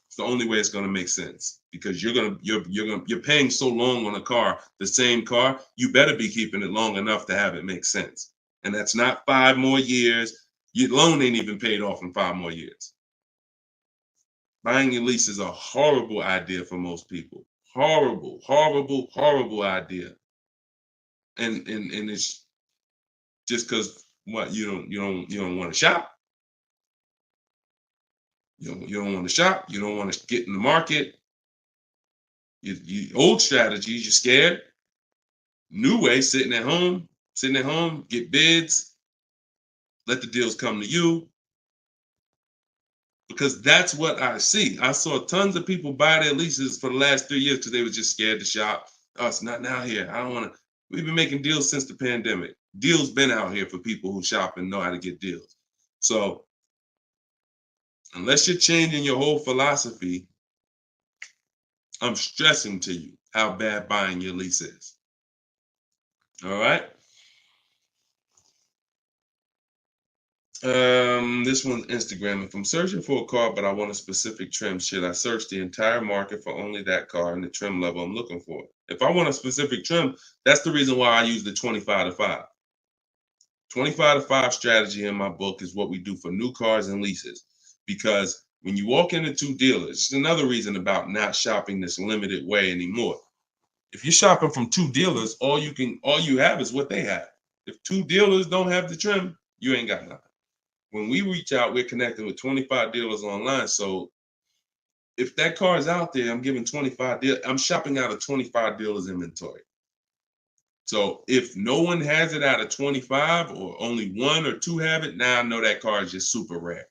It's the only way it's going to make sense because you're paying so long on a car, the same car, you better be keeping it long enough to have it make sense. And that's not 5 more years. Your loan ain't even paid off in 5 more years. Buying your lease is a horrible idea for most people. Horrible, horrible, horrible idea. And it's just because what you don't want to shop. You don't want to shop. You don't want to get in the market. You old strategies, you're scared. New way, sitting at home, get bids, let the deals come to you. Because that's what I see. I saw tons of people buy their leases for the last 3 years because they were just scared to shop. Oh, it's not now here. I don't want to. We've been making deals since the pandemic. Deals been out here for people who shop and know how to get deals. So unless you're changing your whole philosophy, I'm stressing to you how bad buying your lease is. All right. This one's Instagram. If I'm searching for a car, but I want a specific trim, should I search the entire market for only that car and the trim level I'm looking for? If I want a specific trim, that's the reason why I use the 25 to 5. 25 to 5 strategy in my book is what we do for new cars and leases. Because when you walk into 2 dealers, it's another reason about not shopping this limited way anymore. If you're shopping from 2 dealers, all you have is what they have. If 2 dealers don't have the trim, you ain't got nothing. When we reach out, we're connecting with 25 dealers online. So if that car is out there, I'm giving 25 dealers. I'm shopping out of 25 dealers inventory. So if no one has it out of 25 or only 1 or 2 have it, now I know that car is just super rare.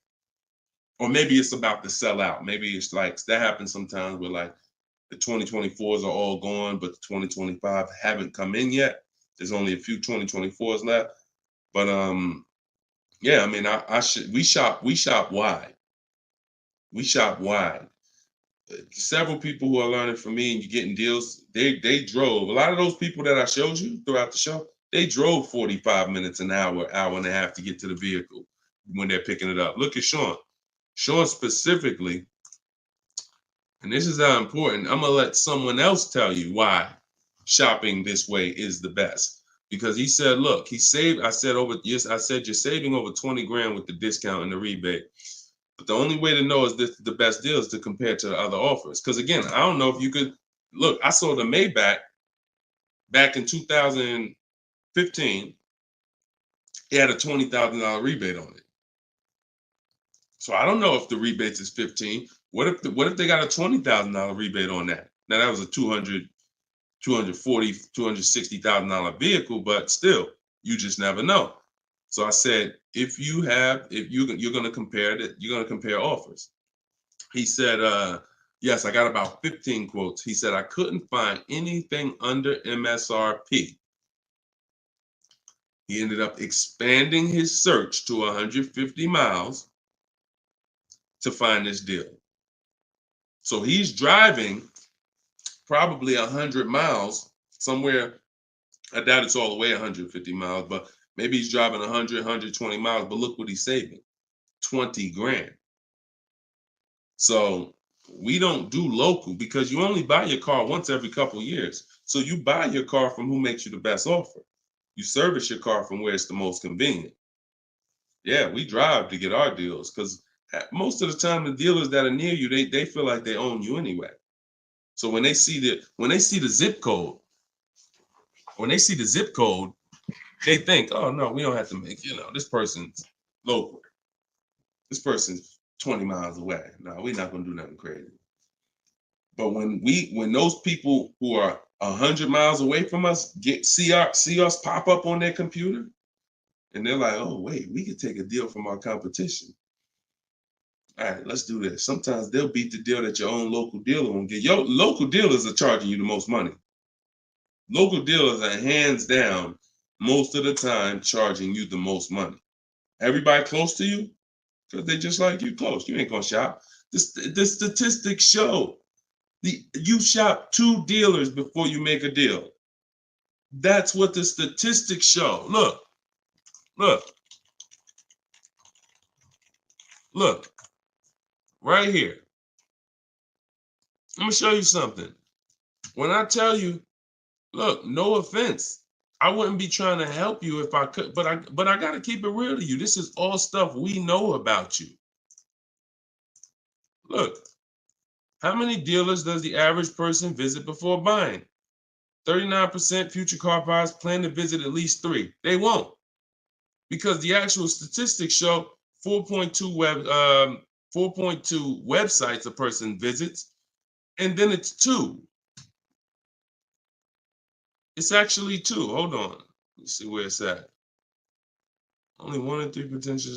Or maybe it's about to sell out. Maybe it's like that happens sometimes where like the 2024s are all gone, but the 2025 haven't come in yet. There's only a few 2024s left. But yeah, I mean, we shop wide. We shop wide. Several people who are learning from me and you're getting deals, they drove. A lot of those people that I showed you throughout the show, they drove 45 minutes, an hour, hour and a half to get to the vehicle when they're picking it up. Look at Sean. Sean specifically And this is how important. I'm gonna let someone else tell you why shopping this way is the best. Because he said, look, he saved. I said you're saving over 20 grand with the discount and the rebate. But the only way to know is this the best deal is to compare to the other offers. Because again, I don't know if you could look. I sold a Maybach back in 2015. It had a $20,000 rebate on it. So I don't know if the rebates is 15. What if they got a $20,000 rebate on that? Now that was a $260,000 vehicle, but still, you just never know. So I said, if you're going to compare that, you're going to compare offers. He said, yes, I got about 15 quotes. He said, I couldn't find anything under MSRP. He ended up expanding his search to 150 miles to find this deal. So he's driving probably 100 miles somewhere. I doubt it's all the way 150 miles, but maybe he's driving 100, 120 miles. But look what he's saving, 20 grand. So we don't do local because you only buy your car once every couple of years. So you buy your car from who makes you the best offer. You service your car from where it's the most convenient. Yeah, we drive to get our deals because most of the time the dealers that are near you, they feel like they own you anyway. So when they see the zip code, they think, oh no, we don't have to make, this person's local. This person's 20 miles away. No, we're not gonna do nothing crazy. But when those people who are 100 miles away from us see us pop up on their computer, and they're like, oh wait, we could take a deal from our competition. All right, let's do this. Sometimes they'll beat the deal that your own local dealer won't get. Your local dealers are charging you the most money. Local dealers are hands down most of the time charging you the most money. Everybody close to you, because they just like you close. You ain't gonna shop. The statistics show you shop 2 dealers before you make a deal. That's what the statistics show. Look, right here. I'm gonna show you something. When I tell you, look, no offense, I wouldn't be trying to help you if I could, but I gotta keep it real to you. This is all stuff we know about you. Look, how many dealers does the average person visit before buying? 39% future car buyers plan to visit at least 3. They won't, because the actual statistics show 4.2 websites a person visits, and then it's 2. It's actually 2. Hold on. Let's see where it's at. Only 1 in 3 potential.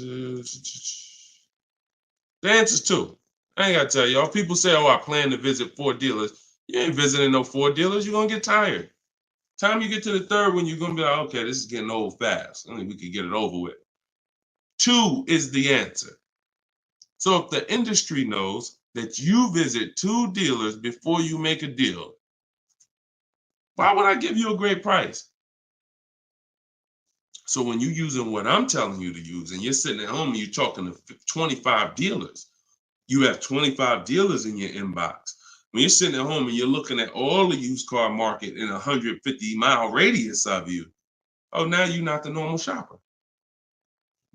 The answer's 2. I ain't gotta tell y'all. People say, oh, I plan to visit 4 dealers. You ain't visiting no 4 dealers. You're gonna get tired. Time you get to the 3rd one, you're gonna be like, okay, this is getting old fast. I mean, we could get it over with. 2 is the answer. So if the industry knows that you visit 2 dealers before you make a deal, why would I give you a great price? So when you're using what I'm telling you to use, and you're sitting at home and you're talking to 25 dealers, you have 25 dealers in your inbox. When you're sitting at home and you're looking at all the used car market in a 150-mile radius of you, oh, now you're not the normal shopper.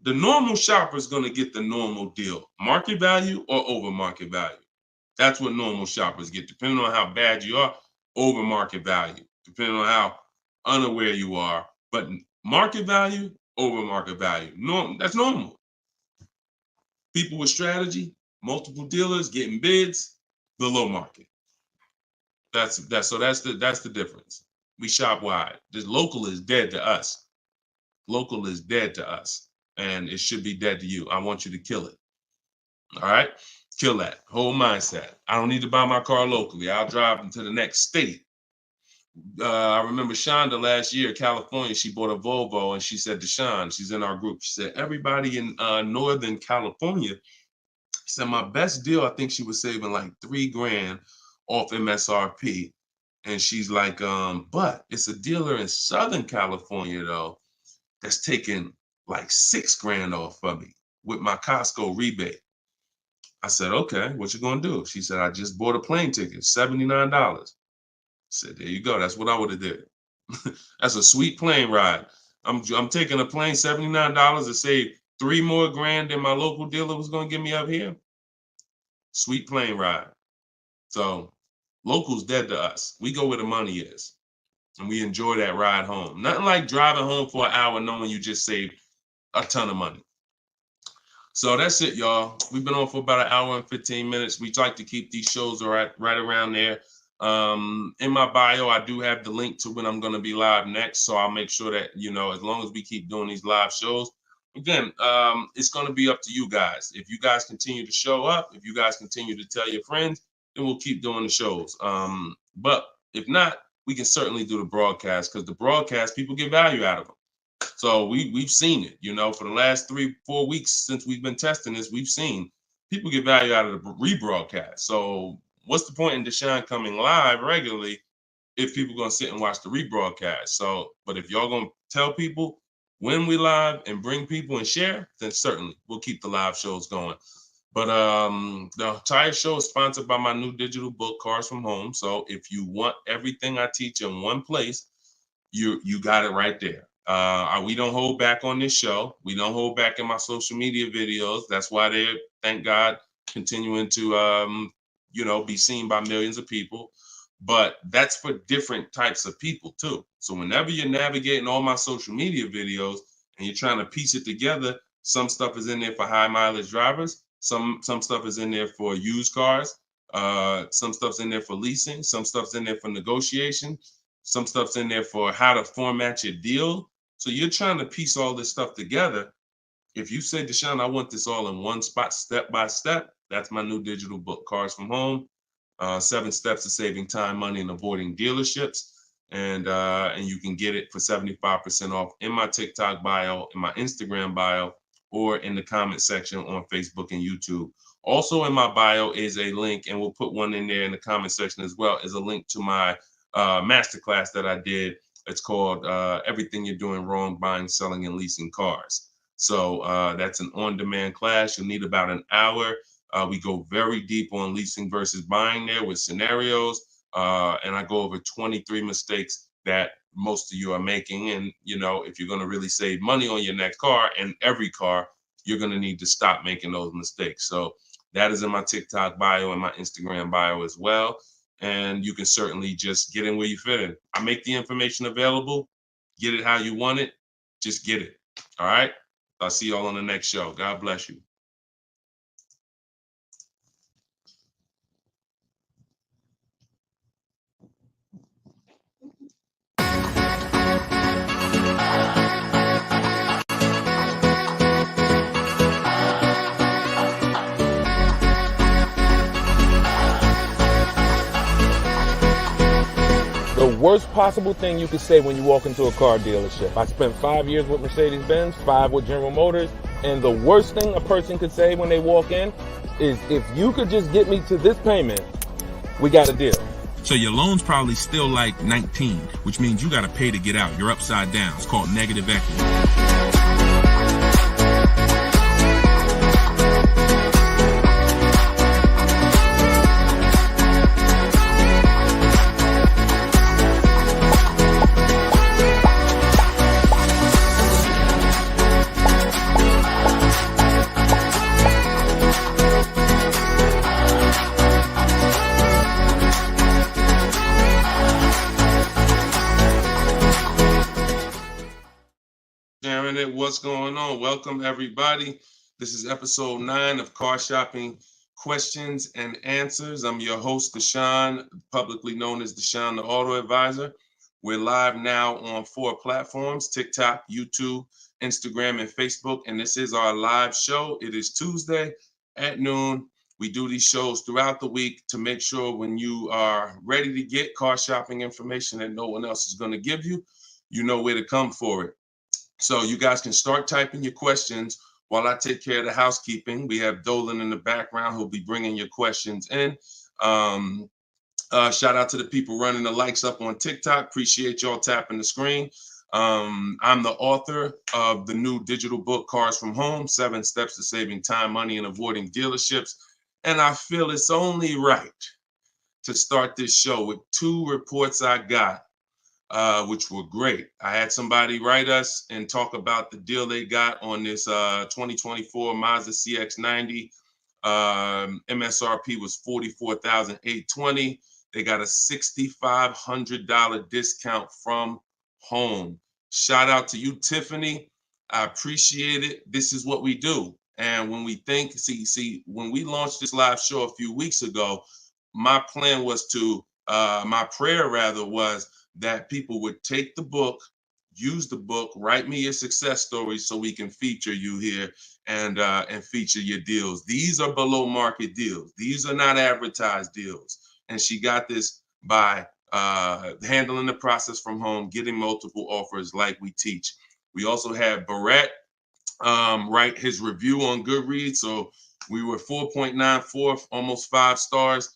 The normal shopper is going to get the normal deal, market value or over market value. That's what normal shoppers get, depending on how bad you are, over market value, depending on how unaware you are. But market value, over market value. That's normal. People with strategy, multiple dealers getting bids, below market. That's the difference. We shop wide. This local is dead to us. Local is dead to us, and it should be dead to you. I want you to kill it. All right, kill that whole mindset. I don't need to buy my car locally. I'll drive into the next state. I remember Shonda last year, California. She bought a Volvo, and she said to Sean, she's in our group. She said, everybody in Northern California. She said, my best deal, I think she was saving like 3 grand off MSRP. And she's like, but it's a dealer in Southern California, though, that's taking like 6 grand off of me with my Costco rebate. I said, okay, what you gonna do? She said, I just bought a plane ticket, $79. I said, there you go. That's what I would have did. That's a sweet plane ride. I'm taking a plane, $79 to save 3 more grand than my local dealer was gonna give me up here. Sweet plane ride. So local's dead to us. We go where the money is, and we enjoy that ride home. Nothing like driving home for an hour knowing you just saved a ton of money. So that's it, y'all. We've been on for about an hour and 15 minutes. We like to keep these shows right around there. In my bio, I do have the link to when I'm going to be live next. So I'll make sure that, as long as we keep doing these live shows, again, it's going to be up to you guys. If you guys continue to show up, if you guys continue to tell your friends, then we'll keep doing the shows. But if not, we can certainly do the broadcast, because the broadcast, people get value out of them. So we've seen it, for the last 3-4 weeks since we've been testing this, we've seen people get value out of the rebroadcast. So what's the point in Deshone coming live regularly if people are going to sit and watch the rebroadcast? So, but if y'all going to tell people when we live and bring people and share, then certainly we'll keep the live shows going. But the entire show is sponsored by my new digital book, Cars from Home. So if you want everything I teach in one place, you got it right there. We don't hold back on this show. We don't hold back in my social media videos. That's why they're, thank God, continuing to be seen by millions of people. But that's for different types of people too. So whenever you're navigating all my social media videos and you're trying to piece it together, some stuff is in there for high mileage drivers. Some stuff is in there for used cars. Some stuff's in there for leasing. Some stuff's in there for negotiation. Some stuff's in there for how to format your deal. So you're trying to piece all this stuff together. If you say, Deshone, I want this all in one spot, step by step, that's my new digital book, Cars from Home, 7 Steps to Saving Time, Money, and Avoiding Dealerships. And you can get it for 75% off in my TikTok bio, in my Instagram bio, or in the comment section on Facebook and YouTube. Also in my bio is a link, and we'll put one in there in the comment section as well, is a link to my masterclass that I did. It's called Everything You're Doing Wrong, Buying, Selling, and Leasing Cars. So that's an on-demand class. You'll need about an hour. We go very deep on leasing versus buying there with scenarios. And I go over 23 mistakes that most of you are making. And, if you're going to really save money on your next car and every car, you're going to need to stop making those mistakes. So that is in my TikTok bio and my Instagram bio as well. And you can certainly just get in where you fit in. I make the information available. Get it how you want it. Just get it. All right. I'll see y'all on the next show. God bless you. The worst possible thing you could say when you walk into a car dealership. I spent 5 years with Mercedes-Benz, 5 with General Motors, and the worst thing a person could say when they walk in is, if you could just get me to this payment, we got a deal. So your loan's probably still like 19, which means you got to pay to get out. You're upside down. It's called negative equity. What's going on? Welcome, everybody. This is episode 9 of Car Shopping Questions and Answers. I'm your host, Deshone, publicly known as Deshone the Auto Advisor. We're live now on 4 platforms: TikTok, YouTube, Instagram, and Facebook. And this is our live show. It is Tuesday at noon. We do these shows throughout the week to make sure when you are ready to get car shopping information that no one else is going to give you, you know where to come for it. So you guys can start typing your questions while I take care of the housekeeping. We have Dolan in the background who'll be bringing your questions in. Shout out to the people running the likes up on TikTok. Appreciate y'all tapping the screen. I'm the author of the new digital book, Cars from Home, 7 Steps to Saving Time, Money, and Avoiding Dealerships. And I feel it's only right to start this show with two reports I got, which were great. I had somebody write us and talk about the deal they got on this 2024 Mazda CX-90. MSRP was $44,820. They got a $6,500 discount from home. Shout out to you, Tiffany. I appreciate it. This is what we do. And when we think, when we launched this live show a few weeks ago, my plan was to, my prayer rather was that people would take the book, use the book, write me your success stories so we can feature you here and feature your deals. These are below market deals. These are not advertised deals. And she got this by handling the process from home, getting multiple offers like we teach. We also had Barrett write his review on Goodreads. So we were 4.94, almost 5 stars.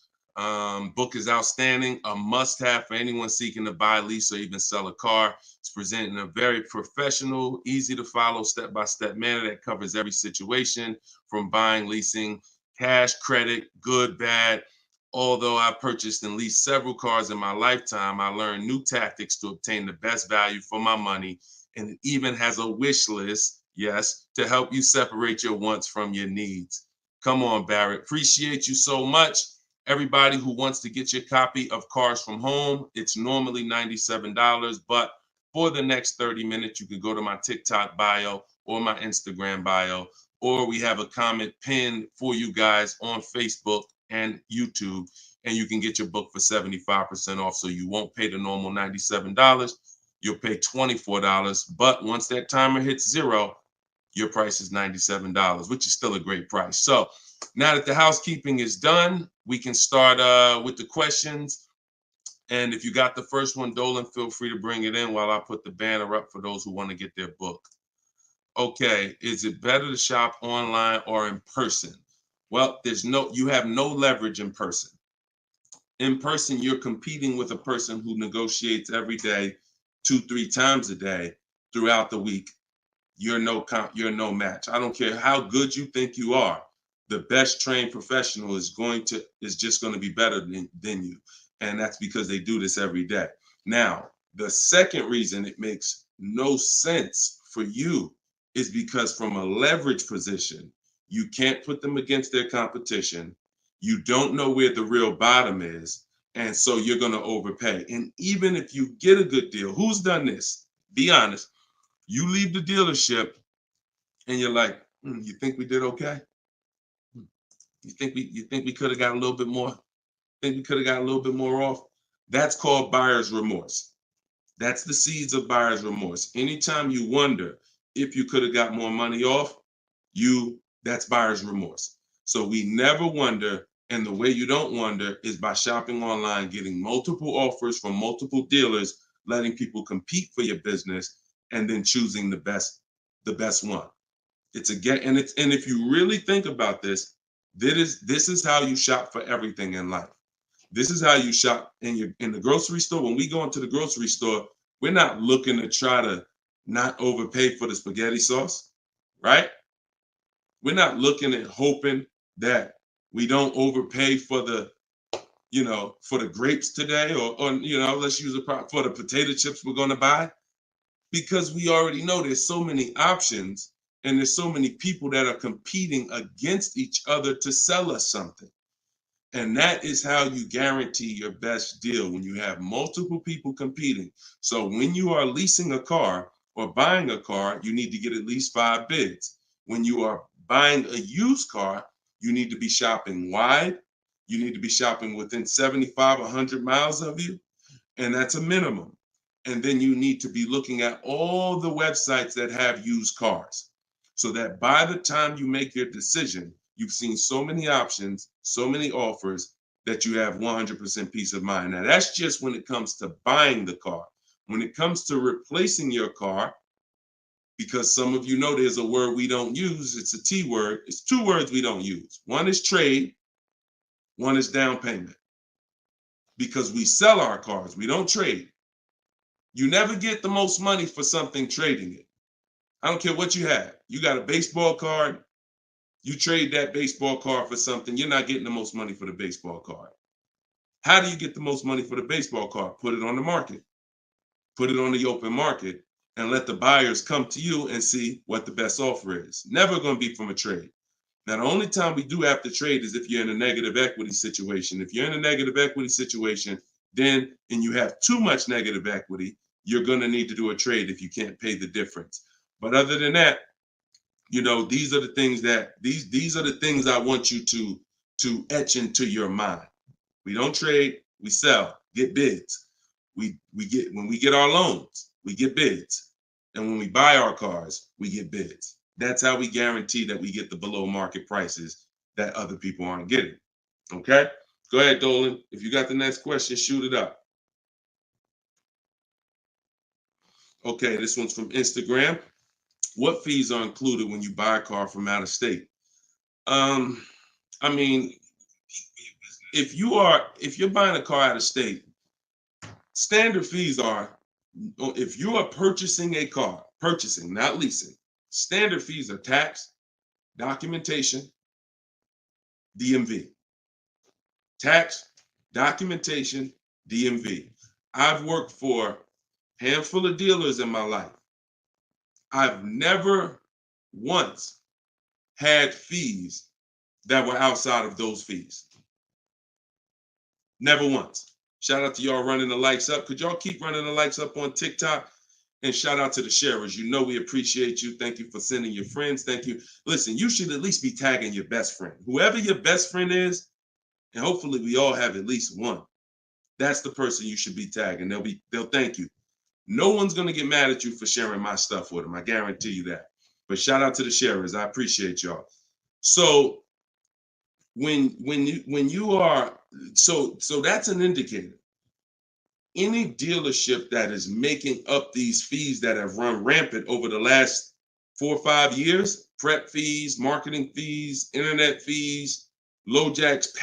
Book is outstanding, a must-have for anyone seeking to buy, lease, or even sell a car. It's presented in a very professional, easy-to-follow, step-by-step manner that covers every situation from buying, leasing, cash, credit, good, bad. Although I purchased and leased several cars in my lifetime, I learned new tactics to obtain the best value for my money, and it even has a wish list, yes, to help you separate your wants from your needs. Come on, Barrett. Appreciate you so much. Everybody who wants to get your copy of Cars from Home, it's normally $97, but for the next 30 minutes, you can go to my TikTok bio or my Instagram bio, or we have a comment pinned for you guys on Facebook and YouTube, and you can get your book for 75% off. So you won't pay the normal $97. You'll pay $24. But once that timer hits 0, your price is $97, which is still a great price. So now that the housekeeping is done, we can start with the questions. And if you got the first one, Dolan, feel free to bring it in while I put the banner up for those who want to get their book. Okay, is it better to shop online or in person? Well, you have no leverage in person. In person, you're competing with a person who negotiates every day, 2-3 times a day throughout the week. You're no match. I don't care how good you think you are. The best trained professional is just going to be better than you. And that's because they do this every day. Now, the second reason it makes no sense for you is because from a leverage position, you can't put them against their competition. You don't know where the real bottom is. And so you're going to overpay. And even if you get a good deal, who's done this? Be honest. You leave the dealership and you're like, you think we did okay? You think we could have got a little bit more? Think we could have got a little bit more off? That's called buyer's remorse. That's the seeds of buyer's remorse. Anytime you wonder if you could have got more money off, that's buyer's remorse. So we never wonder, and the way you don't wonder is by shopping online, getting multiple offers from multiple dealers, letting people compete for your business, and then choosing the best one. And if you really think about this, this is how you shop for everything in life. This is how you shop in the grocery store. When we go into the grocery store, we're not looking to try to not overpay for the spaghetti sauce, right? We're not looking at hoping that we don't overpay for the grapes today, or let's use for the potato chips we're going to buy, because we already know there's so many options and there's so many people that are competing against each other to sell us something. And that is how you guarantee your best deal, when you have multiple people competing. So when you are leasing a car or buying a car, you need to get at least 5 bids. When you are buying a used car, you need to be shopping wide. You need to be shopping within 75, 100 miles of you. And that's a minimum. And then you need to be looking at all the websites that have used cars, so that by the time you make your decision, you've seen so many options, so many offers, that you have 100% peace of mind. Now, that's just when it comes to buying the car. When it comes to replacing your car, because some of you know there's a word we don't use, it's a T word. It's 2 words we don't use. One is trade, one is down payment. Because we sell our cars, we don't trade. You never get the most money for something trading it. I don't care what you have. You got a baseball card, You trade that baseball card for something, you're not getting the most money for the baseball card. How do you get the most money for the baseball card? Put it on the market. Put it on the open market and let the buyers come to you and see what the best offer is. Never going to be from a trade. Now, the only time we do have to trade is if you're in a negative equity situation. If you're in a negative equity situation, then, and you have too much negative equity, you're going to need to do a trade if you can't pay the difference. But other than that, you know, these are the things that these are the things I want you to etch into your mind. We don't trade, we sell, get bids. We get, when we get our loans, we get bids. And when we buy our cars, we get bids. That's how we guarantee that we get the below market prices that other people aren't getting. Okay? Go ahead, Dolan. If you got the next question, shoot it up. Okay, this one's from Instagram. What fees are included when you buy a car from out of state? I mean, if you're buying a car out of state, standard fees are, if you are purchasing a car, purchasing, not leasing, standard fees are tax, documentation, DMV. Tax, documentation, DMV. I've worked for a handful of dealers in my life. I've never once had fees that were outside of those fees. Never once. Shout out to y'all running the likes up. Could y'all keep running the likes up on TikTok? And shout out to the sharers. You know we appreciate you. Thank you for sending your friends. Thank you. Listen, you should at least be tagging your best friend. Whoever your best friend is, and hopefully we all have at least one. That's the person you should be tagging. They'll thank you. No one's gonna get mad at you for sharing my stuff with them. I guarantee you that. But shout out to the sharers. I appreciate y'all. So when you are, so that's an indicator. Any dealership that is making up these fees that have run rampant over the last 4 or 5 years, prep fees, marketing fees, internet fees, low jacks,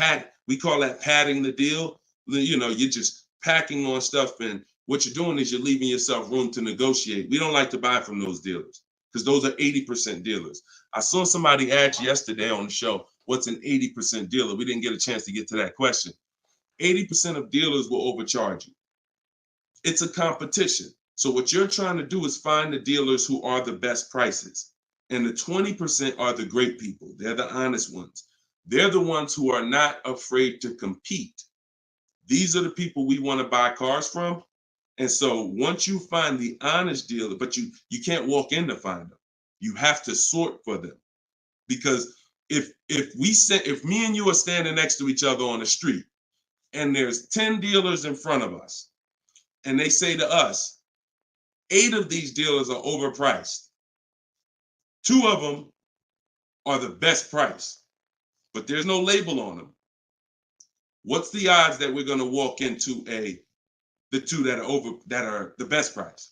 we call that padding the deal. You know, you're just packing on stuff, and what you're doing is you're leaving yourself room to negotiate. We don't like to buy from those dealers because those are 80% dealers. I saw somebody ask yesterday on the show, what's an 80% dealer? We didn't get a chance to get to that question. 80% of dealers will overcharge you. It's a competition. So what you're trying to do is find the dealers who are the best prices. And the 20% are the great people. They're the honest ones. They're the ones who are not afraid to compete. These are the people we want to buy cars from. And so once you find the honest dealer, but you can't walk in to find them. You have to sort for them. Because if me and you are standing next to each other on the street and there's 10 dealers in front of us, and they say to us, 8 of these dealers are overpriced. 2 of them are the best price, but there's no label on them. What's the odds that we're going to walk into the 2 that are the best price?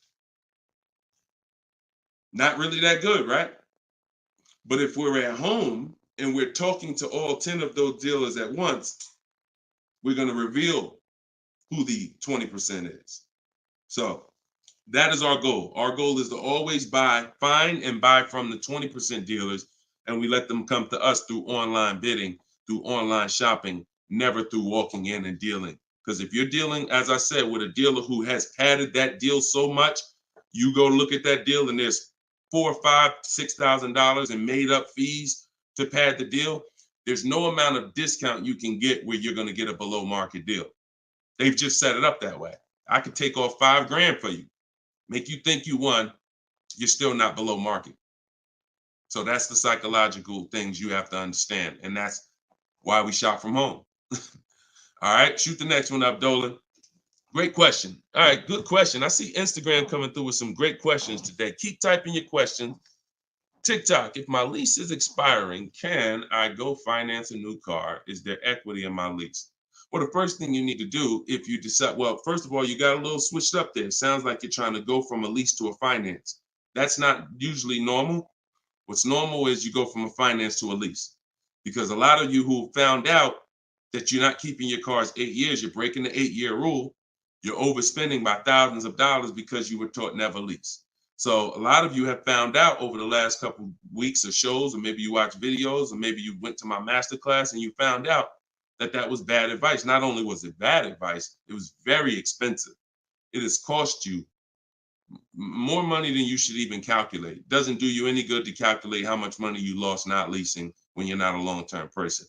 Not really that good, right? But if we're at home and we're talking to all 10 of those dealers at once, we're going to reveal who the 20% is. So that is our goal. Our goal is to always find and buy from the 20% dealers, and we let them come to us through online bidding, through online shopping, never through walking in and dealing. Because if you're dealing, as I said, with a dealer who has padded that deal so much, you go look at that deal and there's $4,000, $5,000, $6,000 in made up fees to pad the deal. There's no amount of discount you can get where you're going to get a below market deal. They've just set it up that way. I could take off $5,000 for you, make you think you won. You're still not below market. So that's the psychological things you have to understand. And that's why we shop from home. All right, shoot the next one up, Dolan. Great question. All right, good question. I see Instagram coming through with some great questions today. Keep typing your questions. TikTok, if my lease is expiring, can I go finance a new car? Is there equity in my lease? Well, the first thing you need to do if you decide, well, first of all, you got a little switched up there. It sounds like you're trying to go from a lease to a finance. That's not usually normal. What's normal is you go from a finance to a lease. Because a lot of you who found out that you're not keeping your cars 8 years, you're breaking the 8-year rule, you're overspending by thousands of dollars because you were taught never lease. So a lot of you have found out over the last couple weeks of shows, or maybe you watch videos, or maybe you went to my masterclass and you found out that that was bad advice. Not only was it bad advice, it was very expensive. It has cost you more money than you should even calculate. It doesn't do you any good to calculate how much money you lost not leasing when you're not a long-term person.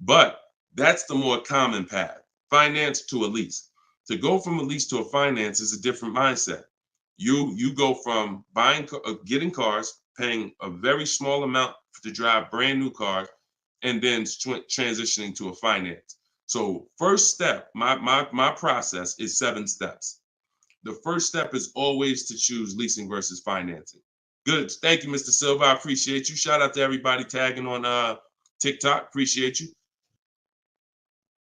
But that's the more common path, finance to a lease. To go from a lease to a finance is a different mindset. You go from getting cars, paying a very small amount to drive brand new cars, and then transitioning to a finance. So first step, my process is 7 steps. The first step is always to choose leasing versus financing. Good. Thank you, Mr. Silva. I appreciate you. Shout out to everybody tagging on TikTok. Appreciate you.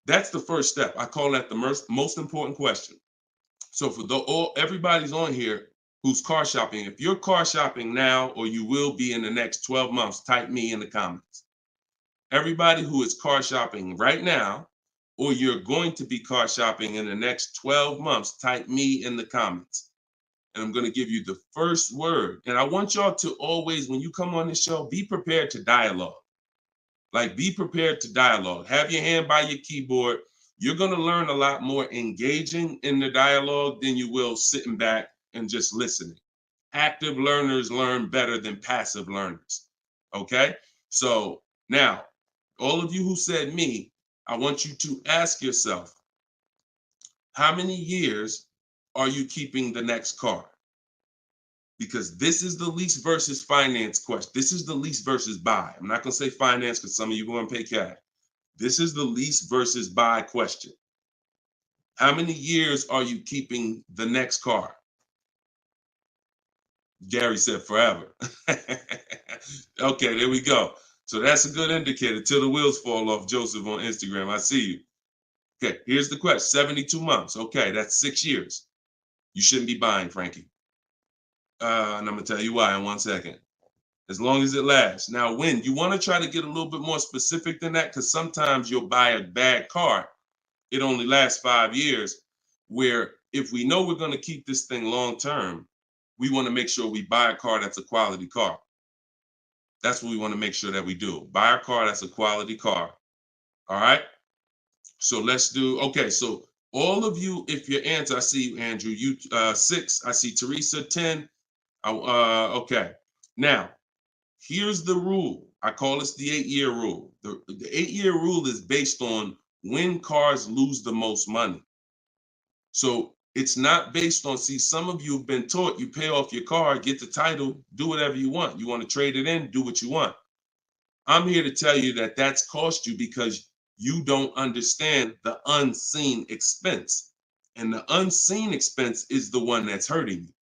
That's the first step. I call that the most important question. So for everybody's on here who's car shopping, if you're car shopping now or you will be in the next 12 months, type me in the comments. Everybody who is car shopping right now, or you're going to be car shopping in the next 12 months, type me in the comments. And I'm going to give you the first word. And I want y'all to always, when you come on this show, be prepared to dialogue. Like, be prepared to dialogue. Have your hand by your keyboard. You're going to learn a lot more engaging in the dialogue than you will sitting back and just listening. Active learners learn better than passive learners. Okay? So now, all of you who said me, I want you to ask yourself, how many years are you keeping the next car? Because this is the lease versus finance question. This is the lease versus buy. I'm not going to say finance because some of you are going to pay cash. This is the lease versus buy question. How many years are you keeping the next car? Gary said forever. Okay, there we go. So that's a good indicator till the wheels fall off, Joseph on Instagram. I see you. Okay, here's the question. 72 months. Okay, that's 6 years. You shouldn't be buying, Frankie. And I'm going to tell you why in 1 second. As long as it lasts. Now, when you want to try to get a little bit more specific than that, because sometimes you'll buy a bad car. It only lasts 5 years, where if we know we're going to keep this thing long term, we want to make sure we buy a car that's a quality car. That's what we want to make sure that we do. Buy a car that's a quality car. All right. So let's do, okay. So all of you, if your answer, I see you, Andrew, you 6, I see Teresa 10. Okay. Now, here's the rule. I call this the 8-year rule. The 8-year rule is based on when cars lose the most money. So it's not based on, see, some of you have been taught you pay off your car, get the title, do whatever you want. You want to trade it in, do what you want. I'm here to tell you that that's cost you because you don't understand the unseen expense. And the unseen expense is the one that's hurting you.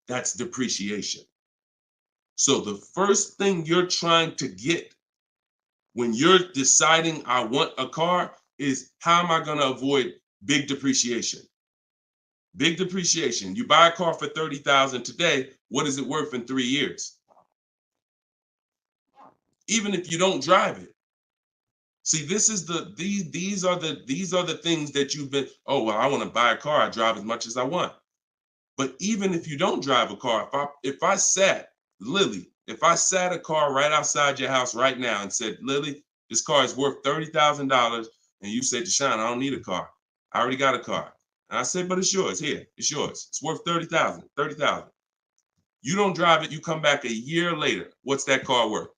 That's depreciation. So the first thing you're trying to get when you're deciding I want a car is, how am I going to avoid big depreciation? Big depreciation. You buy a car for $30,000 today. What is it worth in 3 years? Even if you don't drive it. See, this is these are the things that you've been, oh, well, I want to buy a car. I drive as much as I want. But even if you don't drive a car, if I sat a car right outside your house right now and said, Lily, this car is worth $30,000, and you said, Deshone, I don't need a car. I already got a car. And I said, but it's yours. Here, it's yours. It's worth $30,000. You don't drive it. You come back a year later. What's that car worth?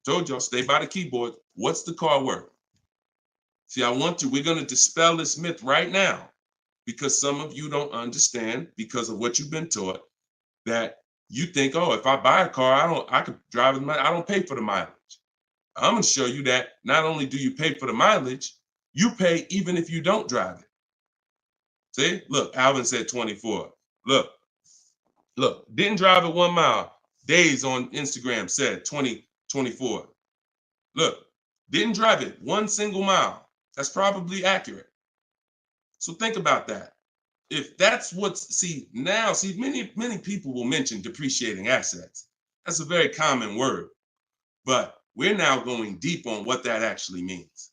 Told y'all, stay by the keyboard. What's the car worth? See, we're going to dispel this myth right now, because some of you don't understand, because of what you've been taught, that you think, oh, if I buy a car, I could drive it. I don't pay for the mileage. I'm going to show you that not only do you pay for the mileage, you pay even if you don't drive it. See, look, Alvin said 24. Look, didn't drive it 1 mile. Days on Instagram said 24. Look, didn't drive it 1 single mile. That's probably accurate. So think about that. If that's many people will mention depreciating assets. That's a very common word, but we're now going deep on what that actually means.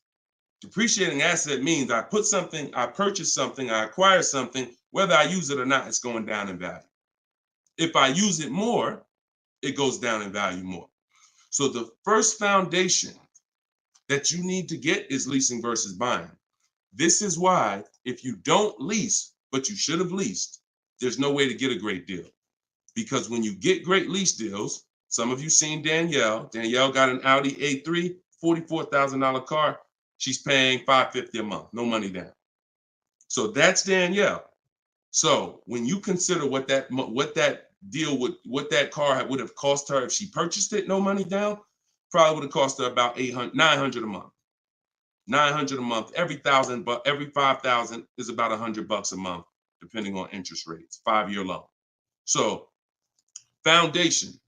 Depreciating asset means I purchase something, I acquire something, whether I use it or not, it's going down in value. If I use it more, it goes down in value more. So the first foundation that you need to get is leasing versus buying. This is why if you don't lease, but you should have leased, there's no way to get a great deal. Because when you get great lease deals, some of you seen Danielle. Danielle got an Audi A3, $44,000 car. She's paying $550 a month, no money down. So that's Danielle. So when you consider what that car would have cost her if she purchased it, no money down, probably would have cost her about $900 a month. $900 a month. Every 5,000 is about $100 a month, depending on interest rates. 5-year loan. So foundation.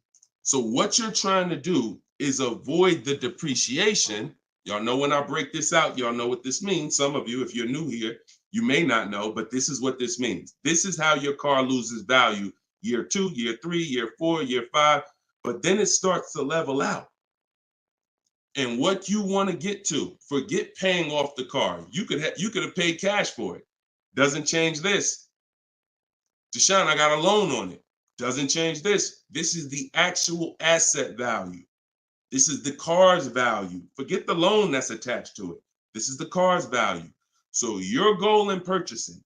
So what you're trying to do is avoid the depreciation. Y'all know when I break this out, y'all know what this means. Some of you, if you're new here, you may not know, but this is what this means. This is how your car loses value year 2, year 3, year 4, year 5, but then it starts to level out. And what you want to get to, forget paying off the car. You could have paid cash for it. Doesn't change this. Deshone, I got a loan on it. Doesn't change this. This is the actual asset value. This is the car's value. Forget the loan that's attached to it. This is the car's value. So your goal in purchasing,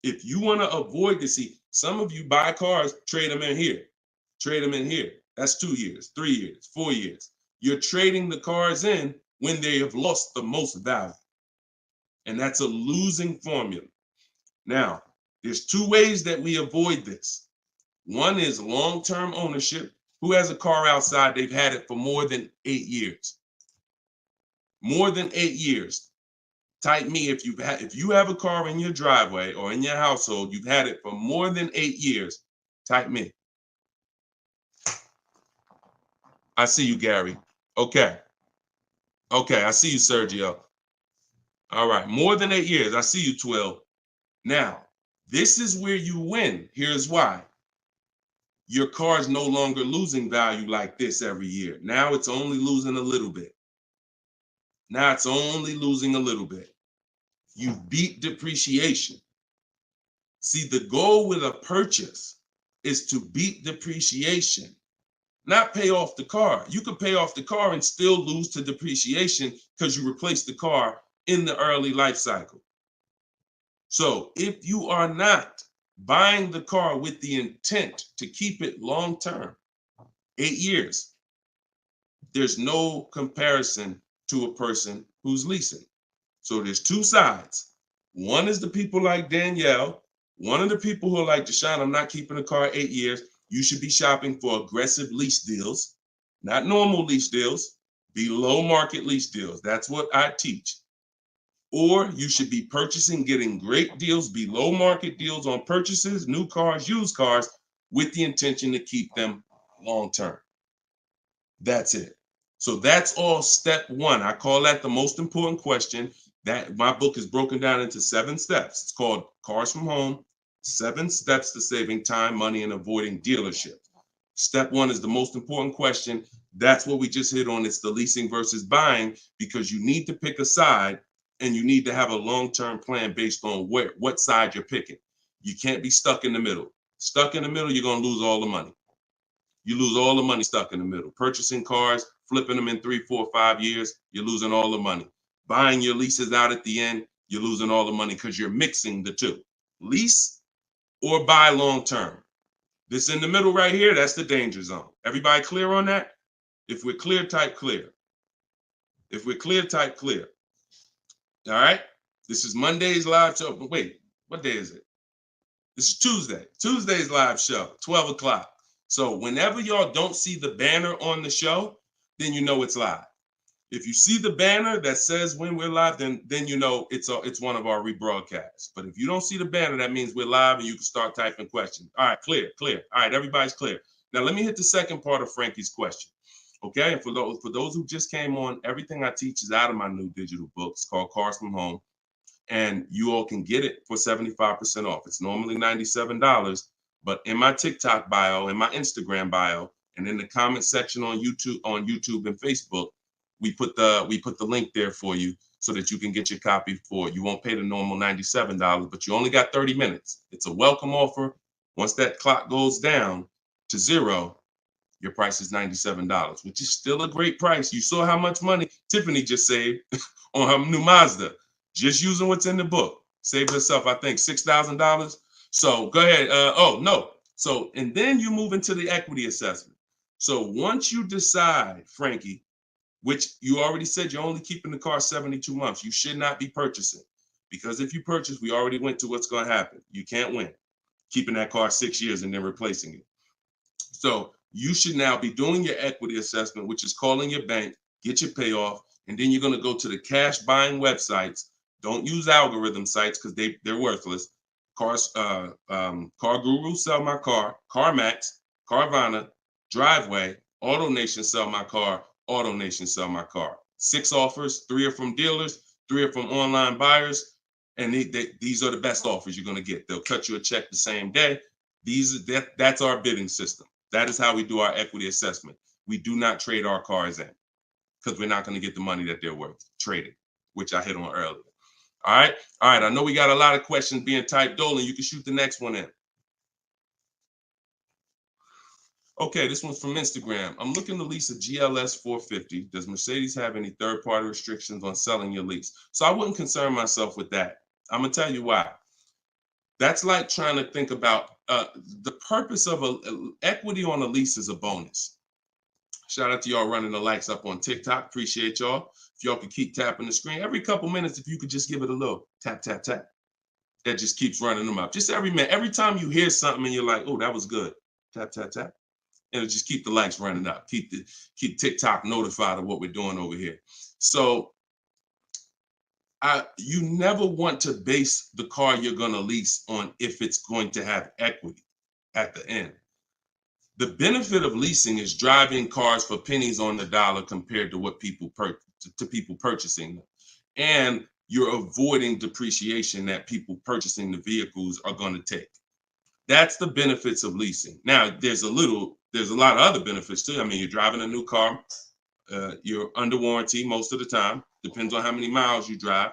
if you want to avoid this, see, some of you buy cars, trade them in here. Trade them in here. That's 2 years, 3 years, 4 years. You're trading the cars in when they have lost the most value. And that's a losing formula. Now, there's 2 ways that we avoid this. One is long-term ownership. Who has a car outside? They've had it for more than 8 years. More than 8 years. Type me if you have a car in your driveway or in your household, you've had it for more than 8 years. Type me. I see you, Gary. Okay. Okay, I see you, Sergio. All right, more than 8 years. I see you, 12. Now, this is where you win. Here's why. Your car is no longer losing value like this every year. Now it's only losing a little bit. Now it's only losing a little bit. You beat depreciation. See, the goal with a purchase is to beat depreciation, not pay off the car. You could pay off the car and still lose to depreciation because you replaced the car in the early life cycle. So if you are not buying the car with the intent to keep it long term, 8 years, there's no comparison to a person who's leasing. So there's 2 sides. One is the people like Danielle. One of the people who are like, Deshone, I'm not keeping a car 8 years. You should be shopping for aggressive lease deals, not normal lease deals, below market lease deals. That's what I teach. Or you should be purchasing, getting great deals, below market deals on purchases, new cars, used cars, with the intention to keep them long term. That's it. So that's all step 1. I call that the most important question. That my book is broken down into 7 steps. It's called Cars from Home, 7 Steps to Saving Time, Money, and Avoiding Dealership. Step 1 is the most important question. That's what we just hit on. It's the leasing versus buying, because you need to pick a side and you need to have a long-term plan based on what side you're picking. You can't be stuck in the middle. Stuck in the middle, you're going to lose all the money. You lose all the money stuck in the middle. Purchasing cars, flipping them in 3, 4, 5 years, you're losing all the money. Buying your leases out at the end, you're losing all the money because you're mixing the 2. Lease or buy long-term. This in the middle right here, that's the danger zone. Everybody clear on that? If we're clear, type clear. If we're clear, type clear. All right? This is Monday's live show. But wait, what day is it? This is Tuesday. Tuesday's live show, 12 o'clock. So whenever y'all don't see the banner on the show, then you know it's live. If you see the banner that says when we're live, then you know it's one of our rebroadcasts. But if you don't see the banner, that means we're live and you can start typing questions. All right, clear. All right, everybody's clear. Now let me hit the second part of Frankie's question. Okay, and for those who just came on, everything I teach is out of my new digital book. It's called Cars from Home, and you all can get it for 75% off. It's normally $97, but in my TikTok bio, in my Instagram bio, and in the comment section on YouTube and Facebook, we put the link there for you so that you can get your copy for you won't pay the normal $97, but you only got 30 minutes. It's a welcome offer. Once that clock goes down, to zero, your price is $97, which is still a great price. You saw how much money Tiffany just saved on her new Mazda, just using what's in the book. Saved herself, I think, $6,000. So go ahead. Oh, no. So, and then you move into the equity assessment. So once you decide, Frankie, which you already said you're only keeping the car 72 months, you should not be purchasing. Because if you purchase, we already went to what's going to happen. You can't win keeping that car 6 years and then replacing it. So you should now be doing your equity assessment, which is calling your bank, get your payoff, and then you're going to go to the cash buying websites. Don't use algorithm sites because they're worthless. Car Guru, Sell My Car, CarMax, Carvana, Driveway, AutoNation, Sell My Car, AutoNation, Sell My Car. 6 offers, 3 are from dealers, 3 are from online buyers, and these are the best offers you're going to get. They'll cut you a check the same day. That's our bidding system. That is how we do our equity assessment. We do not trade our cars in because we're not going to get the money that they're worth trading, which I hit on earlier. All right. I know we got a lot of questions being typed. Dolan, you can shoot the next one in. Okay, this one's from Instagram. I'm looking to lease a GLS 450. Does Mercedes have any third-party restrictions on selling your lease? So I wouldn't concern myself with that. I'm going to tell you why. That's like trying to think about the purpose of equity on a lease is a bonus. Shout out to y'all running the likes up on TikTok. Appreciate y'all. If y'all could keep tapping the screen every couple minutes, if you could just give it a little tap, tap, tap. That just keeps running them up. Just every minute. Every time you hear something and you're like, oh, that was good. Tap, tap, tap. And it'll just keep the likes running up. Keep TikTok notified of what we're doing over here. So you never want to base the car you're going to lease on if it's going to have equity at the end. The benefit of leasing is driving cars for pennies on the dollar compared to what people purchasing them. And you're avoiding depreciation that people purchasing the vehicles are going to take. That's the benefits of leasing. Now, there's a lot of other benefits too. I mean, you're driving a new car. You're under warranty most of the time. Depends on how many miles you drive.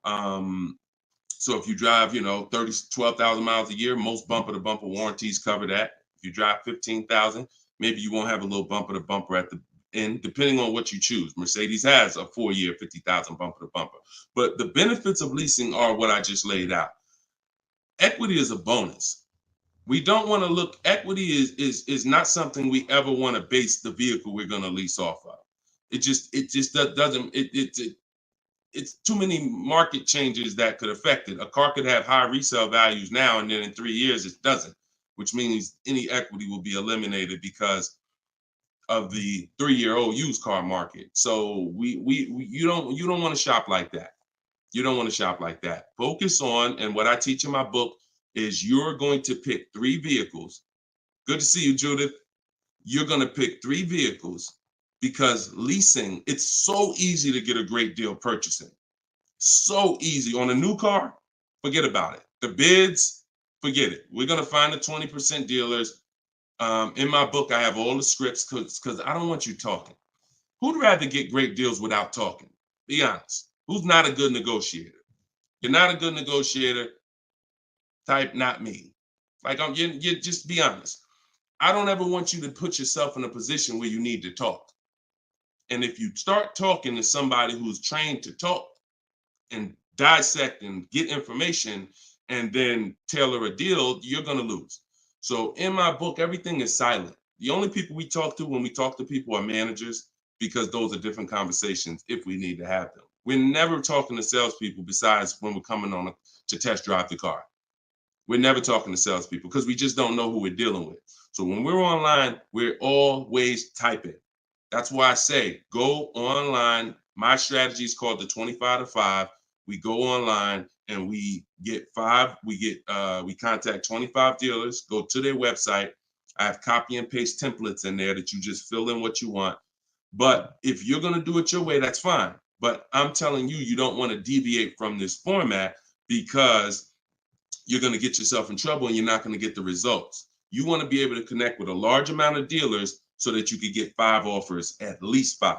So if you drive, 12,000 miles a year, most bumper-to-bumper warranties cover that. If you drive 15,000, maybe you won't have a little bumper-to-bumper at the end, depending on what you choose. Mercedes has a 4-year 50,000 bumper-to-bumper. But the benefits of leasing are what I just laid out. Equity is a bonus. We don't want to look, equity is not something we ever want to base the vehicle we're going to lease off of. It's too many market changes that could affect it. A car could have high resale values now, and then in 3 years it doesn't, which means any equity will be eliminated because of the 3-year-old used car market. So you don't want to shop like that. You don't want to shop like that. Focus on, and what I teach in my book is you're going to pick 3 vehicles. Good to see you, Judith. You're going to pick 3 vehicles because leasing, it's so easy to get a great deal purchasing. So easy. On a new car, forget about it. The bids, forget it. We're going to find the 20% dealers. In my book, I have all the scripts because I don't want you talking. Who'd rather get great deals without talking? Be honest. Who's not a good negotiator? You're not a good negotiator. Type not me. Like you just be honest. I don't ever want you to put yourself in a position where you need to talk. And if you start talking to somebody who's trained to talk and dissect and get information and then tailor a deal, you're going to lose. So in my book, everything is silent. The only people we talk to when we talk to people are managers, because those are different conversations if we need to have them. We're never talking to salespeople besides when we're coming on to test drive the car. We're never talking to salespeople because we just don't know who we're dealing with. So when we're online, we're always typing. That's why I say go online. My strategy is called the 25 to 5. We go online and we contact 25 dealers, go to their website. I have copy and paste templates in there that you just fill in what you want. But if you're going to do it your way, that's fine. But I'm telling you, you don't want to deviate from this format because you're going to get yourself in trouble and you're not going to get the results. You want to be able to connect with a large amount of dealers so that you could get 5 offers, at least 5,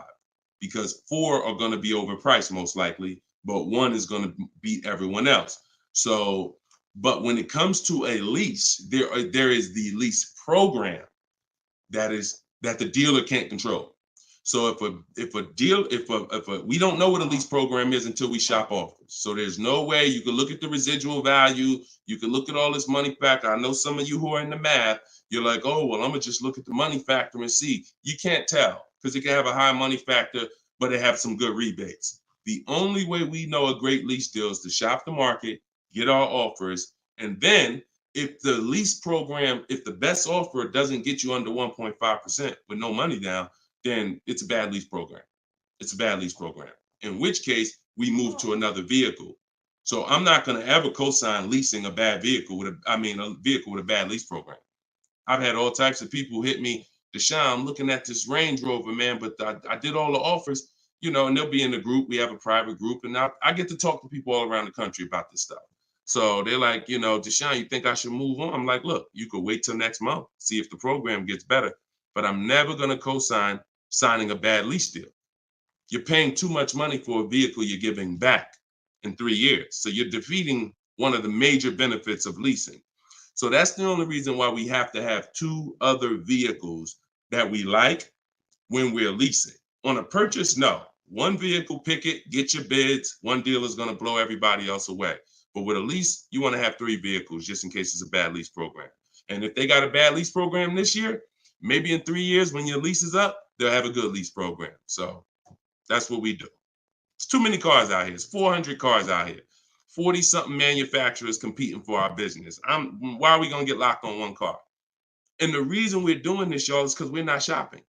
because 4 are going to be overpriced most likely, but 1 is going to beat everyone else. So, but when it comes to a lease, there is the lease program. that the dealer can't control. So if we don't know what a lease program is until we shop offers. So there's no way you can look at the residual value. You can look at all this money factor. I know some of you who are in the math, you're like, oh, well, I'm gonna just look at the money factor and see. You can't tell because it can have a high money factor, but it have some good rebates. The only way we know a great lease deal is to shop the market, get our offers, and then if the lease program, if the best offer doesn't get you under 1.5% with no money down, then it's a bad lease program. It's a bad lease program. In which case, we move to another vehicle. So I'm not going to ever co-sign leasing a bad vehicle a vehicle with a bad lease program. I've had all types of people hit me, Deshone, I'm looking at this Range Rover, man, but I did all the offers, and they'll be in the group. We have a private group, and I get to talk to people all around the country about this stuff. So they're like, Deshone, you think I should move on? I'm like, look, you could wait till next month, see if the program gets better, but I'm never going to co-sign signing a bad lease deal. You're paying too much money for a vehicle you're giving back in 3 years. So you're defeating one of the major benefits of leasing. So that's the only reason why we have to have 2 other vehicles that we like when we're leasing. On a purchase, no. One vehicle, pick it, get your bids. One dealer is going to blow everybody else away. But with a lease, you want to have 3 vehicles just in case it's a bad lease program. And if they got a bad lease program this year, maybe in 3 years when your lease is up, they'll have a good lease program. So that's what we do. It's too many cars out here. It's 400 cars out here. 40-something manufacturers competing for our business. Why are we going to get locked on one car? And the reason we're doing this, y'all, is because we're not shopping.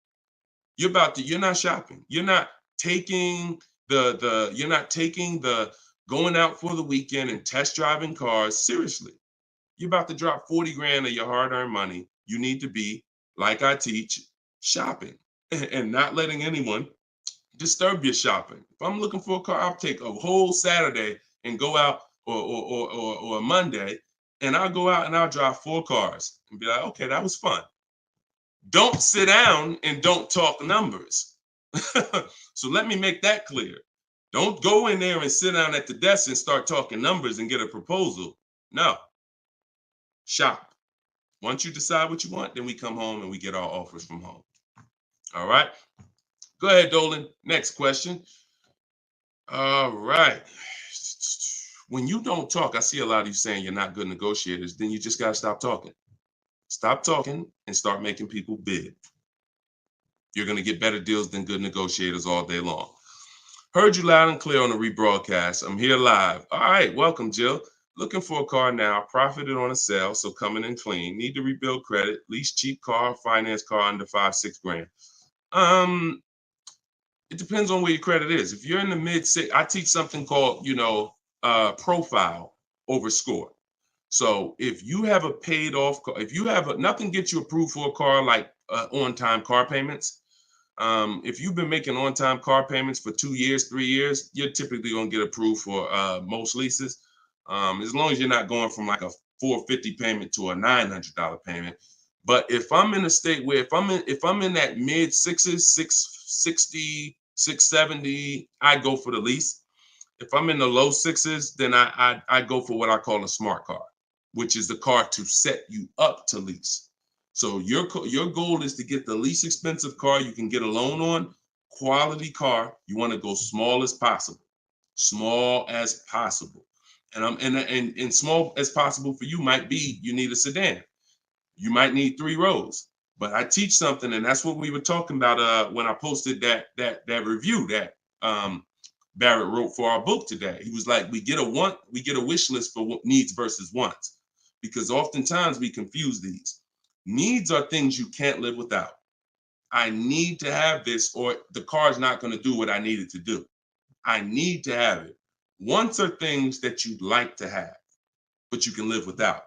You're not shopping. You're not taking the going out for the weekend and test driving cars seriously. You're about to drop 40 grand of your hard-earned money. You need to be, like I teach, shopping and not letting anyone disturb your shopping. If I'm looking for a car, I'll take a whole Saturday and go out or a Monday, and I'll go out and I'll drive 4 cars and be like, okay, that was fun. Don't sit down and don't talk numbers. So let me make that clear. Don't go in there and sit down at the desk and start talking numbers and get a proposal. No. Shop. Once you decide what you want, then we come home and we get our offers from home. All right. Go ahead, Dolan. Next question. All right. When you don't talk, I see a lot of you saying you're not good negotiators. Then you just got to stop talking. Stop talking and start making people bid. You're going to get better deals than good negotiators all day long. Heard you loud and clear on the rebroadcast. I'm here live. All right. Welcome, Jill. Looking for a car now. Profited on a sale, so coming in clean. Need to rebuild credit. Lease cheap car, finance car under 5-6 grand. It depends on where your credit is. If you're in the mid-6, I teach something called, profile over score. So if you have a paid off car, if you have nothing gets you approved for a car like on-time car payments. If you've been making on-time car payments for 2 years, 3 years, you're typically going to get approved for most leases. As long as you're not going from like a $450 payment to a $900 payment. But if I'm in a state where if I'm in that mid 6s, 660, 670, I go for the lease. If I'm in the low 6s, then I go for what I call a smart car, which is the car to set you up to lease. So your goal is to get the least expensive car you can get a loan on, quality car. You want to go small as possible, and small as possible for you might be you need a sedan. You might need 3 rows. But I teach something, and that's what we were talking about when I posted that review that Barrett wrote for our book today. He was like, we get a wish list for needs versus wants, because oftentimes we confuse these. Needs are things you can't live without. I need to have this, or the car's not going to do what I need it to do. I need to have it. Wants are things that you'd like to have, but you can live without.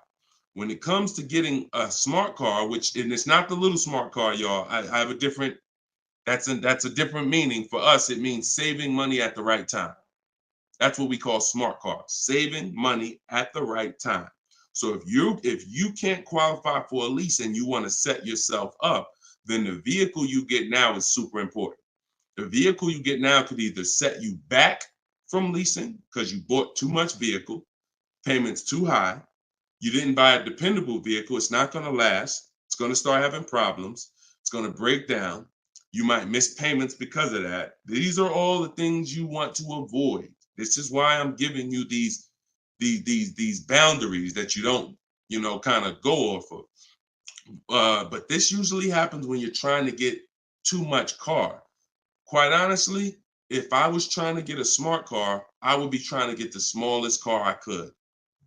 When it comes to getting a smart car, and it's not the little smart car, y'all. I have a different. That's a different meaning for us. It means saving money at the right time. That's what we call smart cars, saving money at the right time. So if you can't qualify for a lease and you want to set yourself up, then the vehicle you get now is super important. The vehicle you get now could either set you back from leasing because you bought too much vehicle, payments too high. You didn't buy a dependable vehicle. It's not going to last. It's going to start having problems. It's It's going to break down. You might miss payments because of that. These are all the things you want to avoid. This is why I'm giving you these boundaries that you don't, kind of go off of. But this usually happens when you're trying to get too much car. Quite honestly, if I was trying to get a smart car, I would be trying to get the smallest car I could,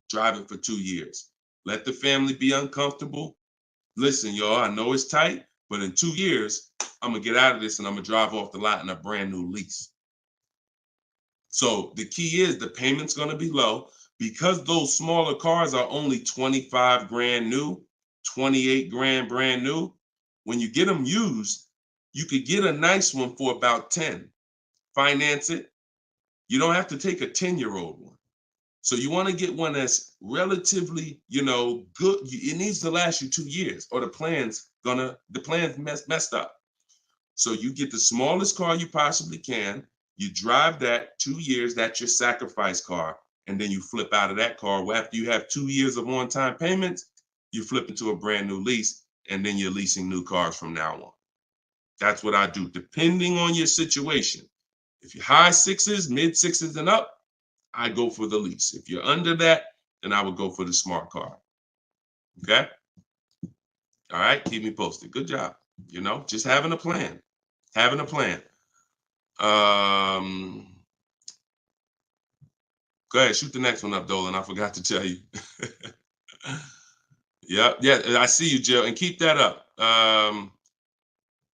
drive it for 2 years. Let the family be uncomfortable. Listen, y'all, I know it's tight, but in 2 years, I'm going to get out of this and I'm going to drive off the lot in a brand new lease. So the key is the payment's going to be low because those smaller cars are only 25 grand new, 28 grand brand new. When you get them used, you could get a nice one for about 10. Finance it. You don't have to take a 10-year-old one. So you want to get one that's relatively, good. It needs to last you 2 years or the plan's messed up. So you get the smallest car you possibly can. You drive that 2 years, that's your sacrifice car. And then you flip out of that car. Well, after you have 2 years of on-time payments, you flip into a brand new lease, and then you're leasing new cars from now on. That's what I do, depending on your situation. If you're high sixes, mid sixes and up, I go for the lease. If you're under that, then I would go for the smart car. Okay? All right, keep me posted. Good job. Just having a plan. Having a plan. Go ahead, shoot the next one up, Dolan. I forgot to tell you. Yeah, I see you, Jill, and keep that up.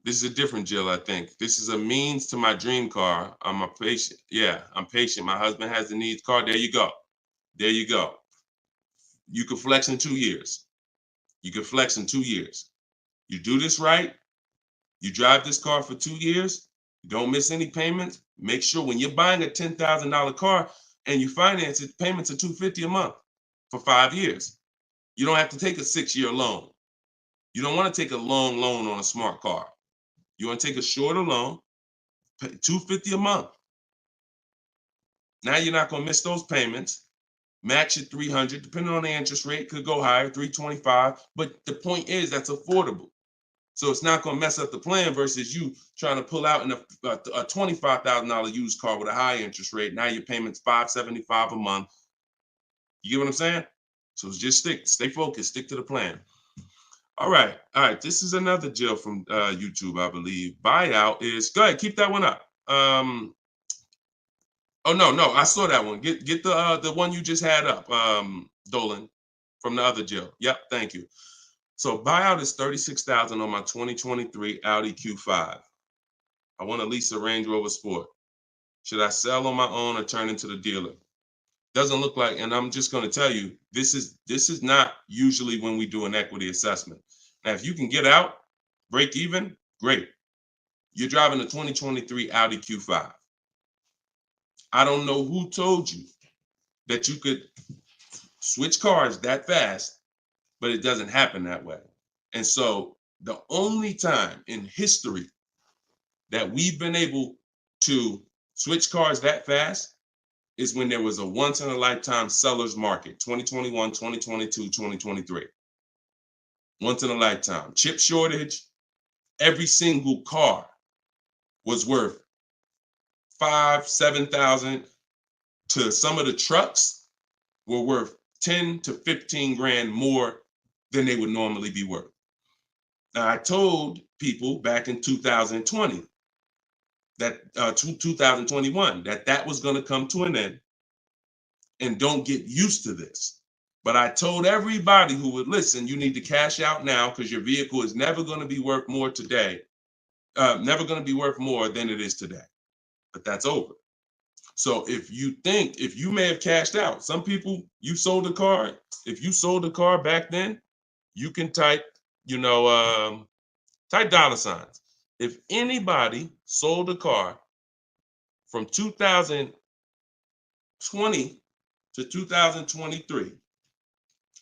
This is a different Jill, I think. This is a means to my dream car. I'm a patient. Yeah, I'm patient. My husband has the needs car. There you go. There you go. You can flex in 2 years. You can flex in 2 years. You do this right. You drive this car for 2 years. You don't miss any payments. Make sure when you're buying a $10,000 car and you finance it, payments are $250 a month for 5 years. You don't have to take a 6-year loan. You don't want to take a long loan on a smart car. You want to take a shorter loan, pay $250 a month. Now you're not going to miss those payments. Match at $300, depending on the interest rate, could go higher, $325. But the point is that's affordable. So it's not going to mess up the plan versus you trying to pull out in a $25,000 used car with a high interest rate. Now your payment's $575 a month. You get what I'm saying? So just stay focused, stick to the plan. All right. This is another Jill from YouTube, I believe. Buyout is, go ahead, keep that one up. Oh, no, I saw that one. Get the one you just had up, Dolan, from the other Jill. Yep, thank you. So buyout is $36,000 on my 2023 Audi Q5. I want to lease a Range Rover Sport. Should I sell on my own or turn into the dealer? Doesn't look like, and I'm just going to tell you, this is not usually when we do an equity assessment. Now, if you can get out, break even, great. You're driving a 2023 Audi Q5. I don't know who told you that you could switch cars that fast, but it doesn't happen that way. And so the only time in history that we've been able to switch cars that fast is when there was a once in a lifetime seller's market, 2021, 2022, 2023. Once in a lifetime. Chip shortage, every single car was worth 5,000, 7,000. To some of the trucks were worth 10 to 15 grand more than they would normally be worth. Now, I told people back in 2020 that 2021 that was going to come to an end, and don't get used to this. But I told everybody who would listen, you need to cash out now because your vehicle is never going to be worth more today, never going to be worth more than it is today. But that's over. So if you may have cashed out, some people, you sold a car. If you sold a car back then, you can type, type dollar signs. If anybody sold a car from 2020 to 2023,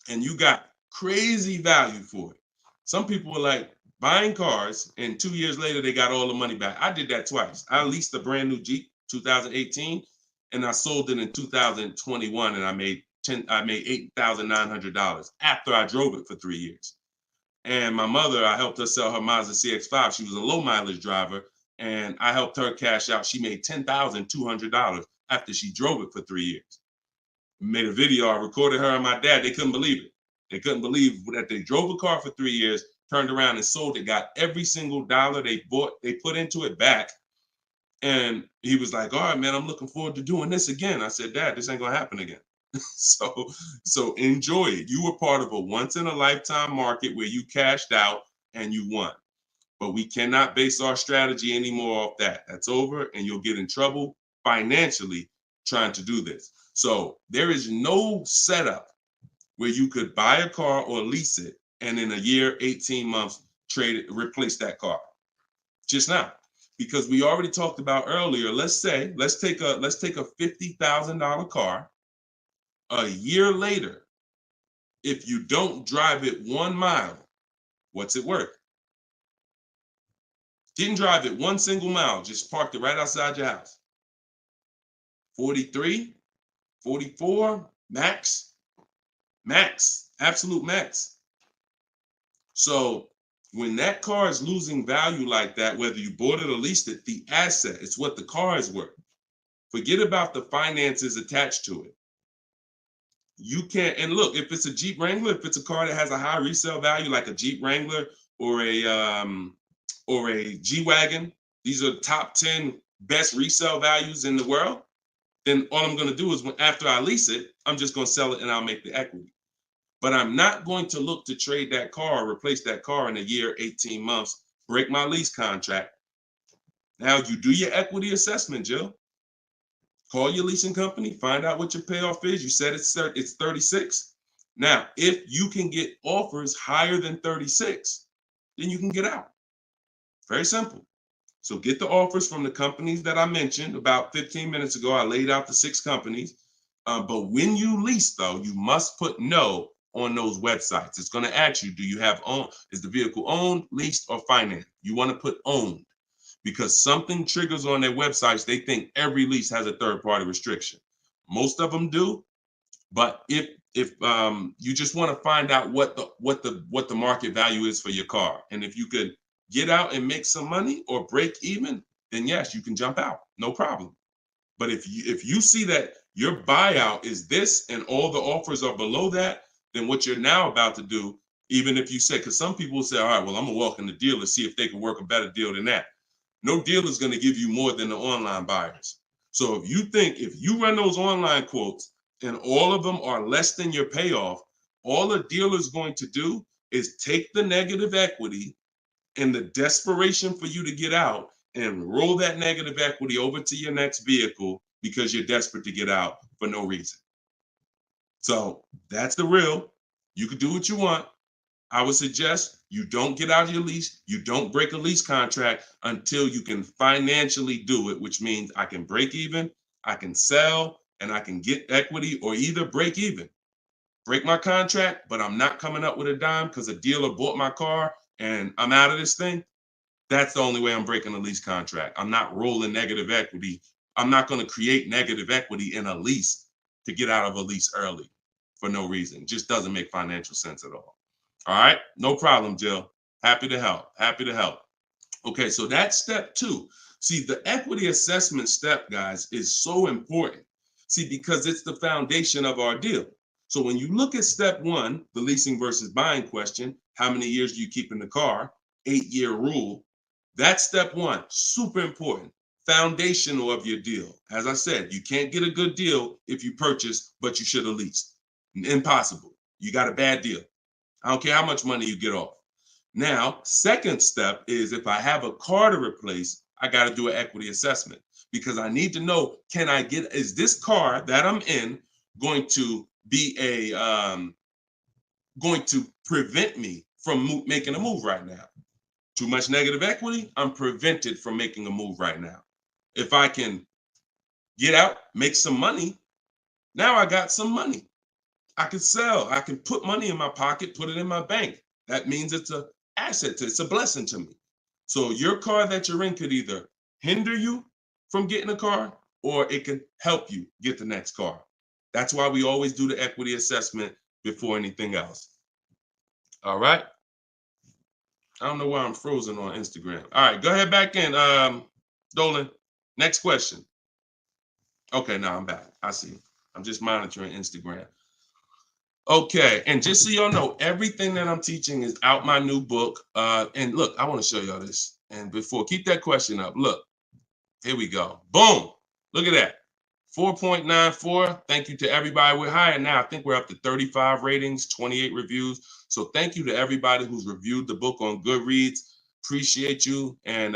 and you got crazy value for it. Some people were like buying cars, and 2 years later, they got all the money back. I did that twice. I leased a brand new Jeep, 2018, and I sold it in 2021, and I made $8,900 after I drove it for 3 years. And my mother, I helped her sell her Mazda CX-5. She was a low mileage driver, and I helped her cash out. She made $10,200 after she drove it for 3 years. Made a video. I recorded her and my dad. They couldn't believe it. They couldn't believe that they drove a car for 3 years, turned around and sold it, got every single dollar they put into it back. And he was like, all right, man, I'm looking forward to doing this again. I said, Dad, this ain't gonna happen again. So enjoy it. You were part of a once in a lifetime market where you cashed out and you won. But we cannot base our strategy anymore off that. That's over, and you'll get in trouble financially trying to do this. So there is no setup where you could buy a car or lease it and in a year, 18 months, replace that car. Just not. Because we already talked about earlier, let's take a $50,000 car. A year later, if you don't drive it 1 mile, what's it worth? Didn't drive it 1 single mile, just parked it right outside your house. 43, 44, max, absolute max. So when that car is losing value like that, whether you bought it or leased it, the asset, it's what the car is worth. Forget about the finances attached to it. You can't, and look, if it's a Jeep Wrangler, if it's a car that has a high resale value, like a Jeep Wrangler or a G-Wagon, these are top 10 best resale values in the world, then all I'm going to do is after I lease it, I'm just going to sell it and I'll make the equity. But I'm not going to look to trade that car or replace that car in a year, 18 months, break my lease contract. Now you do your equity assessment, Jill. Call your leasing company, find out what your payoff is. You said it's 36. Now, if you can get offers higher than 36, then you can get out. Very simple. So get the offers from the companies that I mentioned about 15 minutes ago. I laid out the 6 companies. But when you lease, though, you must put no on those websites. It's going to ask you, do you have is the vehicle owned, leased, or financed? You want to put owned, because something triggers on their websites. They think every lease has a third-party restriction. Most of them do, but if you just want to find out what the market value is for your car, and if you could get out and make some money or break even, then yes, you can jump out, no problem. But if you see that your buyout is this and all the offers are below that, then what you're now about to do, even if you say, because some people say, all right, well, I'm gonna walk in the dealer, see if they can work a better deal than that. No dealer is going to give you more than the online buyers. So if you run those online quotes and all of them are less than your payoff, all a dealer is going to do is take the negative equity and the desperation for you to get out and roll that negative equity over to your next vehicle because you're desperate to get out for no reason. So that's the real. You can do what you want. I would suggest you don't get out of your lease. You don't break a lease contract until you can financially do it, which means I can break even, I can sell, and I can get equity, or either break even. Break my contract, but I'm not coming up with a dime because a dealer bought my car and I'm out of this thing. That's the only way I'm breaking a lease contract. I'm not rolling negative equity. I'm not going to create negative equity in a lease to get out of a lease early for no reason. It just doesn't make financial sense at all. All right, no problem, Jill. Happy to help. Happy to help. Okay, so that's step 2. See, the equity assessment step, guys, is so important. See, because it's the foundation of our deal. So when you look at step 1, the leasing versus buying question, how many years do you keep in the car? 8-year rule. That's step 1, super important. Foundational of your deal. As I said, you can't get a good deal if you purchase, but you should have leased. Impossible. You got a bad deal. I don't care how much money you get off. Now, second step is if I have a car to replace, I got to do an equity assessment because I need to know, is this car that I'm in going to be going to prevent me from making a move right now? Too much negative equity, I'm prevented from making a move right now. If I can get out, make some money, now I got some money. I can sell. I can put money in my pocket, put it in my bank. That means it's an asset. It's a blessing to me. So your car that you're in could either hinder you from getting a car or it can help you get the next car. That's why we always do the equity assessment before anything else. All right. I don't know why I'm frozen on Instagram. All right, go ahead back in, Dolan. Next question. Okay, now I'm back. I see. I'm just monitoring Instagram. Okay, and just so y'all know, everything that I'm teaching is out my new book. And look, I want to show y'all this. And before, keep that question up. Look, here we go. Boom. Look at that. 4.94. Thank you to everybody. We're higher now. I think we're up to 35 ratings, 28 reviews. So thank you to everybody who's reviewed the book on Goodreads. Appreciate you. And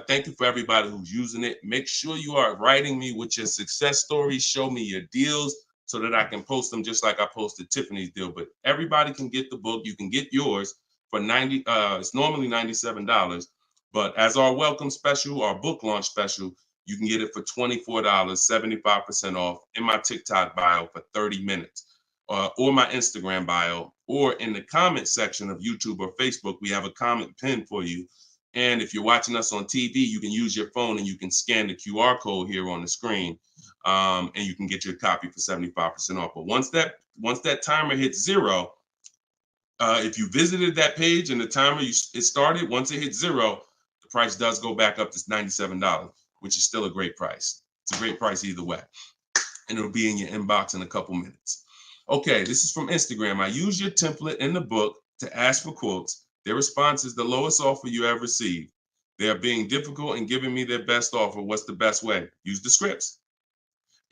thank you for everybody who's using it. Make sure you are writing me with your success stories. Show me your deals so that I can post them just like I posted Tiffany's deal. But everybody can get the book. You can get yours for it's normally $97. But as our welcome special, our book launch special, you can get it for $24, 75% off in my TikTok bio for 30 minutes, or my Instagram bio, or in the comment section of YouTube or Facebook. We have a comment pin for you. And if you're watching us on TV, you can use your phone and you can scan the QR code here on the screen, and you can get your copy for 75% off. But once that timer hits 0, if you visited that page and the timer it started, once it hits 0, the price does go back up to $97, which is still a great price. It's a great price either way. And it'll be in your inbox in a couple minutes. Okay, this is from Instagram. I use your template in the book to ask for quotes. Their response is the lowest offer you have received. They are being difficult and giving me their best offer. What's the best way? Use the scripts.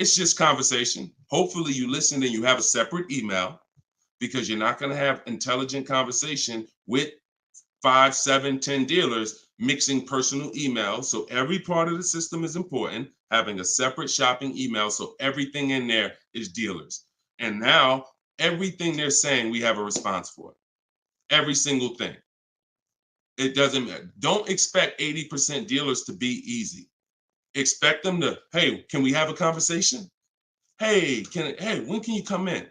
It's just conversation. Hopefully you listen and you have a separate email, because you're not going to have intelligent conversation with 5, 7, 10 dealers mixing personal emails. So every part of the system is important. Having a separate shopping email, so everything in there is dealers. And now everything they're saying, we have a response for. Every single thing. It doesn't matter. Don't expect 80% dealers to be easy. Expect them to, hey, can we have a conversation? Hey, when can you come in?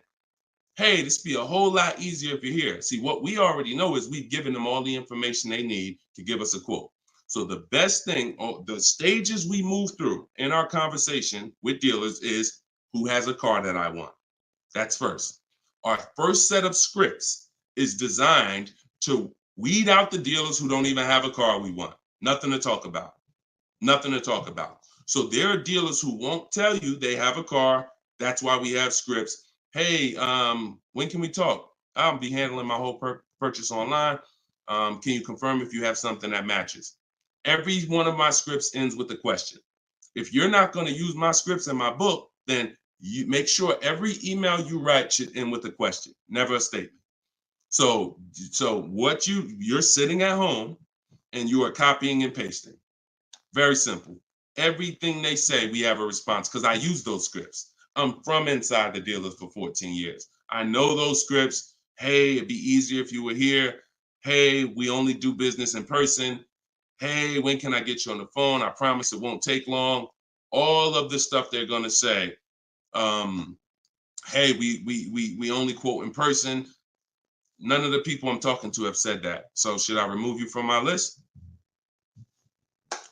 Hey, this be a whole lot easier if you're here. See, what we already know is we've given them all the information they need to give us a quote. So the best thing, or the stages we move through in our conversation with dealers, is who has a car that I want. That's first. Our first set of scripts is designed to weed out the dealers who don't even have a car we want. Nothing to talk about. Nothing to talk about. So there are dealers who won't tell you they have a car. That's why we have scripts. Hey, when can we talk? I'll be handling my whole purchase online. Can you confirm if you have something that matches? Every one of my scripts ends with a question. If you're not going to use my scripts in my book, then you make sure every email you write should end with a question, never a statement. So what you're sitting at home and you are copying and pasting. Very simple. Everything they say, we have a response, because I use those scripts. I'm from inside the dealers for 14 years. I know those scripts. Hey, it'd be easier if you were here. Hey, we only do business in person. Hey, when can I get you on the phone? I promise it won't take long. All of the stuff they're gonna say. Hey, we only quote in person. None of the people I'm talking to have said that. So should I remove you from my list?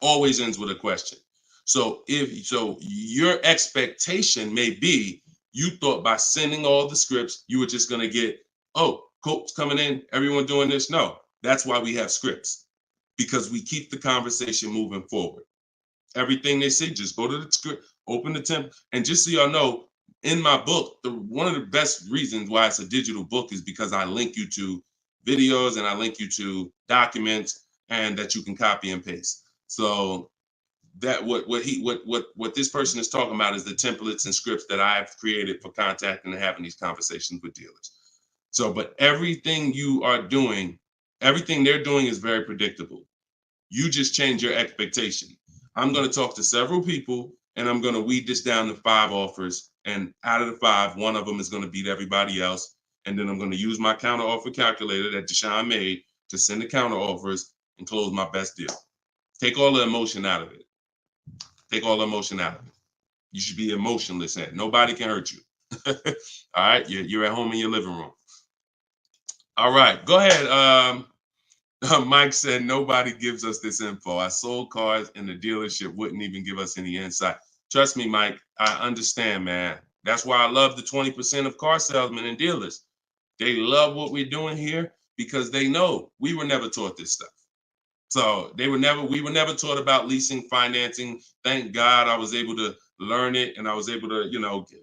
Always ends with a question. So your expectation may be, you thought by sending all the scripts, you were just going to get, oh, quotes coming in, everyone doing this. No, that's why we have scripts, because we keep the conversation moving forward. Everything they say, just go to the script, open the temp. And just so y'all know, in my book, one of the best reasons why it's a digital book is because I link you to videos and I link you to documents, and that you can copy and paste. So that what this person is talking about is the templates and scripts that I've created for contacting and having these conversations with dealers. So, but everything they're doing is very predictable. You just change your expectation. I'm going to talk to several people and I'm going to weed this down to 5 offers. And out of the 5, one of them is going to beat everybody else. And then I'm going to use my counter offer calculator that Deshone made to send the counter offers and close my best deal. Take all the emotion out of it. Take all the emotion out of it. You should be emotionless at it. Nobody can hurt you. All right, you're at home in your living room. All right, go ahead. Mike said nobody gives us this info. I sold cars and the dealership wouldn't even give us any insight. Trust me, Mike, I understand, man. That's why I love the 20% of car salesmen and dealers. They love what we're doing here because they know we were never taught this stuff. So we were never taught about leasing, financing. Thank God I was able to learn it, and I was able to,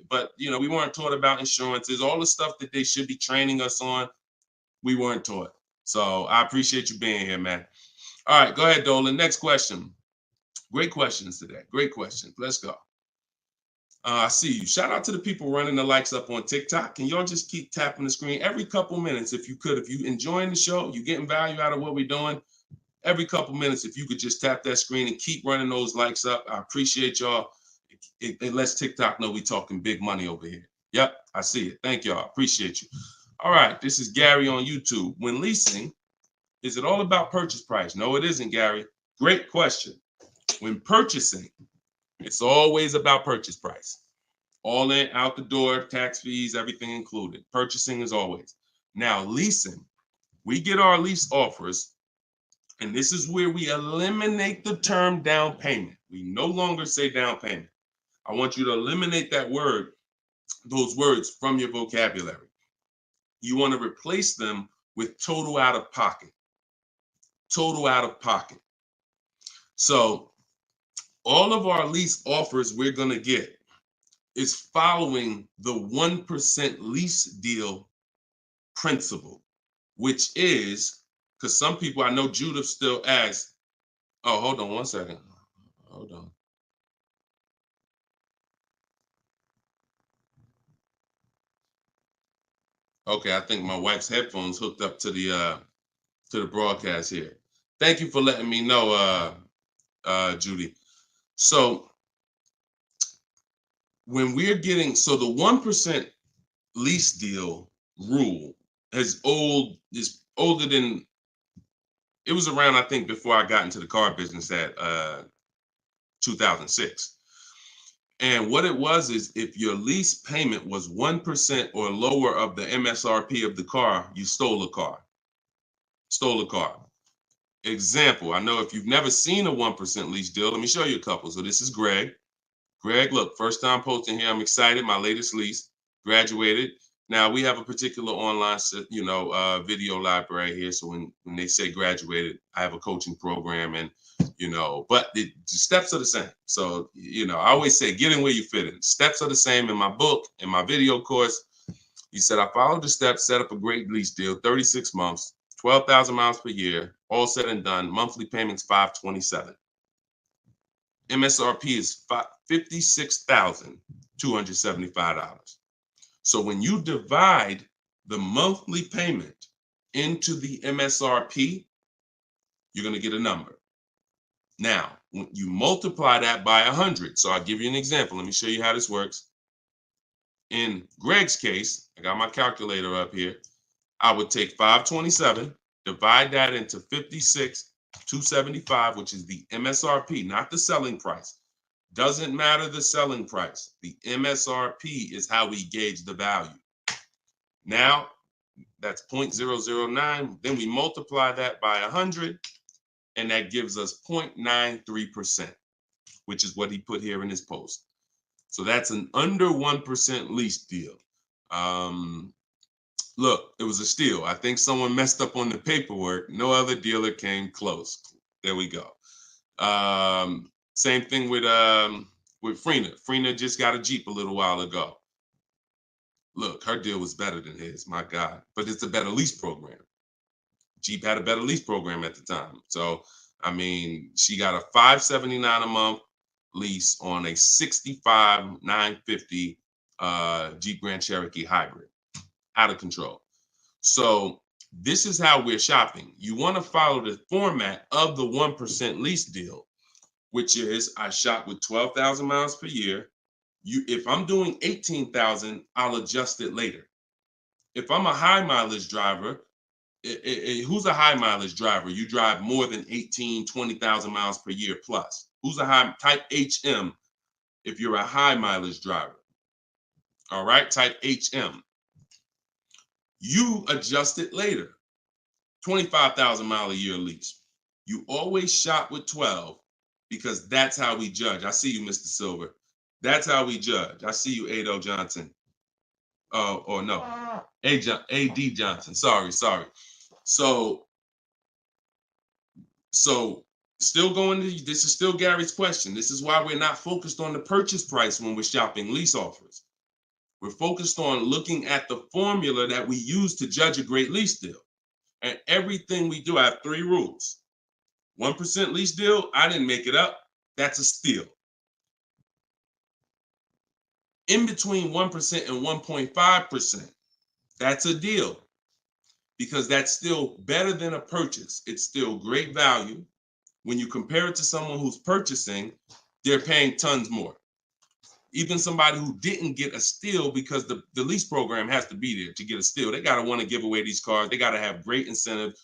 but we weren't taught about insurances, all the stuff that they should be training us on. We weren't taught. So I appreciate you being here, man. All right, go ahead, Dolan. Next question. Great questions today. Great questions. Let's go. I see you. Shout out to the people running the likes up on TikTok. Can y'all just keep tapping the screen every couple minutes if you could? If you enjoying the show, you getting value out of what we're doing, every couple minutes, if you could just tap that screen and keep running those likes up. I appreciate y'all. It lets TikTok know we talking big money over here. Yep, I see it. Thank y'all. Appreciate you. All right, this is Gary on YouTube. When leasing, is it all about purchase price? No, it isn't, Gary. Great question. When purchasing, it's always about purchase price. All in, out the door, tax fees, everything included. Purchasing is always. Now, leasing, we get our lease offers, and this is where we eliminate the term down payment. We no longer say down payment. I want you to eliminate that word, those words from your vocabulary. You want to replace them with total out of pocket. Total out of pocket. So all of our lease offers we're going to get is following the 1% lease deal principle, which is, because some people, I know Judith still asks, oh, hold on one second. Hold on. Okay, I think my wife's headphones hooked up to the broadcast here. Thank you for letting me know, Judy. So when we're getting, so the 1% lease deal rule is older than, it was around, I think, before I got into the car business at 2006. And what it was is if your lease payment was 1% or lower of the MSRP of the car, you stole a car. Stole a car. Example, I know if you've never seen a 1% lease deal, let me show you a couple. So this is Greg. Greg, look, first time posting here. I'm excited. My latest lease, graduated. Now we have a particular online, video library here. So when they say graduated, I have a coaching program, and but the steps are the same. So I always say, get in where you fit in. Steps are the same in my book, in my video course. He said, I followed the steps, set up a great lease deal, 36 months, 12,000 miles per year, all said and done. Monthly payments $527. MSRP is $56,275. So when you divide the monthly payment into the MSRP, you're going to get a number. Now, when you multiply that by 100, so I'll give you an example. Let me show you how this works. In Greg's case, I got my calculator up here. I would take 527, divide that into 56,275, which is the MSRP, not the selling price. Doesn't matter the selling price. The MSRP is how we gauge the value. Now, that's 0.009. Then we multiply that by 100, and that gives us 0.93%, which is what he put here in his post. So that's an under 1% lease deal. Look, it was a steal. I think someone messed up on the paperwork. No other dealer came close. There we go. Same thing with Frina. Frina just got a Jeep a little while ago. Look, her deal was better than his, my God. But it's a better lease program. Jeep had a better lease program at the time. So, I mean, she got a $579 a month lease on a $65,950 Jeep Grand Cherokee hybrid. Out of control. So this is how we're shopping. You want to follow the format of the 1% lease deal, which is I shop with 12,000 miles per year. If I'm doing 18,000, I'll adjust it later. If I'm a high mileage driver, who's a high mileage driver? You drive more than 20,000 miles per year plus. Who's a high type HM if you're a high mileage driver? All right, type HM. You adjust it later. 25,000 mile a year lease. You always shop with 12 because that's how we judge. I see you, Mr. Silver. That's how we judge. I see you, Ado Johnson. Or no, A.D. Johnson. Sorry. So still going to, this is still Gary's question. This is why we're not focused on the purchase price when we're shopping lease offers. We're focused on looking at the formula that we use to judge a great lease deal. And everything we do, I have 3 rules. 1% lease deal, I didn't make it up. That's a steal. In between 1% and 1.5%, that's a deal, because that's still better than a purchase. It's still great value. When you compare it to someone who's purchasing, they're paying tons more. Even somebody who didn't get a steal, because the lease program has to be there to get a steal. They got to want to give away these cars. They got to have great incentive,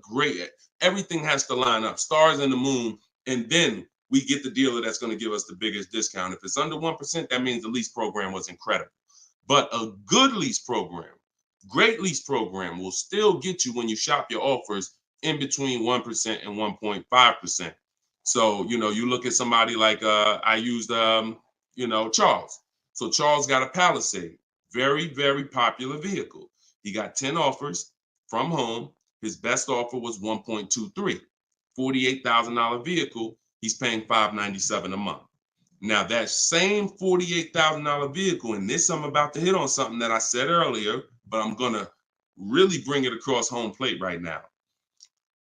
great, everything has to line up, stars in the moon, and then we get the dealer that's going to give us the biggest discount. If it's under 1%, that means the lease program was incredible. But a good lease program, great lease program, will still get you, when you shop your offers, in between 1% and 1.5%. So, you look at somebody like, I used, Charles. So Charles got a Palisade, very, very popular vehicle. He got 10 offers from home. His best offer was 1.23, $48,000 vehicle. He's paying $597 a month. Now that same $48,000 vehicle, and this, I'm about to hit on something that I said earlier, but I'm going to really bring it across home plate right now.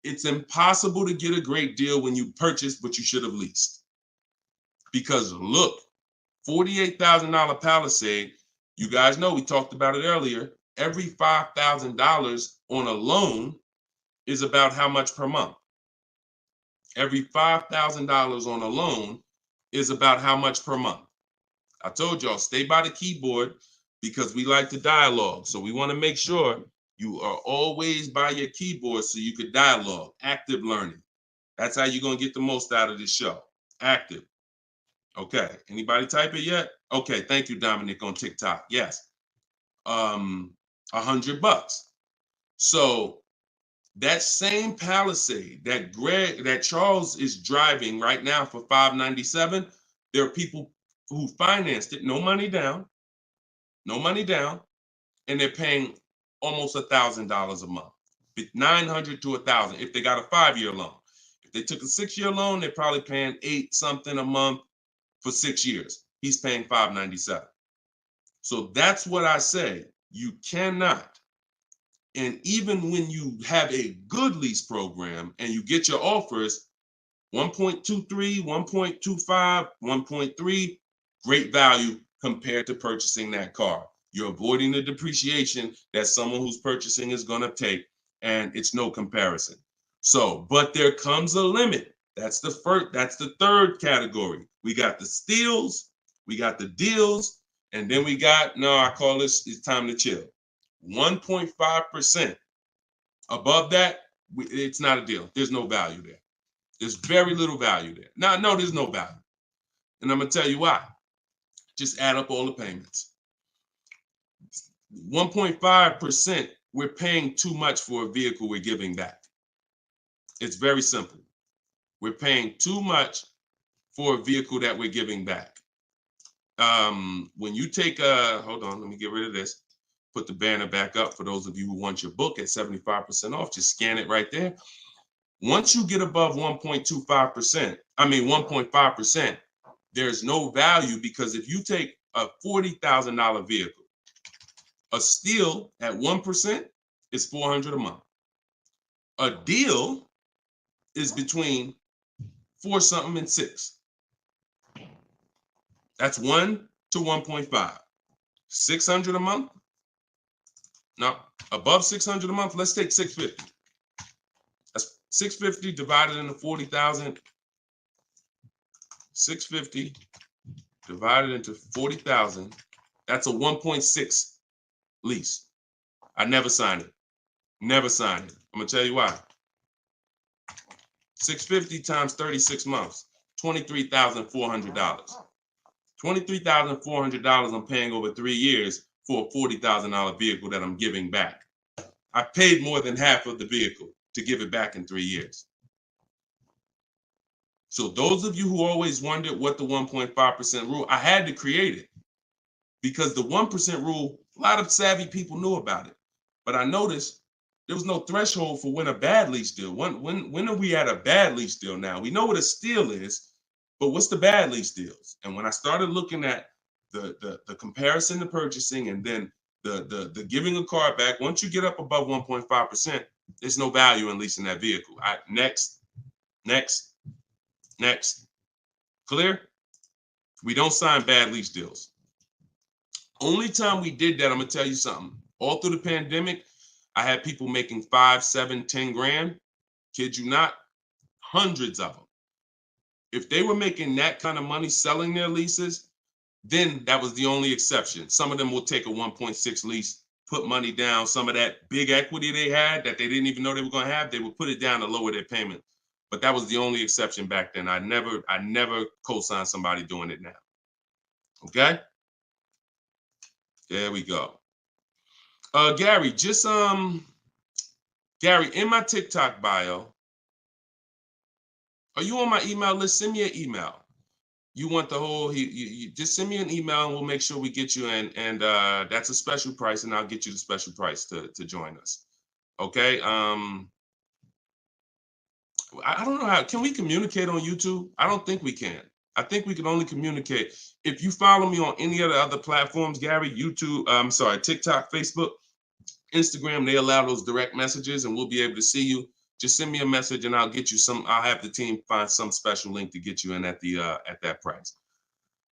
It's impossible to get a great deal when you purchase, but you should have leased. Because look, $48,000 Palisade, you guys know, we talked about it earlier, every $5,000 on a loan is about how much per month? Every $5,000 on a loan is about how much per month? I told y'all, stay by the keyboard, because we like to dialogue. So we want to make sure you are always by your keyboard so you could dialogue. Active learning. That's how you're going to get the most out of this show. Active. Okay. Anybody type it yet? Okay. Thank you, Dominic, on TikTok. Yes. $100. So that same Palisade that Charles is driving right now for $597, there are people who financed it, no money down, and they're paying almost $1,000 a month, $900 to $1,000 if they got a 5-year loan. If they took a 6-year loan, they're probably paying $8 something a month for 6 years. He's paying $597. So that's what I say. You cannot. And even when you have a good lease program and you get your offers, 1.23, 1.25, 1.3, great value compared to purchasing that car. You're avoiding the depreciation that someone who's purchasing is going to take, and it's no comparison. So, but there comes a limit. That's the third category. We got the steals, we got the deals, and then we got, I call this, it's time to chill. 1.5%. Above that, it's not a deal. There's no value there. There's very little value there. No, there's no value. And I'm going to tell you why. Just add up all the payments. 1.5%, we're paying too much for a vehicle we're giving back. It's very simple. We're paying too much for a vehicle that we're giving back. When you take hold on, let me get rid of this. Put the banner back up for those of you who want your book at 75% off. Just scan it right there. Once you get above 1.5%, there's no value, because if you take a $40,000 vehicle, a steal at 1% is $400 a month. A deal is between 4 something and 6. That's 1 to 1.5. 600 a month. Now, above 600 a month, let's take 650. That's 650 divided into 40,000. 650 divided into 40,000. That's a 1.6 lease. I never signed it. Never signed it. I'm gonna tell you why. 650 times 36 months, $23,400. $23,400 I'm paying over 3 years for a $40,000 vehicle that I'm giving back. I paid more than half of the vehicle to give it back in 3 years. So those of you who always wondered what the 1.5% rule, I had to create it, because the 1% rule, a lot of savvy people knew about it. But I noticed There was no threshold for when a bad lease deal. When are we at a bad lease deal now? We know what a steal is, but what's the bad lease deals? And when I started looking at the comparison to purchasing and then the giving a car back, once you get up above 1.5%, there's no value in leasing that vehicle. Next. Clear? We don't sign bad lease deals. Only time we did that, I'm gonna tell you something. All through the pandemic, I had people making 5, 7, 10 grand. Kid you not, hundreds of them. If they were making that kind of money selling their leases, then that was the only exception. Some of them will take a 1.6 lease, put money down. Some of that big equity they had that they didn't even know they were going to have, they would put it down to lower their payment. But that was the only exception back then. I never co-signed somebody doing it now. Okay? There we go. Gary, Gary, in my TikTok bio, are you on my email list? Send me an email. You want the whole, you just send me an email and we'll make sure we get you in. And that's a special price, and I'll get you the special price to join us. Okay. I don't know how, can we communicate on YouTube? I don't think we can. I think we can only communicate. If you follow me on any of the other platforms, Gary, YouTube, TikTok, Facebook, Instagram, they allow those direct messages and we'll be able to see you. Just send me a message and I'll get you some. I'll have the team find some special link to get you in at that price.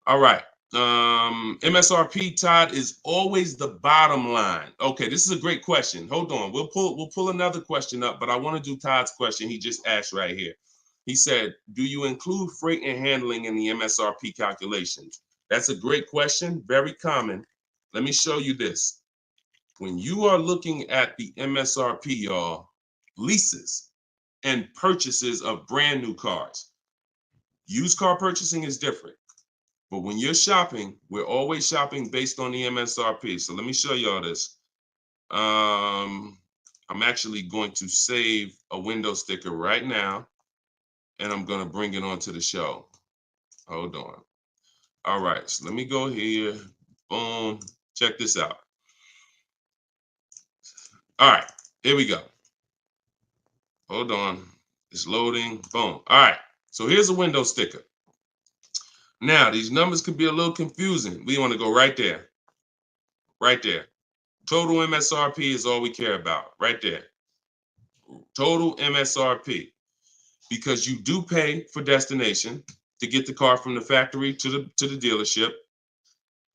All right. MSRP, Todd, is always the bottom line. Okay, this is a great question. Hold on. We'll pull another question up, but I want to do Todd's question he just asked right here. He said, do you include freight and handling in the MSRP calculations? That's a great question. Very common. Let me show you this. When you are looking at the MSRP, y'all, leases and purchases of brand new cars. Used car purchasing is different. But when you're shopping, we're always shopping based on the MSRP. So let me show y'all this. I'm actually going to save a window sticker right now, and I'm going to bring it onto the show. Hold on. All right, so let me go here. Boom. Check this out. All right, here we go. Hold on, it's loading, boom. All right, so here's a window sticker. Now, these numbers could be a little confusing. We want to go right there. Right there. Total MSRP is all we care about, right there. Total MSRP. Because you do pay for destination to get the car from the factory to the dealership.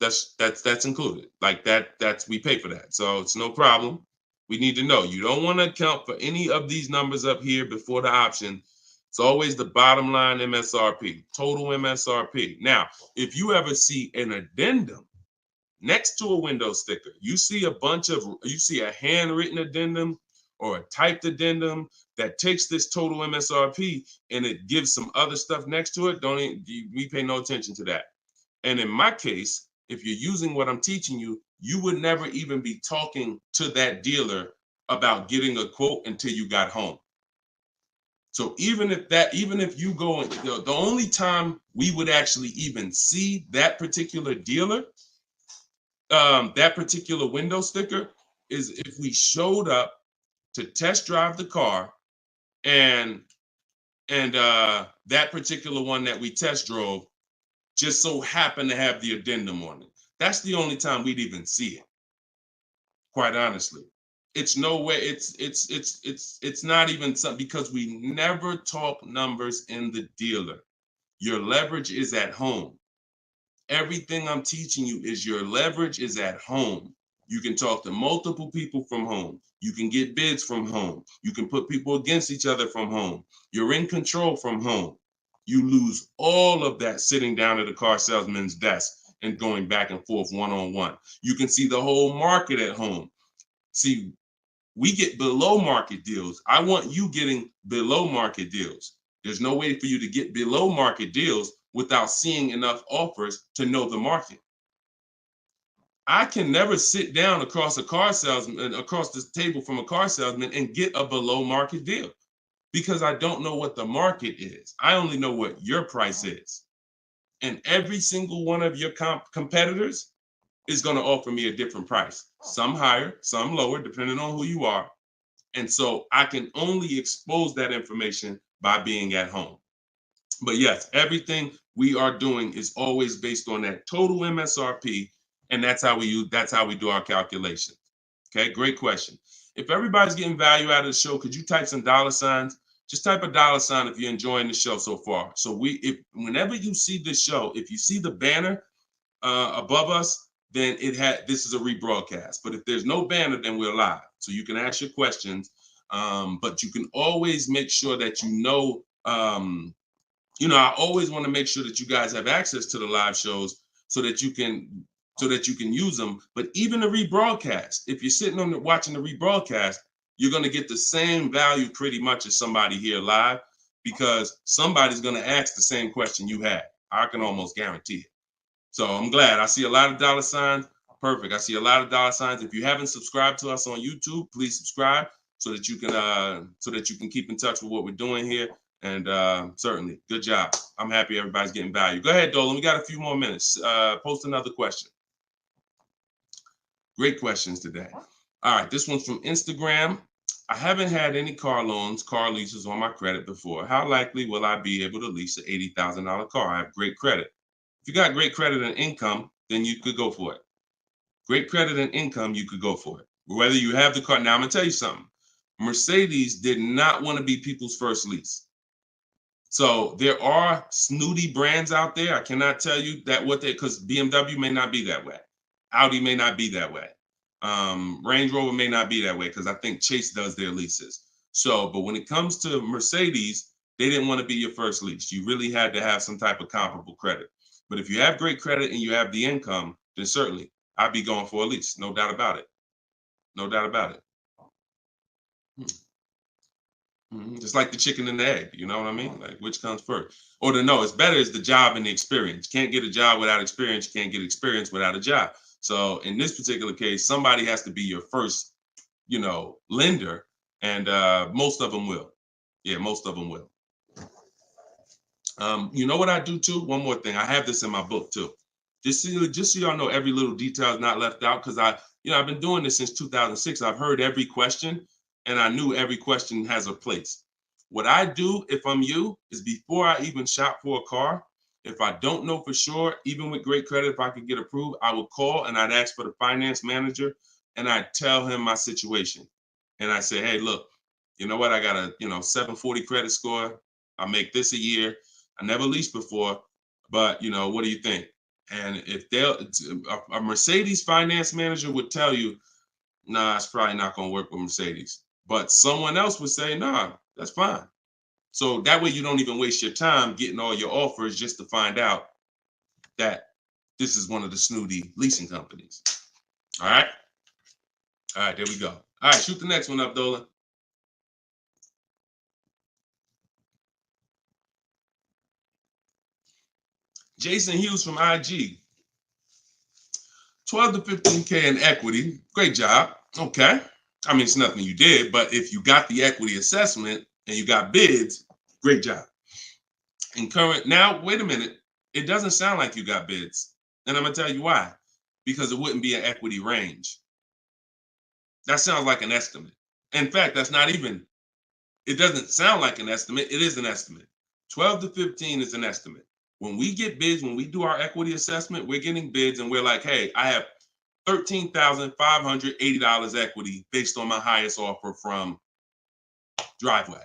That's included. Like that's we pay for that. So it's no problem. We need to know. You don't want to account for any of these numbers up here before the option. It's always the bottom line MSRP, total MSRP. Now, if you ever see an addendum next to a window sticker, you see a handwritten addendum or a typed addendum that takes this total MSRP and it gives some other stuff next to it, we pay no attention to that. And in my case, if you're using what I'm teaching you, you would never even be talking to that dealer about getting a quote until you got home. So even if you go, the only time we would actually even see that particular dealer, that particular window sticker, is if we showed up to test drive the car and that particular one that we test drove just so happened to have the addendum on it. That's the only time we'd even see it. Quite honestly, it's no way. It's not even something, because we never talk numbers in the dealer. Your leverage is at home. Everything I'm teaching you is your leverage is at home. You can talk to multiple people from home. You can get bids from home. You can put people against each other from home. You're in control from home. You lose all of that sitting down at a car salesman's desk and going back and forth one-on-one. You can see the whole market at home. See, we get below market deals. I want you getting below market deals. There's no way for you to get below market deals without seeing enough offers to know the market. I can never sit down across a car salesman, across this table from a car salesman, and get a below market deal, because I don't know what the market is. I only know what your price is. And every single one of your competitors is going to offer me a different price. Some higher, some lower, depending on who you are. And so I can only expose that information by being at home. But yes, everything we are doing is always based on that total MSRP, and that's how we do our calculations. Okay, great question. If everybody's getting value out of the show, could you type some dollar signs? Just type a dollar sign if you're enjoying the show so far. So if whenever you see this show, if you see the banner above us, then this is a rebroadcast. But if there's no banner, then we're live. So you can ask your questions, but you can always make sure that I always want to make sure that you guys have access to the live shows so that you can use them. But even the rebroadcast, if you're sitting on watching the rebroadcast, you're going to get the same value pretty much as somebody here live, because somebody's going to ask the same question you had. I can almost guarantee it. So I'm glad. I see a lot of dollar signs. Perfect. I see a lot of dollar signs. If you haven't subscribed to us on YouTube, please subscribe so that you can keep in touch with what we're doing here. And certainly, good job. I'm happy everybody's getting value. Go ahead, Dolan. We got a few more minutes. Post another question. Great questions today. All right, this one's from Instagram. I haven't had any car leases on my credit before. How likely will I be able to lease an $80,000 car? I have great credit. If you got great credit and income, then you could go for it. Great credit and income, you could go for it. Whether you have the car. Now, I'm going to tell you something. Mercedes did not want to be people's first lease. So there are snooty brands out there. I cannot tell you that because BMW may not be that way. Audi may not be that way. Range Rover may not be that way, because I think Chase does their leases. So, but when it comes to Mercedes, they didn't want to be your first lease. You really had to have some type of comparable credit. But if you have great credit and you have the income, then certainly I'd be going for a lease. No doubt about it. No doubt about it. Just like the chicken and the egg, you know what I mean? Like, which comes first? Or it's better is the job and the experience. Can't get a job without experience. You can't get experience without a job. So in this particular case, somebody has to be your first, lender, and most of them will. Yeah, most of them will. You know what I do too? One more thing. I have this in my book too. Just so y'all know, every little detail is not left out, because I've been doing this since 2006. I've heard every question, and I knew every question has a place. What I do, if I'm you, is before I even shop for a car, if I don't know for sure, even with great credit, if I could get approved, I would call and I'd ask for the finance manager, and I'd tell him my situation. And I say, hey, look, you know what? I got a 740 credit score. I make this a year. I never leased before, but what do you think? And if a Mercedes finance manager would tell you, nah, it's probably not going to work with Mercedes. But someone else would say, nah, that's fine. So that way you don't even waste your time getting all your offers just to find out that this is one of the snooty leasing companies. All right. All right, there we go. All right, shoot the next one up, Dolan. Jason Hughes from IG. 12 to 15K in equity. Great job. Okay. I mean, it's nothing you did, but if you got the equity assessment and you got bids, great job. Now, wait a minute. It doesn't sound like you got bids. And I'm going to tell you why. Because it wouldn't be an equity range. That sounds like an estimate. In fact, it doesn't sound like an estimate. It is an estimate. 12 to 15 is an estimate. When we get bids, when we do our equity assessment, we're getting bids and we're like, hey, I have $13,580 equity based on my highest offer from Driveway.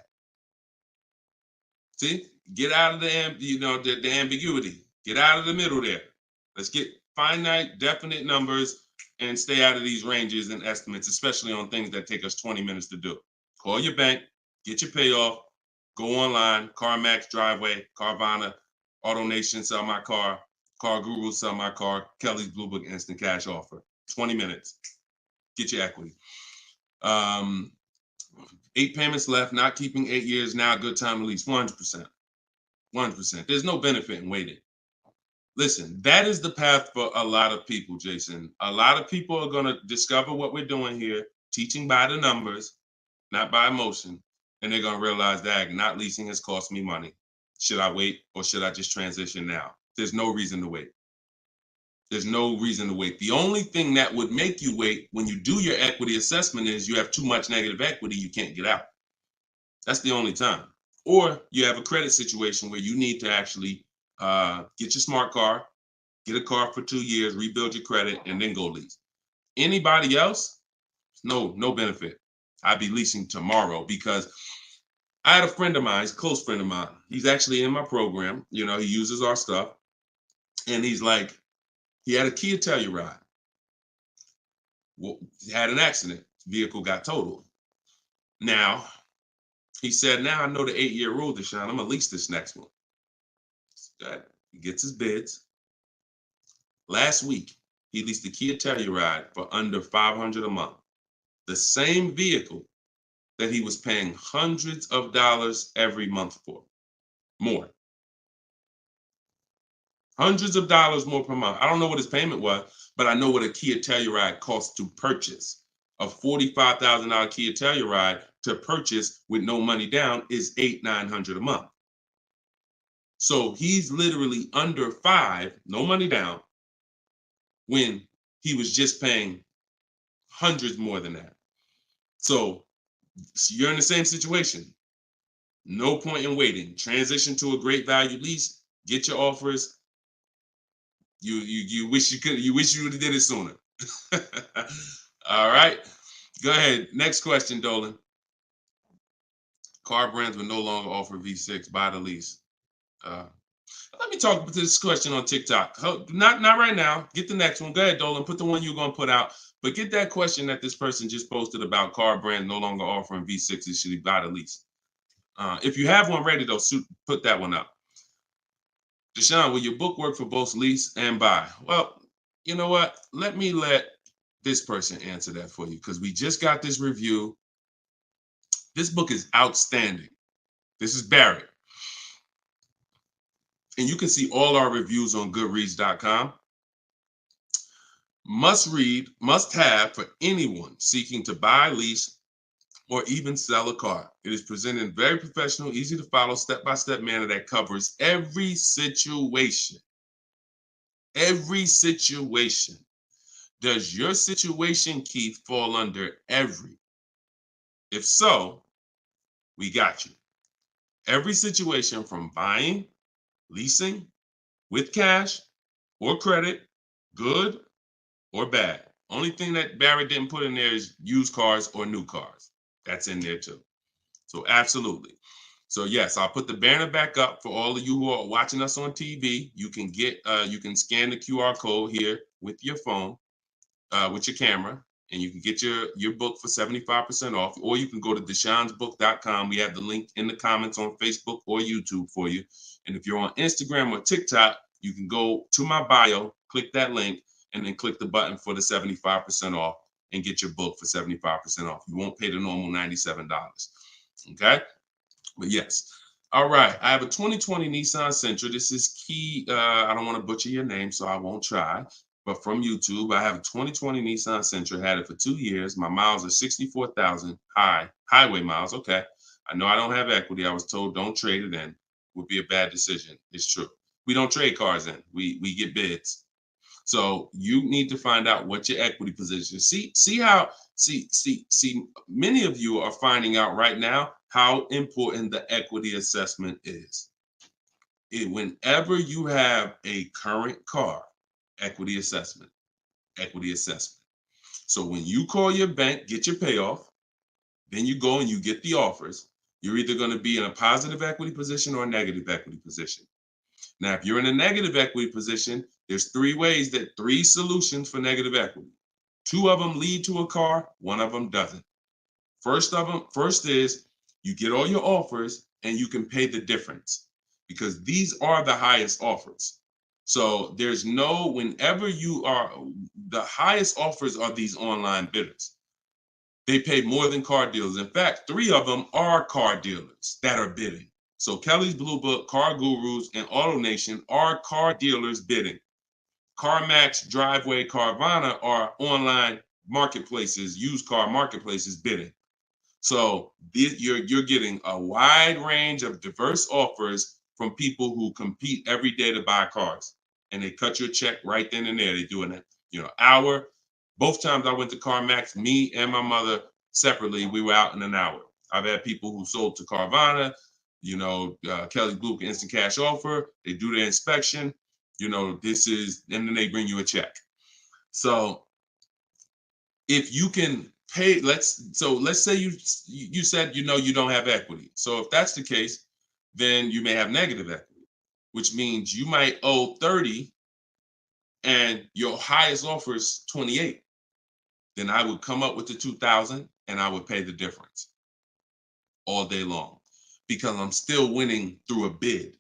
See, get out of the ambiguity. Get out of the middle there. Let's get finite, definite numbers and stay out of these ranges and estimates, especially on things that take us 20 minutes to do. Call your bank, get your payoff, go online, CarMax, Driveway, Carvana, AutoNation, sell my car, Car Guru, sell my car, Kelly's Blue Book, instant cash offer. 20 minutes. Get your equity. 8 payments left, not keeping 8 years, now a good time to lease. 100%. 100%. There's no benefit in waiting. Listen, that is the path for a lot of people, Jason. A lot of people are going to discover what we're doing here, teaching by the numbers, not by emotion. And they're going to realize that not leasing has cost me money. Should I wait or should I just transition now? There's no reason to wait. There's no reason to wait. The only thing that would make you wait when you do your equity assessment is you have too much negative equity, you can't get out. That's the only time. Or you have a credit situation where you need to actually get your smart car, get a car for 2 years, rebuild your credit, and then go lease. Anybody else, no benefit. I'd be leasing tomorrow because I had a friend of mine, he's a close friend of mine. He's actually in my program. You know, he uses our stuff. And he's like, he had a Kia Telluride. Well, he had an accident. Vehicle got totaled. Now, he said, now I know the 8-year rule, Deshone. I'm going to lease this next one. He gets his bids. Last week, he leased the Kia Telluride for under $500 a month. The same vehicle that he was paying hundreds of dollars every month for. More. Hundreds of dollars more per month. I don't know what his payment was, but I know what a Kia Telluride costs to purchase. A $45,000 Kia Telluride to purchase with no money down is $800-900 a month. So he's literally under $5, no money down, when he was just paying hundreds more than that. So you're in the same situation. No point in waiting. Transition to a great value lease. Get your offers. You wish you could. You wish you would have did it sooner. All right. Go ahead. Next question, Dolan. Car brands will no longer offer V6. Buy the lease. Let me talk about this question on TikTok. Not right now. Get the next one. Go ahead, Dolan. Put the one you're gonna put out. But get that question that this person just posted about car brands no longer offering V6s. Should he buy the lease? If you have one ready, though, put that one up. Deshone, will your book work for both lease and buy? Well, you know what? Let this person answer that for you because we just got this review. This book is outstanding. This is Barrett. And you can see all our reviews on goodreads.com. Must read, must have for anyone seeking to buy, lease, or even sell a car. It is presented in very professional, easy to follow, step-by-step manner that covers every situation. Every situation. Does your situation, Keith, fall under every? If so, we got you. Every situation from buying, leasing, with cash or credit, good or bad. Only thing that Barrett didn't put in there is used cars or new cars. That's in there too. So absolutely. So yes, I'll put the banner back up for all of you who are watching us on TV. You can you can scan the QR code here with your phone, with your camera, and you can get your book for 75% off, or you can go to deshonesbook.com. We have the link in the comments on Facebook or YouTube for you. And if you're on Instagram or TikTok, you can go to my bio, click that link, and then click the button for the 75% off and get your book for 75% off. You won't pay the normal $97. Okay? But yes. All right. I have a 2020 Nissan Sentra. This is Key. I don't want to butcher your name, so I won't try. But from YouTube, I have a 2020 Nissan Sentra. Had it for 2 years. My miles are 64,000 highway miles. Okay. I know I don't have equity. I was told don't trade it in. Would be a bad decision. It's true. We don't trade cars in. We get bids. So you need to find out what your equity position is. See many of you are finding out right now how important the equity assessment is. Whenever you have a current car, equity assessment. So when you call your bank, get your payoff, then you go and you get the offers. You're either going to be in a positive equity position or a negative equity position. Now, if you're in a negative equity position, there's three solutions for negative equity. 2 of them lead to a car, 1 of them doesn't. First is you get all your offers and you can pay the difference because these are the highest offers. So whenever the highest offers are these online bidders. They pay more than car dealers. In fact, 3 of them are car dealers that are bidding. So Kelly's Blue Book, Car Gurus, and Auto Nation are car dealers bidding. CarMax, Driveway, Carvana are online marketplaces, used car marketplaces bidding. So you're getting a wide range of diverse offers from people who compete every day to buy cars. and they cut you a check right then and there. They do an hour. Both times I went to CarMax, me and my mother separately, we were out in an hour. I've had people who sold to Carvana, Kelly Blue Instant Cash Offer. They do their inspection. And then they bring you a check. So if you can pay, let's say you said you don't have equity. So if that's the case, then you may have negative equity, which means you might owe 30 and your highest offer is 28. Then I would come up with the 2,000 and I would pay the difference all day long because I'm still winning through a bid.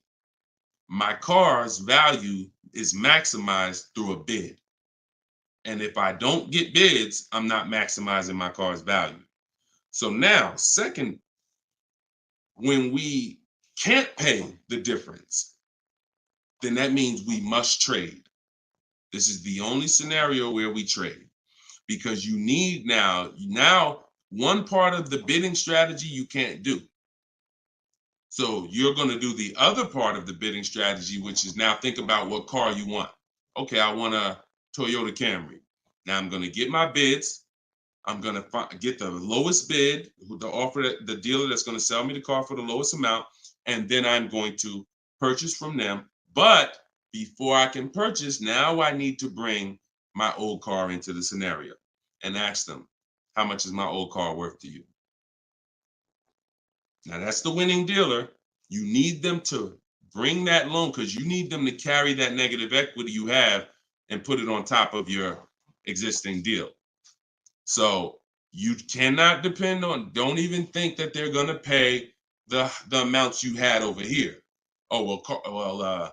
My car's value is maximized through a bid. And if I don't get bids, I'm not maximizing my car's value. So now, second, when we can't pay the difference, then that means we must trade. This is the only scenario where we trade because you need now one part of the bidding strategy you can't do. So you're going to do the other part of the bidding strategy, which is now think about what car you want. Okay, I want a Toyota Camry. Now I'm going to get my bids. I'm going to get the lowest bid, the dealer that's going to sell me the car for the lowest amount, and then I'm going to purchase from them. But before I can purchase, now I need to bring my old car into the scenario and ask them, how much is my old car worth to you? Now that's the winning dealer. You need them to bring that loan because you need them to carry that negative equity you have and put it on top of your existing deal. So you cannot depend on, don't even think that they're going to pay the amounts you had over here. Oh,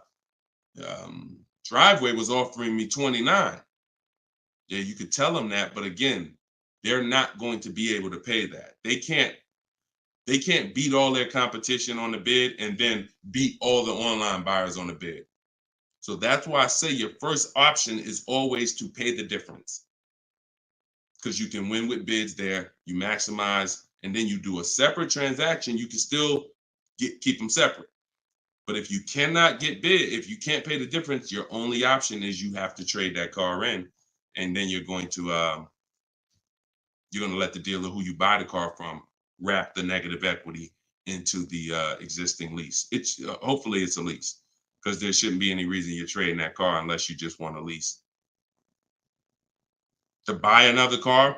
Driveway was offering me 29. Yeah, you could tell them that, but again, they're not going to be able to pay that. They can't beat all their competition on the bid and then beat all the online buyers on the bid. So that's why I say your first option is always to pay the difference. Because you can win with bids there, you maximize, and then you do a separate transaction, you can still keep them separate. But if you cannot get bid, if you can't pay the difference, your only option is you have to trade that car in, and then you're going to let the dealer who you buy the car from wrap the negative equity into the existing lease. It's hopefully it's a lease because there shouldn't be any reason you're trading that car unless you just want a lease. To buy another car,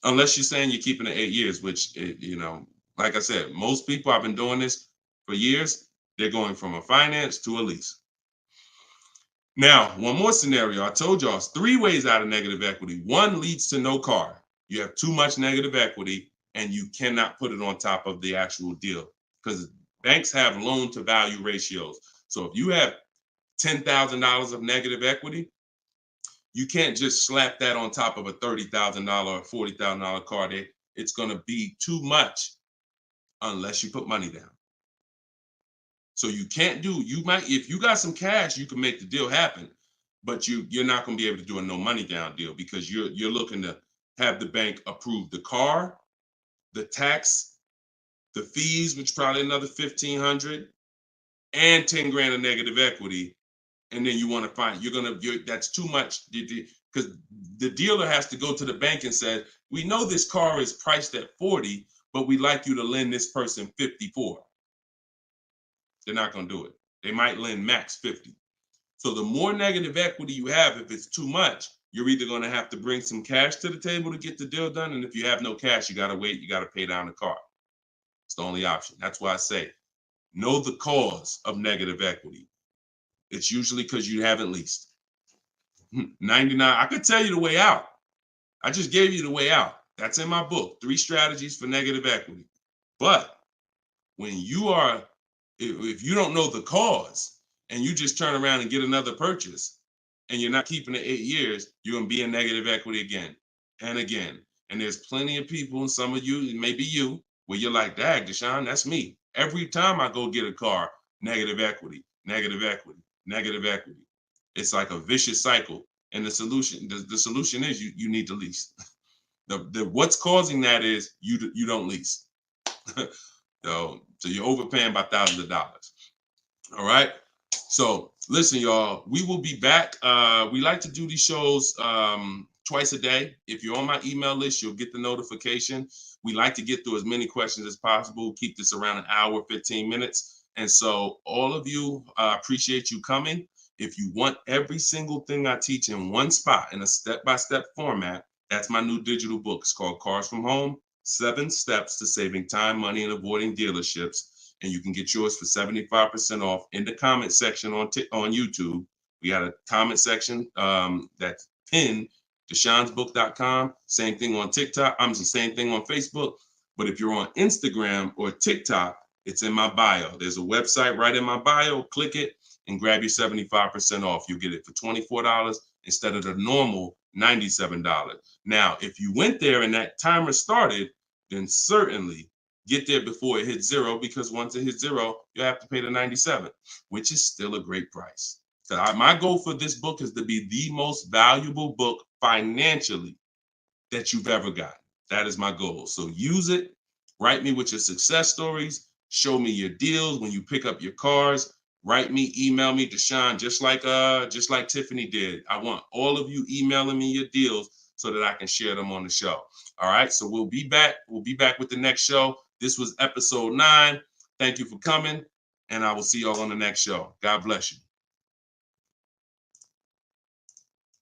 unless you're saying you're keeping it 8 years, which, like I said, most people, I've been doing this for years, they're going from a finance to a lease. Now, one more scenario. I told y'all, it's 3 ways out of negative equity. One leads to no car. You have too much negative equity and you cannot put it on top of the actual deal because banks have loan to value ratios. So if you have $10,000 of negative equity, you can't just slap that on top of a $30,000 or $40,000 car. It's going to be too much unless you put money down. So you can't if you got some cash, you can make the deal happen, but you're not going to be able to do a no money down deal because you're looking to have the bank approve the car, the tax, the fees, which probably another $1,500, and 10 grand of negative equity. And then you want to find that's too much because the dealer has to go to the bank and say, we know this car is priced at 40, but we'd like you to lend this person 54. They're not going to do it. They might lend max 50. So the more negative equity you have, if it's too much, you're either going to have to bring some cash to the table to get the deal done. And if you have no cash, you got to wait. You got to pay down the car. It's the only option. That's why I say, know the cause of negative equity. It's usually because you haven't leased. 99, I could tell you the way out. I just gave you the way out. That's in my book, 3 strategies for negative equity. But when if you don't know the cause and you just turn around and get another purchase and you're not keeping it 8 years, you're going to be in negative equity again and again. And there's plenty of people, and some of you, maybe you, where you're like, dag, Deshone, that's me. Every time I go get a car, negative equity, negative equity, negative equity. It's like a vicious cycle. And the solution is you need to lease. What's causing that is you don't lease. So you're overpaying by thousands of dollars. All right. So Listen, y'all, we will be back. We like to do these shows twice a day. If you're on my email list, you'll get the notification. We like to get through as many questions as possible, keep this around an hour, 15 minutes. And so all of you, appreciate you coming. If you want every single thing I teach in one spot in a step-by-step format, that's my new digital book. It's called Cars from Home, 7 Steps to Saving Time, Money, and Avoiding Dealerships. And you can get yours for 75% off in the comment section on YouTube. We got a comment section that's pinned, deshonsbook.com. Same thing on TikTok. I'm the same thing on Facebook. But if you're on Instagram or TikTok, it's in my bio. There's a website right in my bio. Click it and grab your 75% off. You'll get it for $24 instead of the normal $97. Now, if you went there and that timer started, then certainly get there before it hits zero, because once it hits zero, you have to pay the 97, which is still a great price. So my goal for this book is to be the most valuable book financially that you've ever gotten. That is my goal. So use it. Write me with your success stories. Show me your deals when you pick up your cars. Write me, email me, Deshone, just like Tiffany did. I want all of you emailing me your deals so that I can share them on the show. All right. So we'll be back. We'll be back with the next show. This was episode 9. Thank you for coming, and I will see y'all on the next show. God bless you.